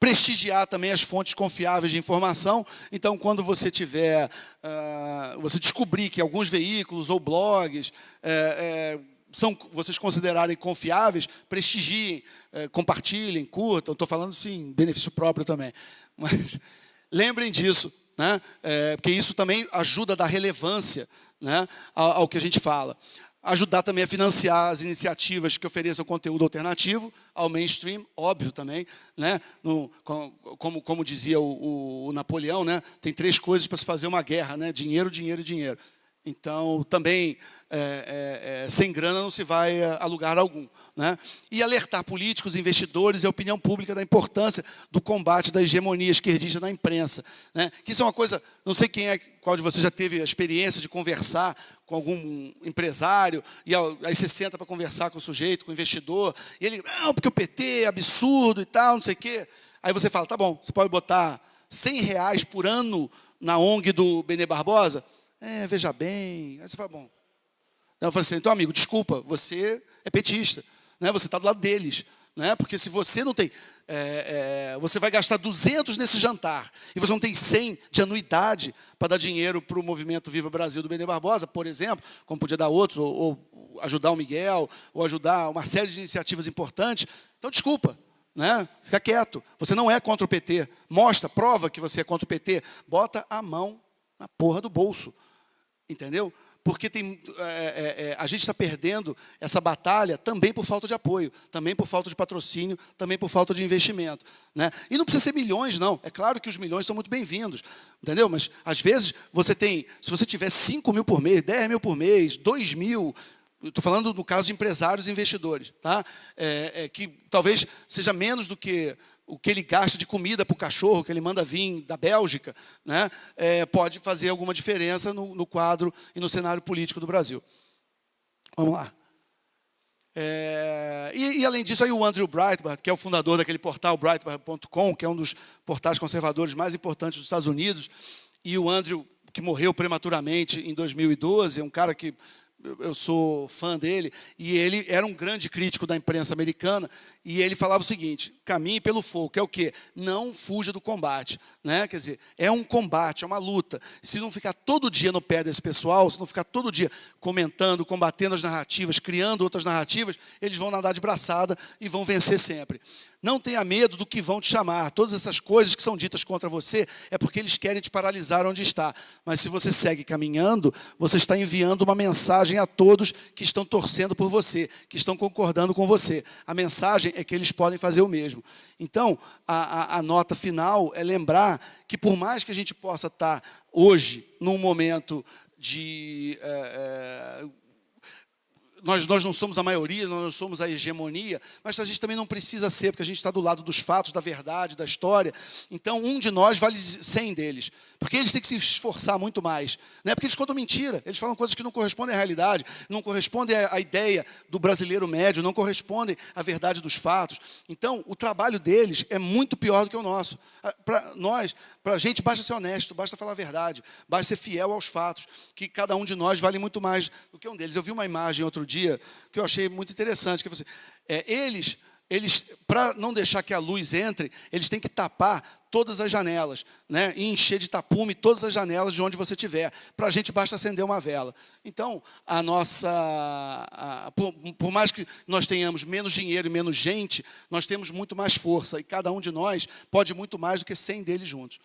Prestigiar também as fontes confiáveis de informação. Então, quando você você descobrir que alguns veículos ou blogs vocês considerarem confiáveis, prestigiem, compartilhem, curtam. Estou falando sim, benefício próprio também. Mas lembrem disso, né? Porque isso também ajuda a dar relevância, né, ao que a gente fala. Ajudar também a financiar as iniciativas que ofereçam conteúdo alternativo ao mainstream, óbvio também. Né? Como dizia o Napoleão, né? Tem 3 coisas para se fazer uma guerra, né? Dinheiro, dinheiro e dinheiro. Então, também, sem grana não se vai a lugar algum. Né? E alertar políticos, investidores e a opinião pública da importância do combate da hegemonia esquerdista na imprensa. Né? Que isso é uma coisa, não sei qual de vocês já teve a experiência de conversar com algum empresário, e aí você senta para conversar com o sujeito, com o investidor, e ele, não, porque o PT é absurdo e tal, não sei o quê. Aí você fala, tá bom, você pode botar R$100 por ano na ONG do Benê Barbosa? Veja bem. Aí você fala, bom. Eu falei assim, então, amigo, desculpa, você é petista. Né? Você está do lado deles. Né? Porque se você não tem... você vai gastar 200 nesse jantar e você não tem 100 de anuidade para dar dinheiro para o movimento Viva Brasil do Benê Barbosa, por exemplo, como podia dar outros, ou ajudar o Miguel, ou ajudar uma série de iniciativas importantes. Então, desculpa. Né? Fica quieto. Você não é contra o PT. Mostra, prova que você é contra o PT. Bota a mão na porra do bolso. Entendeu? porque a gente está perdendo essa batalha também por falta de apoio, também por falta de patrocínio, também por falta de investimento, né? E não precisa ser milhões, não. É claro que os milhões são muito bem-vindos, entendeu? Mas, às vezes, se você tiver 5 mil por mês, 10 mil por mês, 2 mil... Estou falando no caso de empresários e investidores, tá? Que talvez seja menos do que o que ele gasta de comida para o cachorro, que ele manda vir da Bélgica, né? Pode fazer alguma diferença no quadro e no cenário político do Brasil. Vamos lá. E além disso, aí o Andrew Breitbart, que é o fundador daquele portal Breitbart.com, que é um dos portais conservadores mais importantes dos Estados Unidos, e o Andrew, que morreu prematuramente em 2012, é um cara que eu sou fã dele, e ele era um grande crítico da imprensa americana, e ele falava o seguinte: caminhe pelo fogo, que é o quê? Não fuja do combate, né? Quer dizer, é um combate, é uma luta. Se não ficar todo dia no pé desse pessoal, se não ficar todo dia comentando, combatendo as narrativas, criando outras narrativas, eles vão nadar de braçada e vão vencer sempre. Não tenha medo do que vão te chamar. Todas essas coisas que são ditas contra você é porque eles querem te paralisar onde está. Mas se você segue caminhando, você está enviando uma mensagem a todos que estão torcendo por você, que estão concordando com você. A mensagem é que eles podem fazer o mesmo. Então, a nota final é lembrar que, por mais que a gente possa estar hoje num momento de... Nós não somos a maioria, nós não somos a hegemonia, mas a gente também não precisa ser, porque a gente está do lado dos fatos, da verdade, da história. Então, um de nós vale 100 deles. Porque eles têm que se esforçar muito mais. Né? Porque eles contam mentira, eles falam coisas que não correspondem à realidade, não correspondem à ideia do brasileiro médio, não correspondem à verdade dos fatos. Então, o trabalho deles é muito pior do que o nosso. Para a gente, basta ser honesto, basta falar a verdade, basta ser fiel aos fatos, que cada um de nós vale muito mais do que um deles. Eu vi uma imagem outro dia que eu achei muito interessante, que eles para não deixar que a luz entre, eles têm que tapar todas as janelas, né? E encher de tapume todas as janelas de onde você estiver. Para a gente basta acender uma vela. Então, por mais que nós tenhamos menos dinheiro e menos gente, nós temos muito mais força, e cada um de nós pode muito mais do que 100 deles juntos.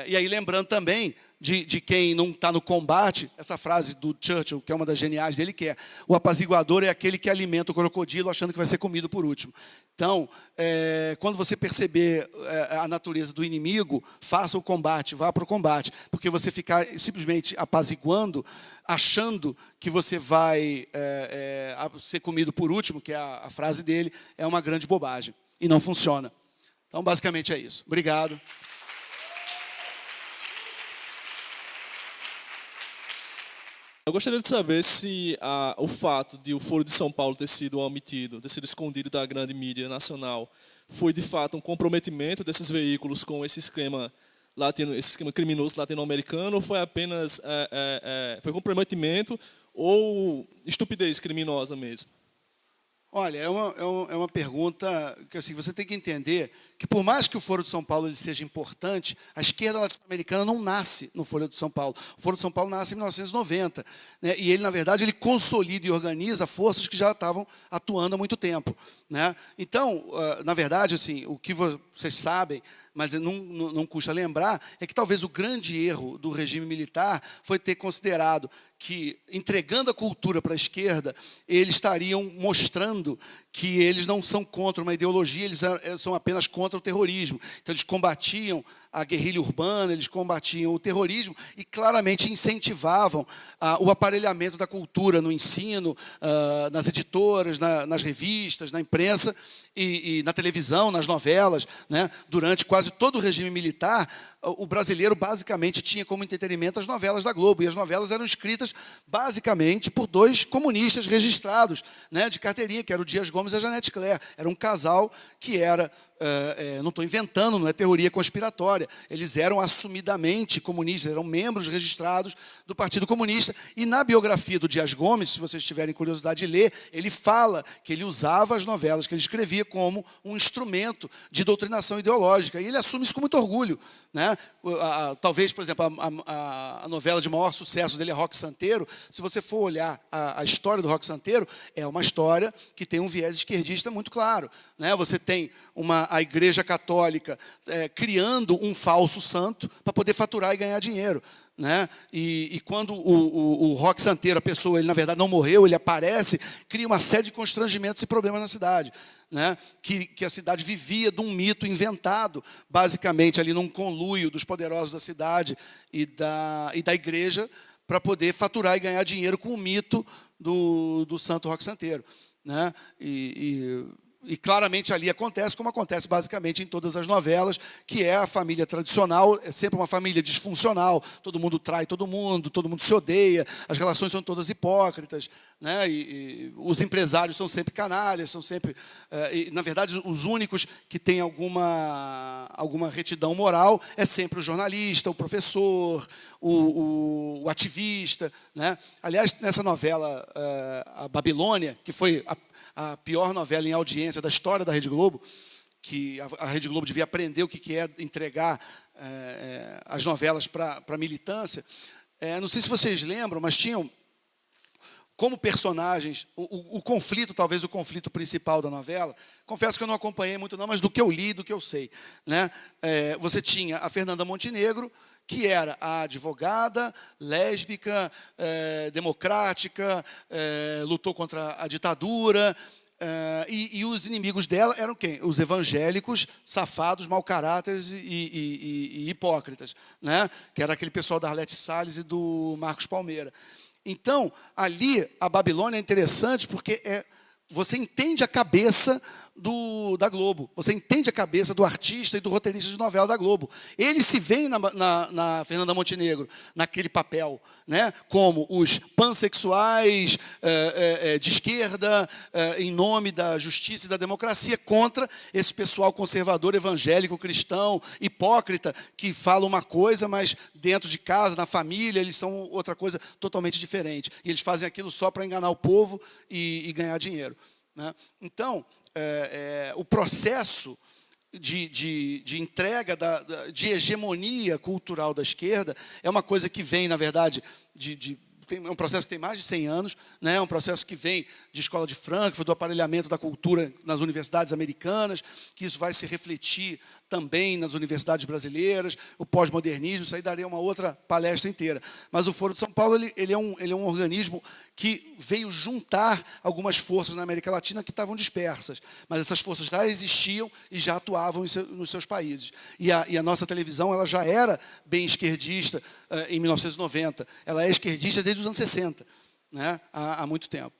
E aí, lembrando também de quem não está no combate, essa frase do Churchill, que é uma das geniais dele, que é: o apaziguador é aquele que alimenta o crocodilo achando que vai ser comido por último. Então, quando você perceber a natureza do inimigo, faça o combate, vá para o combate, porque você ficar simplesmente apaziguando, achando que você vai ser comido por último, que é a frase dele, é uma grande bobagem, e não funciona. Então, basicamente é isso. Obrigado. Eu gostaria de saber se o fato de o Foro de São Paulo ter sido omitido, ter sido escondido da grande mídia nacional, foi de fato um comprometimento desses veículos com esse esquema criminoso latino-americano, ou foi apenas foi comprometimento ou estupidez criminosa mesmo? Olha, é uma pergunta que assim, você tem que entender que, por mais que o Foro de São Paulo ele seja importante, a esquerda latino-americana não nasce no Foro de São Paulo. O Foro de São Paulo nasce em 1990, né? E ele, na verdade, ele consolida e organiza forças que já estavam atuando há muito tempo, né? Então, na verdade, assim, o que vocês sabem, mas não custa lembrar, é que talvez o grande erro do regime militar foi ter considerado que, entregando a cultura para a esquerda, eles estariam mostrando que eles não são contra uma ideologia, eles são apenas contra o terrorismo. Então, eles combatiam a guerrilha urbana, eles combatiam o terrorismo e claramente incentivavam o aparelhamento da cultura no ensino, nas editoras, nas revistas, na imprensa e na televisão, nas novelas, né? Durante quase todo o regime militar, o brasileiro basicamente tinha como entretenimento as novelas da Globo, e as novelas eram escritas basicamente por dois comunistas registrados, né, de carteirinha, que era o Dias Gomes e a Janete Claire. Era um casal que era, não estou inventando, não é teoria conspiratória, eles eram assumidamente comunistas, eram membros registrados do Partido Comunista, e na biografia do Dias Gomes, se vocês tiverem curiosidade de ler, ele fala que ele usava as novelas que ele escrevia como um instrumento de doutrinação ideológica, e ele assume isso com muito orgulho, né? Talvez, por exemplo, a novela de maior sucesso dele é Roque Santeiro. Se você for olhar a história do Roque Santeiro, é uma história que tem um viés esquerdista muito claro, né? Você tem a Igreja Católica criando um um falso santo para poder faturar e ganhar dinheiro, né? E quando o Roque Santeiro, a pessoa, ele na verdade não morreu, ele aparece, cria uma série de constrangimentos e problemas na cidade, né? Que a cidade vivia de um mito inventado, basicamente ali num conluio dos poderosos da cidade e da igreja, para poder faturar e ganhar dinheiro com o mito do santo Roque Santeiro, né? E claramente ali acontece, como acontece basicamente em todas as novelas, que é a família tradicional, é sempre uma família disfuncional, todo mundo trai todo mundo se odeia, as relações são todas hipócritas, né? E os empresários são sempre canalhas, são sempre... E, na verdade, os únicos que têm alguma retidão moral é sempre o jornalista, o professor, o ativista, né? Aliás, nessa novela, a Babilônia, que foi a pior novela em audiência da história da Rede Globo, que a Rede Globo devia aprender o que é entregar as novelas para a militância. Não sei se vocês lembram, mas tinham como personagens o conflito, talvez o conflito principal da novela. Confesso que eu não acompanhei muito não, mas do que eu li, do que eu sei, né? Você tinha a Fernanda Montenegro, que era a advogada, lésbica, democrática, lutou contra a ditadura, e os inimigos dela eram quem? Os evangélicos, safados, mau caráteres e hipócritas, né? Que era aquele pessoal da Arlete Salles e do Marcos Palmeira. Então, ali, a Babilônia é interessante porque você entende a cabeça da Globo, você entende a cabeça do artista e do roteirista de novela da Globo. Eles se veem na Fernanda Montenegro, naquele papel, né? Como os pansexuais de esquerda, em nome da justiça e da democracia, contra esse pessoal conservador, evangélico, cristão, hipócrita, que fala uma coisa, mas dentro de casa, na família, eles são outra coisa totalmente diferente. E eles fazem aquilo só para enganar o povo e ganhar dinheiro, né? Então, o processo de entrega, de hegemonia cultural da esquerda é uma coisa que vem, na verdade, é um processo que tem mais de 100 anos, né? É um processo que vem de escola de Frankfurt, do aparelhamento da cultura nas universidades americanas, que isso vai se refletir também nas universidades brasileiras, o pós-modernismo, isso aí daria uma outra palestra inteira. Mas o Foro de São Paulo ele é um organismo que veio juntar algumas forças na América Latina que estavam dispersas, mas essas forças já existiam e já atuavam nos seus países. E a nossa televisão ela já era bem esquerdista em 1990, ela é esquerdista desde os anos 60, né? Há muito tempo.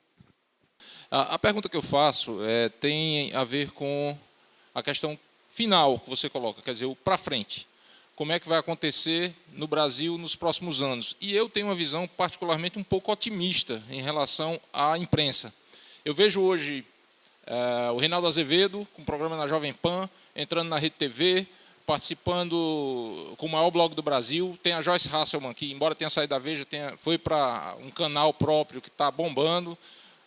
A pergunta que eu faço tem a ver com a questão final que você coloca, quer dizer, o para frente. Como é que vai acontecer no Brasil nos próximos anos? E eu tenho uma visão particularmente um pouco otimista em relação à imprensa. Eu vejo hoje o Reinaldo Azevedo, com um programa na Jovem Pan, entrando na Rede TV, participando com o maior blog do Brasil. Tem a Joyce Hasselman, que, embora tenha saído da Veja, foi para um canal próprio que está bombando.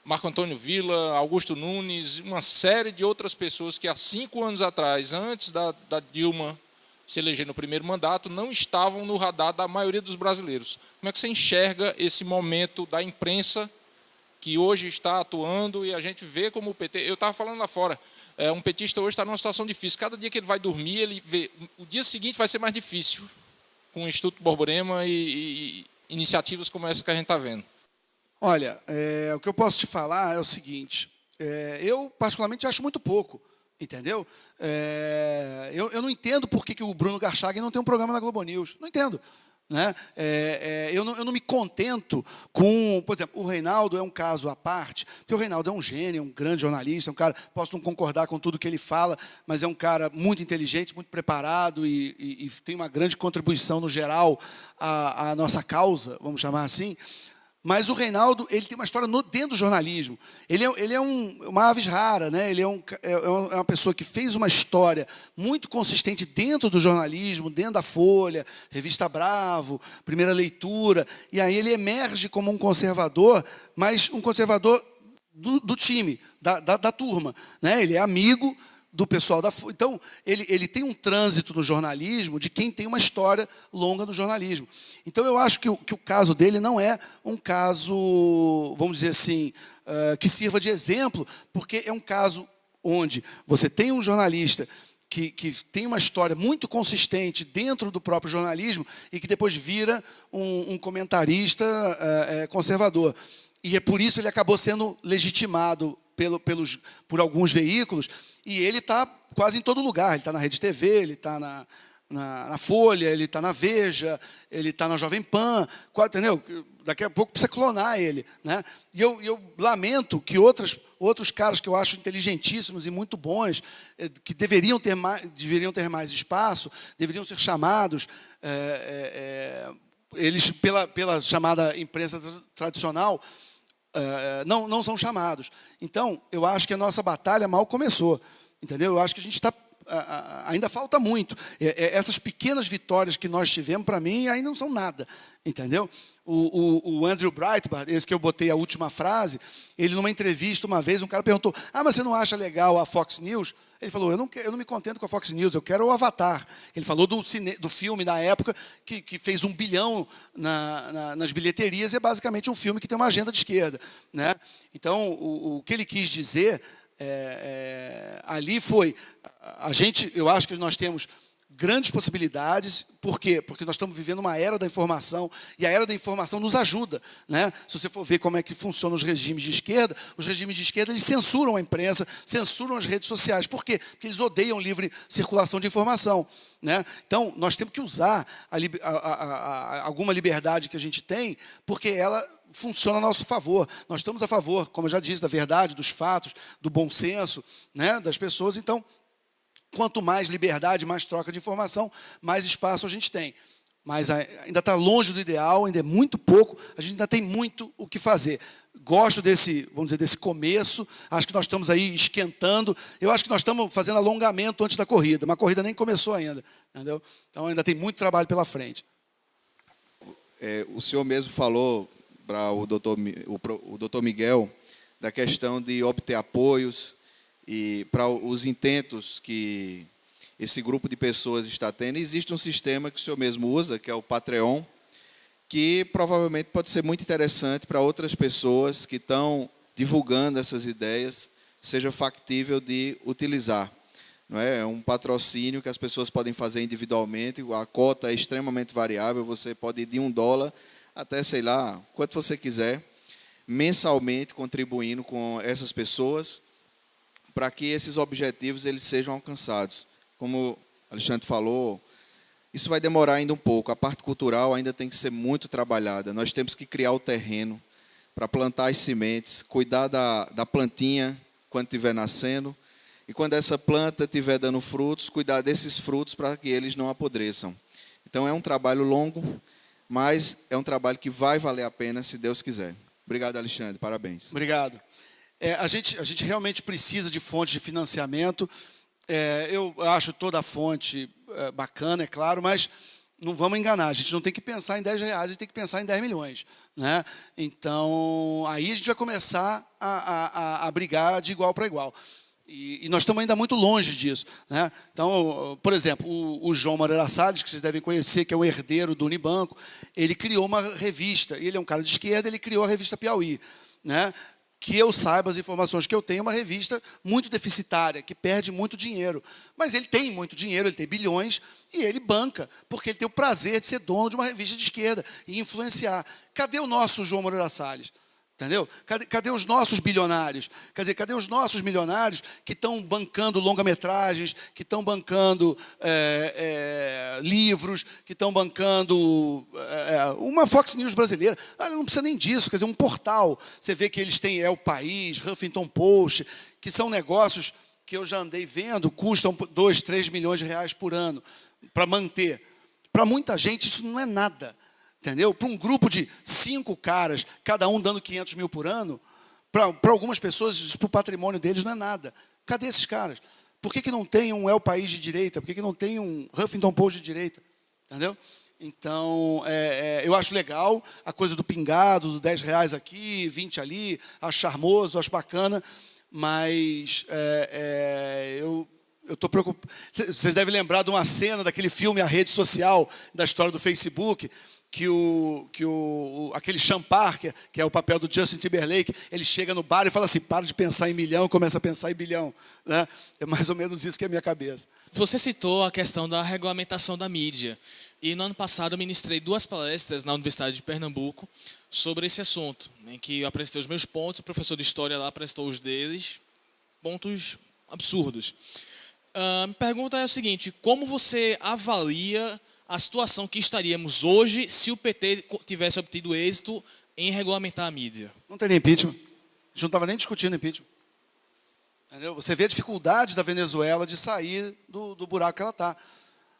Marco Antônio Villa, Augusto Nunes, uma série de outras pessoas que há 5 anos atrás, antes da Dilma se eleger no primeiro mandato, não estavam no radar da maioria dos brasileiros. Como é que você enxerga esse momento da imprensa que hoje está atuando e a gente vê como o PT... Eu estava falando lá fora, um petista hoje está numa situação difícil. Cada dia que ele vai dormir, ele vê... O dia seguinte vai ser mais difícil, com o Instituto Borborema e iniciativas como essa que a gente está vendo. Olha, o que eu posso te falar é o seguinte, eu particularmente acho muito pouco, entendeu? Eu não entendo por que o Bruno Garchagen não tem um programa na Globo News, não entendo, né? Eu não me contento com... Por exemplo, o Reinaldo é um caso à parte, porque o Reinaldo é um gênio, um grande jornalista, um cara, posso não concordar com tudo que ele fala, mas é um cara muito inteligente, muito preparado e tem uma grande contribuição, no geral, à nossa causa, vamos chamar assim. Mas o Reinaldo ele tem uma história dentro do jornalismo. Ele é uma aves rara, né? Ele é uma pessoa que fez uma história muito consistente dentro do jornalismo, dentro da Folha, Revista Bravo, Primeira Leitura. E aí ele emerge como um conservador, mas um conservador do time, da turma, né? Ele é amigo do pessoal da Folha. Então, ele tem um trânsito no jornalismo de quem tem uma história longa no jornalismo. Então, eu acho que o caso dele não é um caso, vamos dizer assim, que sirva de exemplo, porque é um caso onde você tem um jornalista que tem uma história muito consistente dentro do próprio jornalismo e que depois vira um comentarista conservador. E é por isso ele acabou sendo legitimado por alguns veículos, e ele está quase em todo lugar. Ele está na Rede TV, ele está na Folha, ele está na Veja, ele está na Jovem Pan, entendeu? Daqui a pouco precisa clonar ele, né? E eu lamento que outros caras que eu acho inteligentíssimos e muito bons, que deveriam ter mais espaço, deveriam ser chamados, eles, pela chamada imprensa tradicional, não são chamados. Então, eu acho que a nossa batalha mal começou, entendeu? Eu acho que a gente está... ainda falta muito. Essas pequenas vitórias que nós tivemos, para mim, ainda não são nada, entendeu? O Andrew Breitbart, esse que eu botei a última frase, ele numa entrevista uma vez, um cara perguntou: mas você não acha legal a Fox News? Ele falou: eu não me contento com a Fox News, eu quero o Avatar. Ele falou do filme na época que fez 1 bilhão nas bilheterias, e é basicamente um filme que tem uma agenda de esquerda, né? Então, o que ele quis dizer ali foi, eu acho que nós temos grandes possibilidades. Por quê? Porque nós estamos vivendo uma era da informação, e a era da informação nos ajuda, né? Se você for ver como é que funcionam os regimes de esquerda, eles censuram a imprensa, censuram as redes sociais. Por quê? Porque eles odeiam livre circulação de informação, né? Então, nós temos que usar alguma liberdade que a gente tem, porque ela funciona a nosso favor. Nós estamos a favor, como eu já disse, da verdade, dos fatos, do bom senso, né, das pessoas. Então, quanto mais liberdade, mais troca de informação, mais espaço a gente tem. Mas ainda está longe do ideal, ainda é muito pouco, a gente ainda tem muito o que fazer. Gosto vamos dizer, desse começo, acho que nós estamos aí esquentando, eu acho que nós estamos fazendo alongamento antes da corrida, mas a corrida nem começou ainda, entendeu? Então ainda tem muito trabalho pela frente. O senhor mesmo falou para o doutor Miguel da questão de obter apoios e para os intentos que esse grupo de pessoas está tendo. Existe um sistema que o senhor mesmo usa, que é o Patreon, que provavelmente pode ser muito interessante para outras pessoas que estão divulgando essas ideias, seja factível de utilizar. Não é? É um patrocínio que as pessoas podem fazer individualmente, a cota é extremamente variável, você pode ir de $1 até, sei lá, quanto você quiser, mensalmente contribuindo com essas pessoas, para que esses objetivos eles sejam alcançados. Como o Alexandre falou, isso vai demorar ainda um pouco. A parte cultural ainda tem que ser muito trabalhada. Nós temos que criar o terreno para plantar as sementes, cuidar da plantinha quando estiver nascendo, e quando essa planta estiver dando frutos, cuidar desses frutos para que eles não apodreçam. Então, é um trabalho longo, mas é um trabalho que vai valer a pena, se Deus quiser. Obrigado, Alexandre. Parabéns. Obrigado. A gente realmente precisa de fontes de financiamento. Eu acho toda a fonte bacana, é claro, mas não vamos enganar. A gente não tem que pensar em R$10, a gente tem que pensar em 10 milhões. Né? Então, aí a gente vai começar a brigar de igual para igual. E nós estamos ainda muito longe disso, né? Então, por exemplo, o João Moreira Salles, que vocês devem conhecer, que é o herdeiro do Unibanco, ele criou uma revista, ele é um cara de esquerda, ele criou a revista Piauí, né? Que eu saiba, as informações que eu tenho, é uma revista muito deficitária, que perde muito dinheiro. Mas ele tem muito dinheiro, ele tem bilhões, e ele banca, porque ele tem o prazer de ser dono de uma revista de esquerda e influenciar. Cadê o nosso João Moreira Salles? Entendeu? Cadê os nossos bilionários? Quer dizer, cadê os nossos milionários que estão bancando longa-metragens, que estão bancando livros, que estão bancando uma Fox News brasileira? Não precisa nem disso, quer dizer, um portal. Você vê que eles têm El País, Huffington Post, que são negócios que eu já andei vendo, custam 2, 3 milhões de reais por ano para manter. Para muita gente isso não é nada. Entendeu? Para um grupo de 5 caras, cada um dando 500 mil por ano, para algumas pessoas, isso para o patrimônio deles não é nada. Cadê esses caras? Por que não tem um El País de direita? Por que não tem um Huffington Post de direita? Entendeu? Então, eu acho legal a coisa do pingado, do R$10 aqui, 20 ali, acho charmoso, acho bacana, mas eu estou preocupado. Vocês devem lembrar de uma cena daquele filme A Rede Social, da história do Facebook, aquele Champar, que é o papel do Justin Timberlake, ele chega no bar e fala assim, para de pensar em milhão e começa a pensar em bilhão. Né? É mais ou menos isso que é a minha cabeça. Você citou a questão da regulamentação da mídia. E no ano passado eu ministrei 2 palestras na Universidade de Pernambuco sobre esse assunto, em que eu apresentei os meus pontos, o professor de História lá apresentou os deles, pontos absurdos. Minha pergunta é o seguinte, como você avalia a situação que estaríamos hoje se o PT tivesse obtido êxito em regulamentar a mídia? Não teria impeachment. A gente não estava nem discutindo impeachment. Entendeu? Você vê a dificuldade da Venezuela de sair do buraco que ela está.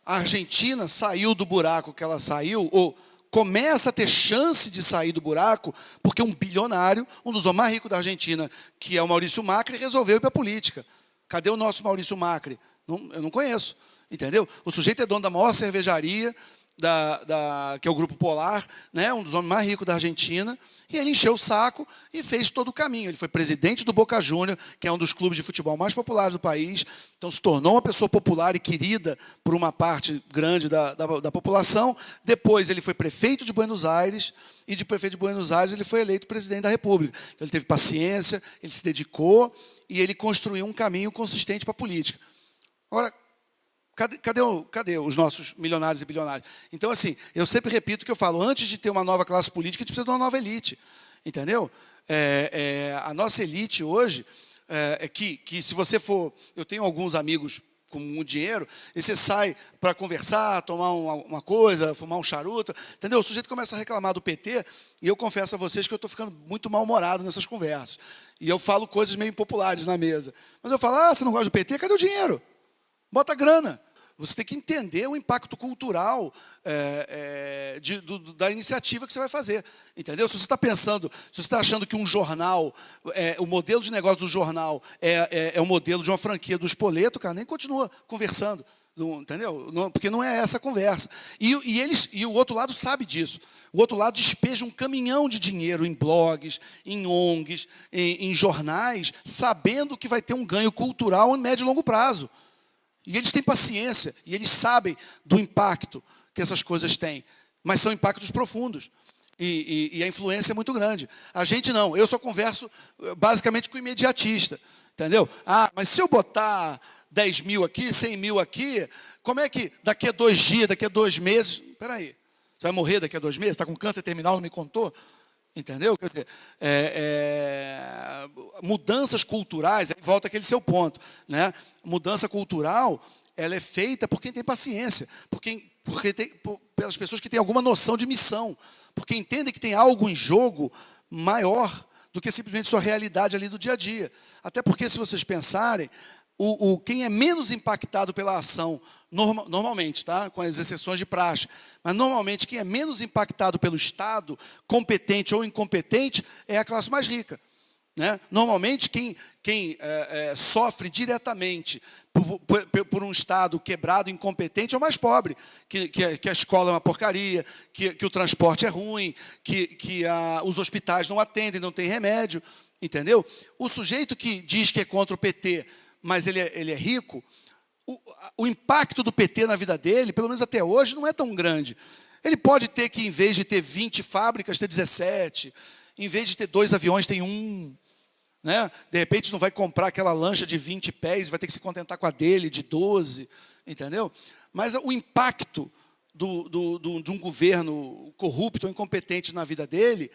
A Argentina saiu do buraco que ela saiu, ou começa a ter chance de sair do buraco, porque um bilionário, um dos homens mais ricos da Argentina, que é o Maurício Macri, resolveu ir para a política. Cadê o nosso Maurício Macri? Eu não conheço. Entendeu? O sujeito é dono da maior cervejaria, que é o Grupo Polar, né? Um dos homens mais ricos da Argentina, e ele encheu o saco e fez todo o caminho. Ele foi presidente do Boca Juniors, que é um dos clubes de futebol mais populares do país, então se tornou uma pessoa popular e querida por uma parte grande da população. Depois ele foi prefeito de Buenos Aires, e de prefeito de Buenos Aires ele foi eleito presidente da República. Então, ele teve paciência, ele se dedicou, e ele construiu um caminho consistente para a política. Agora, cadê os nossos milionários e bilionários? Então, assim, eu sempre repito que eu falo, antes de ter uma nova classe política, a gente precisa de uma nova elite. Entendeu? A nossa elite hoje, que se você for... Eu tenho alguns amigos com muito dinheiro, e você sai para conversar, tomar uma coisa, fumar um charuto, entendeu? O sujeito começa a reclamar do PT, e eu confesso a vocês que eu estou ficando muito mal-humorado nessas conversas. E eu falo coisas meio impopulares na mesa. Mas eu falo, você não gosta do PT? Cadê o dinheiro? Bota grana. Você tem que entender o impacto cultural da iniciativa que você vai fazer. Entendeu? Se você está pensando, se você está achando que um jornal, o modelo de negócio do jornal é o modelo de uma franquia do Spoleto, cara, nem continua conversando. Entendeu? Porque não é essa a conversa. E o outro lado sabe disso. O outro lado despeja um caminhão de dinheiro em blogs, em ONGs, em jornais, sabendo que vai ter um ganho cultural em médio e longo prazo. E eles têm paciência, e eles sabem do impacto que essas coisas têm. Mas são impactos profundos. E a influência é muito grande. A gente não. Eu só converso basicamente com o imediatista. Entendeu? Mas se eu botar 10 mil aqui, 100 mil aqui, como é que daqui a 2 dias, daqui a 2 meses... Espera aí, você vai morrer daqui a 2 meses? Está com câncer terminal, não me contou? Entendeu? Quer dizer, mudanças culturais, aí volta aquele seu ponto, né? Mudança cultural, ela é feita por quem tem paciência, pelas pessoas que têm alguma noção de missão, porque entendem que tem algo em jogo maior do que simplesmente sua realidade ali do dia a dia. Até porque, se vocês pensarem, quem é menos impactado pela ação, normalmente, tá? Com as exceções de praxe, mas normalmente quem é menos impactado pelo Estado, competente ou incompetente, é a classe mais rica. Né? Normalmente, quem sofre diretamente por um Estado quebrado, incompetente, é o mais pobre, que a escola é uma porcaria, que o transporte é ruim, que os hospitais não atendem, não tem remédio. Entendeu? O sujeito que diz que é contra o PT, mas ele é rico, o impacto do PT na vida dele, pelo menos até hoje, não é tão grande. Ele pode ter que, em vez de ter 20 fábricas, ter 17. Em vez de ter 2 aviões, tem 1. Né? De repente, não vai comprar aquela lancha de 20 pés, vai ter que se contentar com a dele, de 12. Entendeu? Mas o impacto de um governo corrupto ou incompetente na vida dele,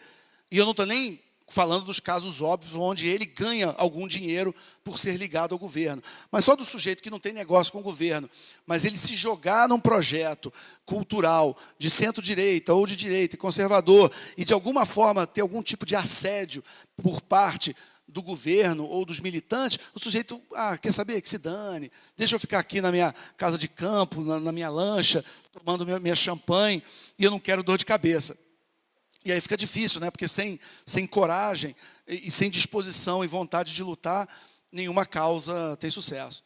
e eu não estou nem falando dos casos óbvios, onde ele ganha algum dinheiro por ser ligado ao governo. Mas só do sujeito que não tem negócio com o governo, mas ele se jogar num projeto cultural de centro-direita ou de direita e conservador, e de alguma forma ter algum tipo de assédio por parte do governo ou dos militantes, o sujeito, quer saber? Que se dane, deixa eu ficar aqui na minha casa de campo, na minha lancha, tomando minha champanhe, e eu não quero dor de cabeça. E aí fica difícil, né? Porque sem coragem e sem disposição e vontade de lutar, nenhuma causa tem sucesso.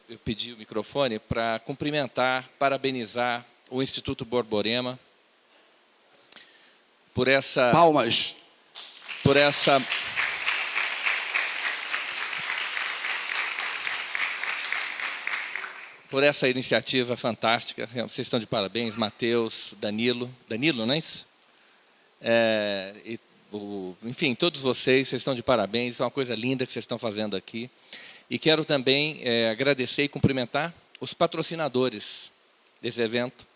Eu pedi o microfone para cumprimentar, parabenizar o Instituto Borborema por essa... Palmas. Por essa... por essa iniciativa fantástica. Vocês estão de parabéns, Matheus, Danilo, não é isso? Enfim, todos vocês estão de parabéns, é uma coisa linda que vocês estão fazendo aqui. E quero também agradecer e cumprimentar os patrocinadores desse evento.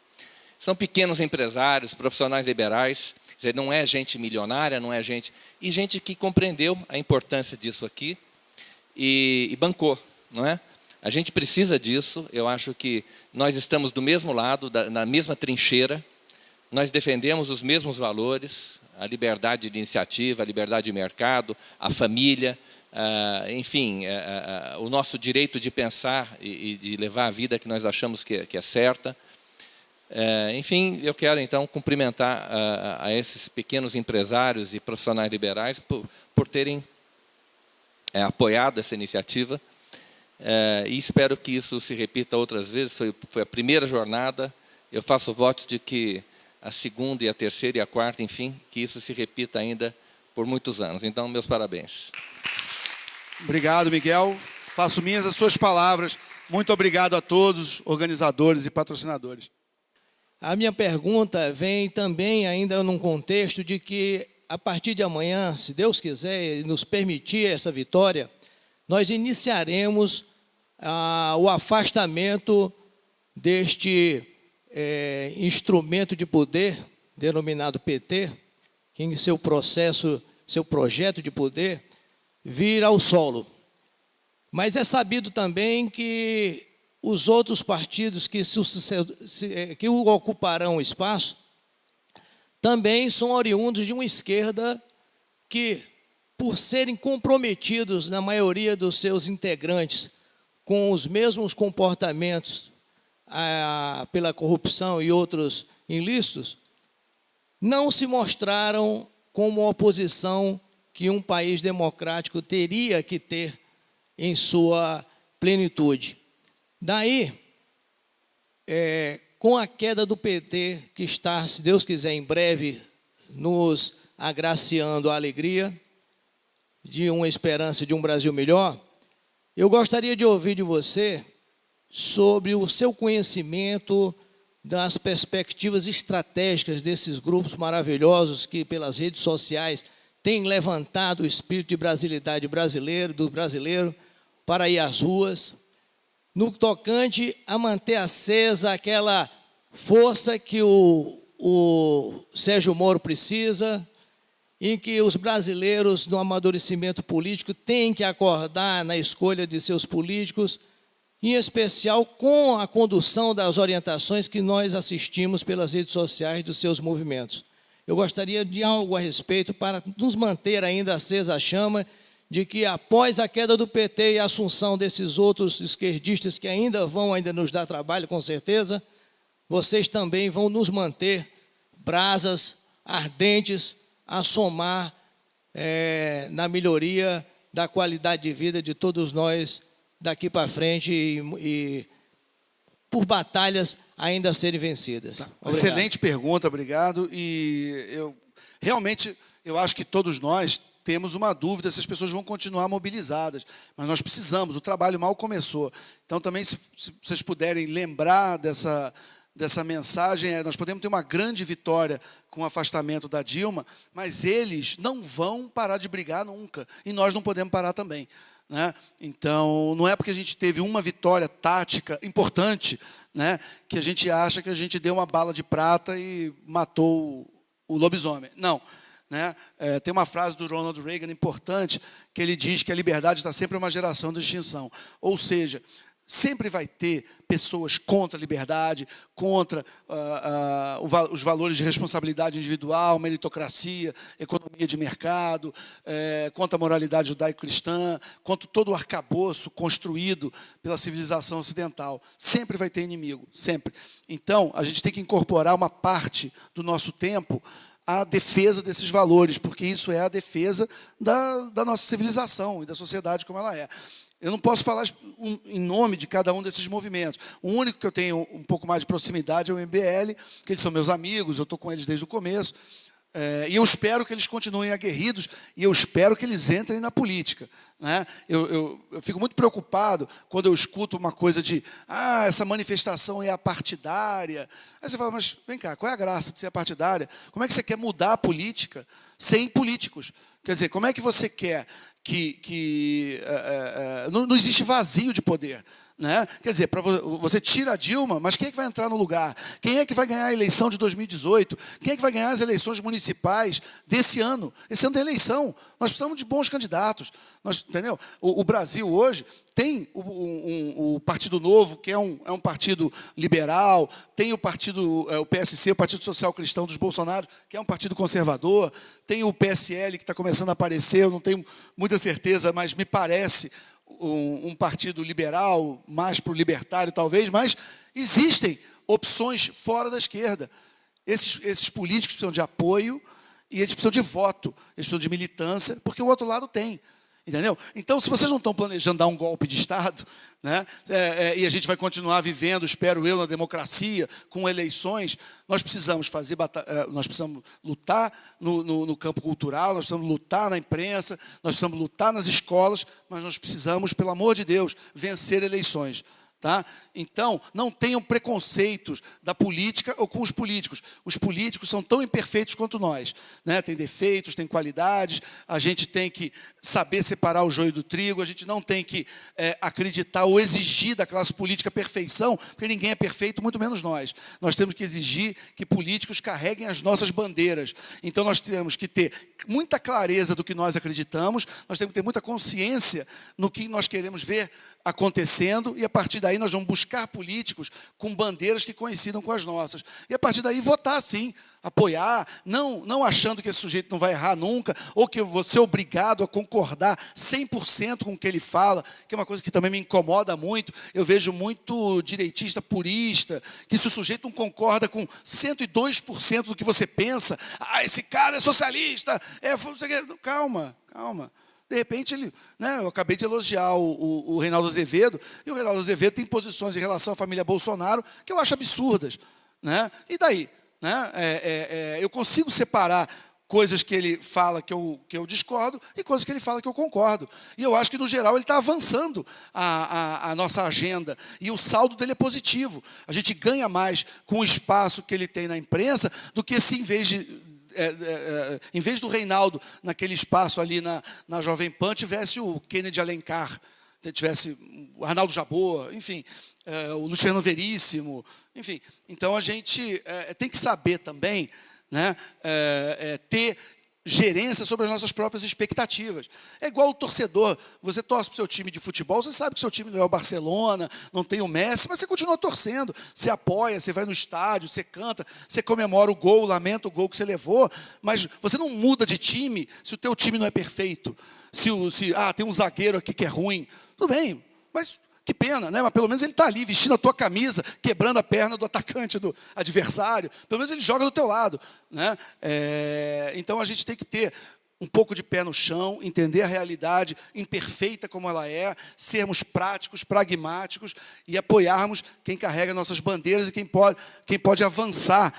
São pequenos empresários, profissionais liberais, quer dizer, não é gente milionária, não é gente... E gente que compreendeu a importância disso aqui e bancou, não é? A gente precisa disso, eu acho que nós estamos do mesmo lado, na mesma trincheira, nós defendemos os mesmos valores, a liberdade de iniciativa, a liberdade de mercado, a família, enfim, o nosso direito de pensar e de levar a vida que nós achamos que é certa. Enfim, eu quero, então, cumprimentar a esses pequenos empresários e profissionais liberais por terem apoiado essa iniciativa. E espero que isso se repita outras vezes. Foi a primeira jornada. Eu faço votos de que a segunda e a terceira e a quarta, enfim, que isso se repita ainda por muitos anos. Então, meus parabéns. Obrigado, Miguel. Faço minhas as suas palavras. Muito obrigado a todos, organizadores e patrocinadores. A minha pergunta vem também ainda num contexto de que, a partir de amanhã, se Deus quiser e nos permitir essa vitória, nós iniciaremos o afastamento deste instrumento de poder, denominado PT, que em seu projeto de poder, vir ao solo. Mas é sabido também que os outros partidos que ocuparão o espaço também são oriundos de uma esquerda que, por serem comprometidos, na maioria dos seus integrantes, com os mesmos comportamentos pela corrupção e outros ilícitos, não se mostraram como a oposição que um país democrático teria que ter em sua plenitude. Daí, com a queda do PT, que está, se Deus quiser, em breve, nos agraciando a alegria de uma esperança de um Brasil melhor, eu gostaria de ouvir de você sobre o seu conhecimento das perspectivas estratégicas desses grupos maravilhosos que, pelas redes sociais, têm levantado o espírito de brasilidade do brasileiro para ir às ruas, no tocante a manter acesa aquela força que o Sérgio Moro precisa, em que os brasileiros, no amadurecimento político, têm que acordar na escolha de seus políticos, em especial com a condução das orientações que nós assistimos pelas redes sociais dos seus movimentos. Eu gostaria de algo a respeito para nos manter ainda acesa a chama de que, após a queda do PT e a assunção desses outros esquerdistas que ainda vão nos dar trabalho, com certeza, vocês também vão nos manter brasas ardentes a somar na melhoria da qualidade de vida de todos nós daqui para frente e por batalhas ainda a serem vencidas. Tá. Excelente pergunta, obrigado. E realmente eu acho que todos nós temos uma dúvida se as pessoas vão continuar mobilizadas, mas nós precisamos, o trabalho mal começou. Então também, se vocês puderem lembrar dessa mensagem, nós podemos ter uma grande vitória com o afastamento da Dilma, mas eles não vão parar de brigar nunca, e nós não podemos parar também, né? Então, não é porque a gente teve uma vitória tática importante, né, que a gente acha que a gente deu uma bala de prata e matou o lobisomem. Não. Né? Tem uma frase do Ronald Reagan importante, que ele diz que a liberdade está sempre uma geração de extinção. Ou seja, sempre vai ter pessoas contra a liberdade, contra os valores de responsabilidade individual, meritocracia, economia de mercado, contra a moralidade judaico-cristã, contra todo o arcabouço construído pela civilização ocidental. Sempre vai ter inimigo, sempre. Então, a gente tem que incorporar uma parte do nosso tempo a defesa desses valores, porque isso é a defesa da nossa civilização e da sociedade como ela é. Eu não posso falar em nome de cada um desses movimentos. O único que eu tenho um pouco mais de proximidade é o MBL, que eles são meus amigos, eu estou com eles desde o começo, e eu espero que eles continuem aguerridos, e eu espero que eles entrem na política, né? Eu fico muito preocupado quando eu escuto uma coisa de essa manifestação é apartidária. Aí você fala, mas vem cá, qual é a graça de ser partidária? Como é que você quer mudar a política sem políticos? Quer dizer, como é que você quer que não existe vazio de poder? Né? Quer dizer, você tira a Dilma, mas quem é que vai entrar no lugar? Quem é que vai ganhar a eleição de 2018? Quem é que vai ganhar as eleições municipais desse ano? Esse ano da eleição. Nós precisamos de bons candidatos. Entendeu? O Brasil hoje tem o Partido Novo, que é um partido liberal, tem o PSC, o Partido Social Cristão dos Bolsonaro, que é um partido conservador, tem o PSL, que está começando a aparecer, eu não tenho muita certeza, mas me parece um partido liberal, mais para o libertário talvez, mas existem opções fora da esquerda. Esses políticos precisam de apoio e eles precisam de voto, eles precisam de militância, porque o outro lado tem. Entendeu? Então, se vocês não estão planejando dar um golpe de Estado, né, e a gente vai continuar vivendo, espero eu, na democracia, com eleições, nós precisamos nós precisamos lutar no campo cultural, nós precisamos lutar na imprensa, nós precisamos lutar nas escolas, mas nós precisamos, pelo amor de Deus, vencer eleições. Tá? Então, não tenham preconceitos da política ou com os políticos. Os políticos são tão imperfeitos quanto nós. Né? Tem defeitos, tem qualidades, a gente tem que saber separar o joio do trigo, a gente não tem que acreditar ou exigir da classe política perfeição, porque ninguém é perfeito, muito menos nós. Nós temos que exigir que políticos carreguem as nossas bandeiras. Então, nós temos que ter muita clareza do que nós acreditamos, nós temos que ter muita consciência no que nós queremos ver acontecendo, e a partir daí nós vamos buscar políticos com bandeiras que coincidam com as nossas. E a partir daí votar sim, apoiar, não achando que esse sujeito não vai errar nunca, ou que você é obrigado a concordar 100% com o que ele fala, que é uma coisa que também me incomoda muito. Eu vejo muito direitista purista, que se o sujeito não concorda com 102% do que você pensa, esse cara é socialista, calma. De repente, eu acabei de elogiar o Reinaldo Azevedo, e o Reinaldo Azevedo tem posições em relação à família Bolsonaro que eu acho absurdas. Né? E daí? Né? Eu consigo separar coisas que ele fala que eu discordo e coisas que ele fala que eu concordo. E eu acho que, no geral, ele está avançando a nossa agenda. E o saldo dele é positivo. A gente ganha mais com o espaço que ele tem na imprensa do que se, em vez do Reinaldo, naquele espaço ali na Jovem Pan, tivesse o Kennedy Alencar, tivesse o Arnaldo Jabor, enfim, o Luciano Veríssimo, enfim. Então, a gente tem que saber também, né, ter gerência sobre as nossas próprias expectativas. É igual o torcedor, você torce para o seu time de futebol, você sabe que o seu time não é o Barcelona, não tem o Messi, mas você continua torcendo, você apoia, você vai no estádio, você canta, você comemora o gol, lamenta o gol que você levou, mas você não muda de time se o teu time não é perfeito. Se tem um zagueiro aqui que é ruim, tudo bem, mas que pena, né? Mas pelo menos ele está ali vestindo a tua camisa, quebrando a perna do atacante do adversário. Pelo menos ele joga do teu lado. Né? Então a gente tem que ter um pouco de pé no chão, entender a realidade imperfeita como ela é, sermos práticos, pragmáticos e apoiarmos quem carrega nossas bandeiras e quem pode avançar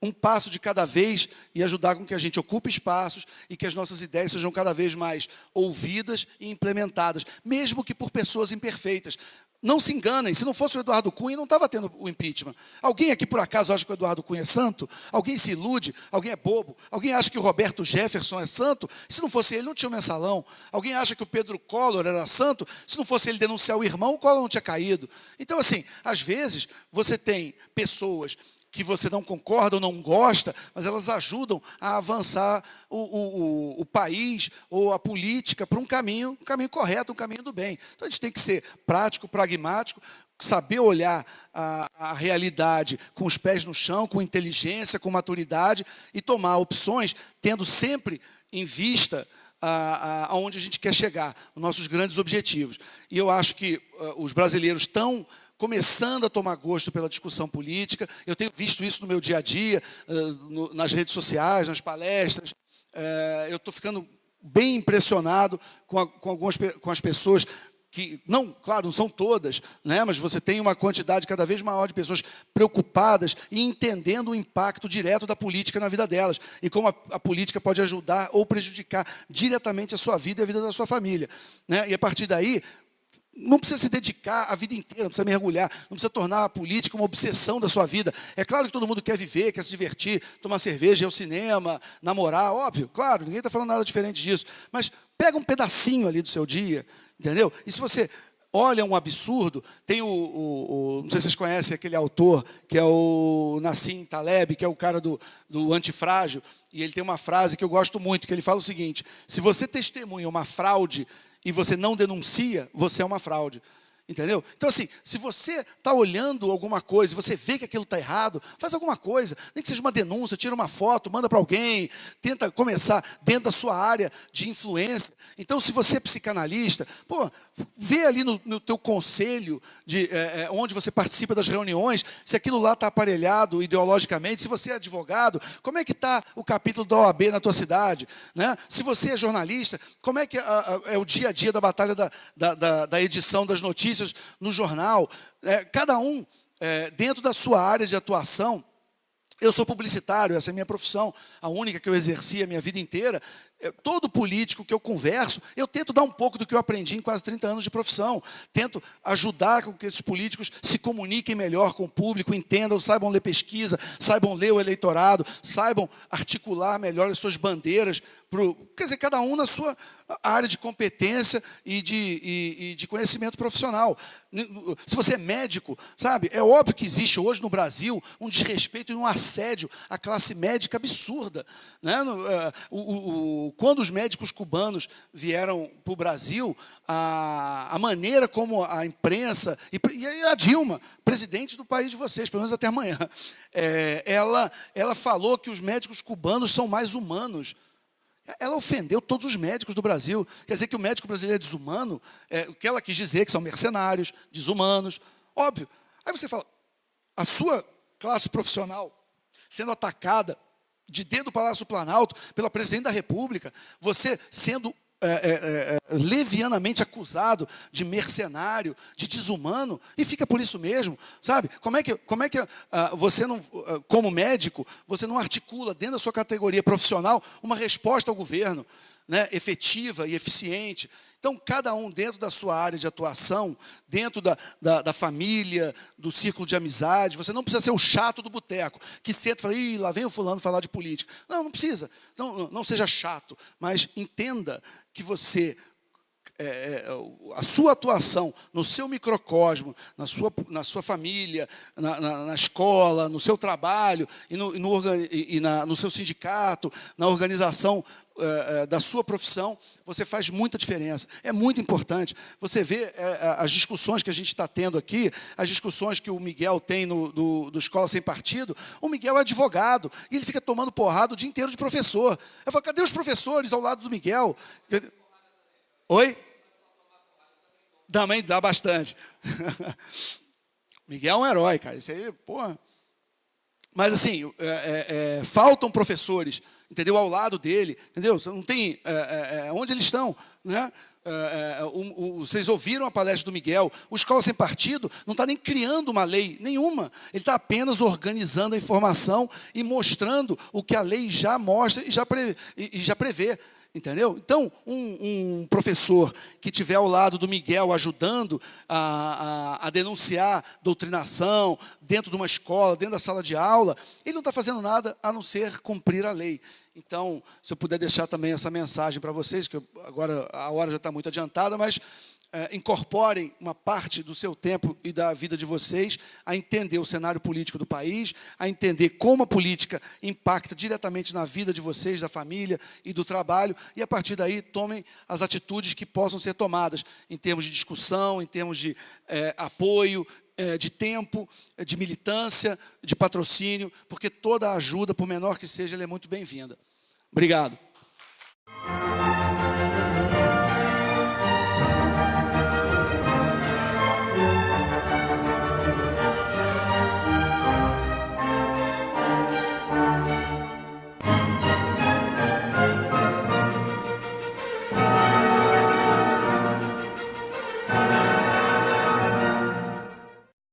um passo de cada vez e ajudar com que a gente ocupe espaços e que as nossas ideias sejam cada vez mais ouvidas e implementadas, mesmo que por pessoas imperfeitas. Não se enganem, se não fosse o Eduardo Cunha, não estava tendo o impeachment. Alguém aqui, por acaso, acha que o Eduardo Cunha é santo? Alguém se ilude? Alguém é bobo? Alguém acha que o Roberto Jefferson é santo? Se não fosse ele, não tinha o mensalão. Alguém acha que o Pedro Collor era santo? Se não fosse ele denunciar o irmão, o Collor não tinha caído. Então, assim, às vezes, você tem pessoas que você não concorda ou não gosta, mas elas ajudam a avançar o país ou a política para um caminho correto, um caminho do bem. Então, a gente tem que ser prático, pragmático, saber olhar a realidade com os pés no chão, com inteligência, com maturidade e tomar opções, tendo sempre em vista aonde a gente quer chegar, os nossos grandes objetivos. E eu acho que os brasileiros estão começando a tomar gosto pela discussão política. Eu tenho visto isso no meu dia a dia, nas redes sociais, nas palestras. Eu estou ficando bem impressionado com as pessoas que, não, claro, não são todas, né, mas você tem uma quantidade cada vez maior de pessoas preocupadas e entendendo o impacto direto da política na vida delas e como a política pode ajudar ou prejudicar diretamente a sua vida e a vida da sua família, né? E a partir daí, não precisa se dedicar a vida inteira, não precisa mergulhar, não precisa tornar a política uma obsessão da sua vida. É claro que todo mundo quer viver, quer se divertir, tomar cerveja, ir ao cinema, namorar, óbvio, claro, ninguém está falando nada diferente disso. Mas pega um pedacinho ali do seu dia, entendeu? E se você olha um absurdo, tem não sei se vocês conhecem aquele autor, que é o Nassim Taleb, que é o cara do Antifrágil, e ele tem uma frase que eu gosto muito, que ele fala o seguinte: se você testemunha uma fraude e você não denuncia, você é uma fraude. Entendeu? Então, assim, se você está olhando alguma coisa e você vê que aquilo está errado, faz alguma coisa. Nem que seja uma denúncia, tira uma foto, manda para alguém, tenta começar dentro da sua área de influência. Então, se você é psicanalista, pô, vê ali no teu conselho, onde você participa das reuniões, se aquilo lá está aparelhado ideologicamente. Se você é advogado, como é que está o capítulo da OAB na tua cidade? Né? Se você é jornalista, como é que é o dia a dia da batalha da edição das notícias no jornal? Cada um dentro da sua área de atuação. Eu sou publicitário, essa é a minha profissão, a única que eu exerci a minha vida inteira. Todo político que eu converso, eu tento dar um pouco do que eu aprendi em quase 30 anos de profissão. Tento ajudar com que esses políticos se comuniquem melhor com o público, entendam, saibam ler pesquisa, saibam ler o eleitorado, saibam articular melhor as suas bandeiras. Quer dizer, cada um na sua área de competência e de conhecimento profissional. Se você é médico, sabe, é óbvio que existe hoje no Brasil um desrespeito e um assédio à classe médica absurda, né? Quando os médicos cubanos vieram para o Brasil, a maneira como a imprensa e a Dilma, presidente do país de vocês, pelo menos até amanhã, ela falou que os médicos cubanos são mais humanos. Ela ofendeu todos os médicos do Brasil. Quer dizer que o médico brasileiro é desumano? O que ela quis dizer, que são mercenários, desumanos. Óbvio. Aí você fala, a sua classe profissional sendo atacada de dentro do Palácio Planalto pela Presidente da República, você sendo levianamente acusado de mercenário, de desumano, e fica por isso mesmo, sabe? Como é que você não, como médico, você não articula dentro da sua categoria profissional uma resposta ao governo, né, efetiva e eficiente? Então, cada um dentro da sua área de atuação, dentro da família, do círculo de amizade, você não precisa ser o chato do boteco, que senta e fala, ih, lá vem o fulano falar de política. Não, não precisa. Não seja chato, mas entenda que você, a sua atuação no seu microcosmo, na sua família, na escola, no seu trabalho, no seu sindicato, na organização da sua profissão, você faz muita diferença. É muito importante. Você vê as discussões que a gente está tendo aqui, as discussões que o Miguel tem do Escola Sem Partido. O Miguel é advogado e ele fica tomando porrada o dia inteiro de professor. Eu falo, cadê os professores ao lado do Miguel? Oi? Também dá bastante. Miguel é um herói, cara. Isso aí, porra. Mas, assim, faltam professores, entendeu? Ao lado dele, entendeu? Você não tem onde eles estão, né? Vocês ouviram a palestra do Miguel. O Escola Sem Partido não está nem criando uma lei nenhuma. Ele está apenas organizando a informação e mostrando o que a lei já mostra e já prevê. Entendeu? Então, um professor que estiver ao lado do Miguel ajudando a denunciar doutrinação dentro de uma escola, dentro da sala de aula, ele não está fazendo nada a não ser cumprir a lei. Então, se eu puder deixar também essa mensagem para vocês, que agora a hora já está muito adiantada, mas incorporem uma parte do seu tempo e da vida de vocês a entender o cenário político do país, a entender como a política impacta diretamente na vida de vocês, da família e do trabalho, e a partir daí tomem as atitudes que possam ser tomadas em termos de discussão, em termos de apoio, de tempo, de militância, de patrocínio, porque toda ajuda, por menor que seja, ela é muito bem-vinda. Obrigado.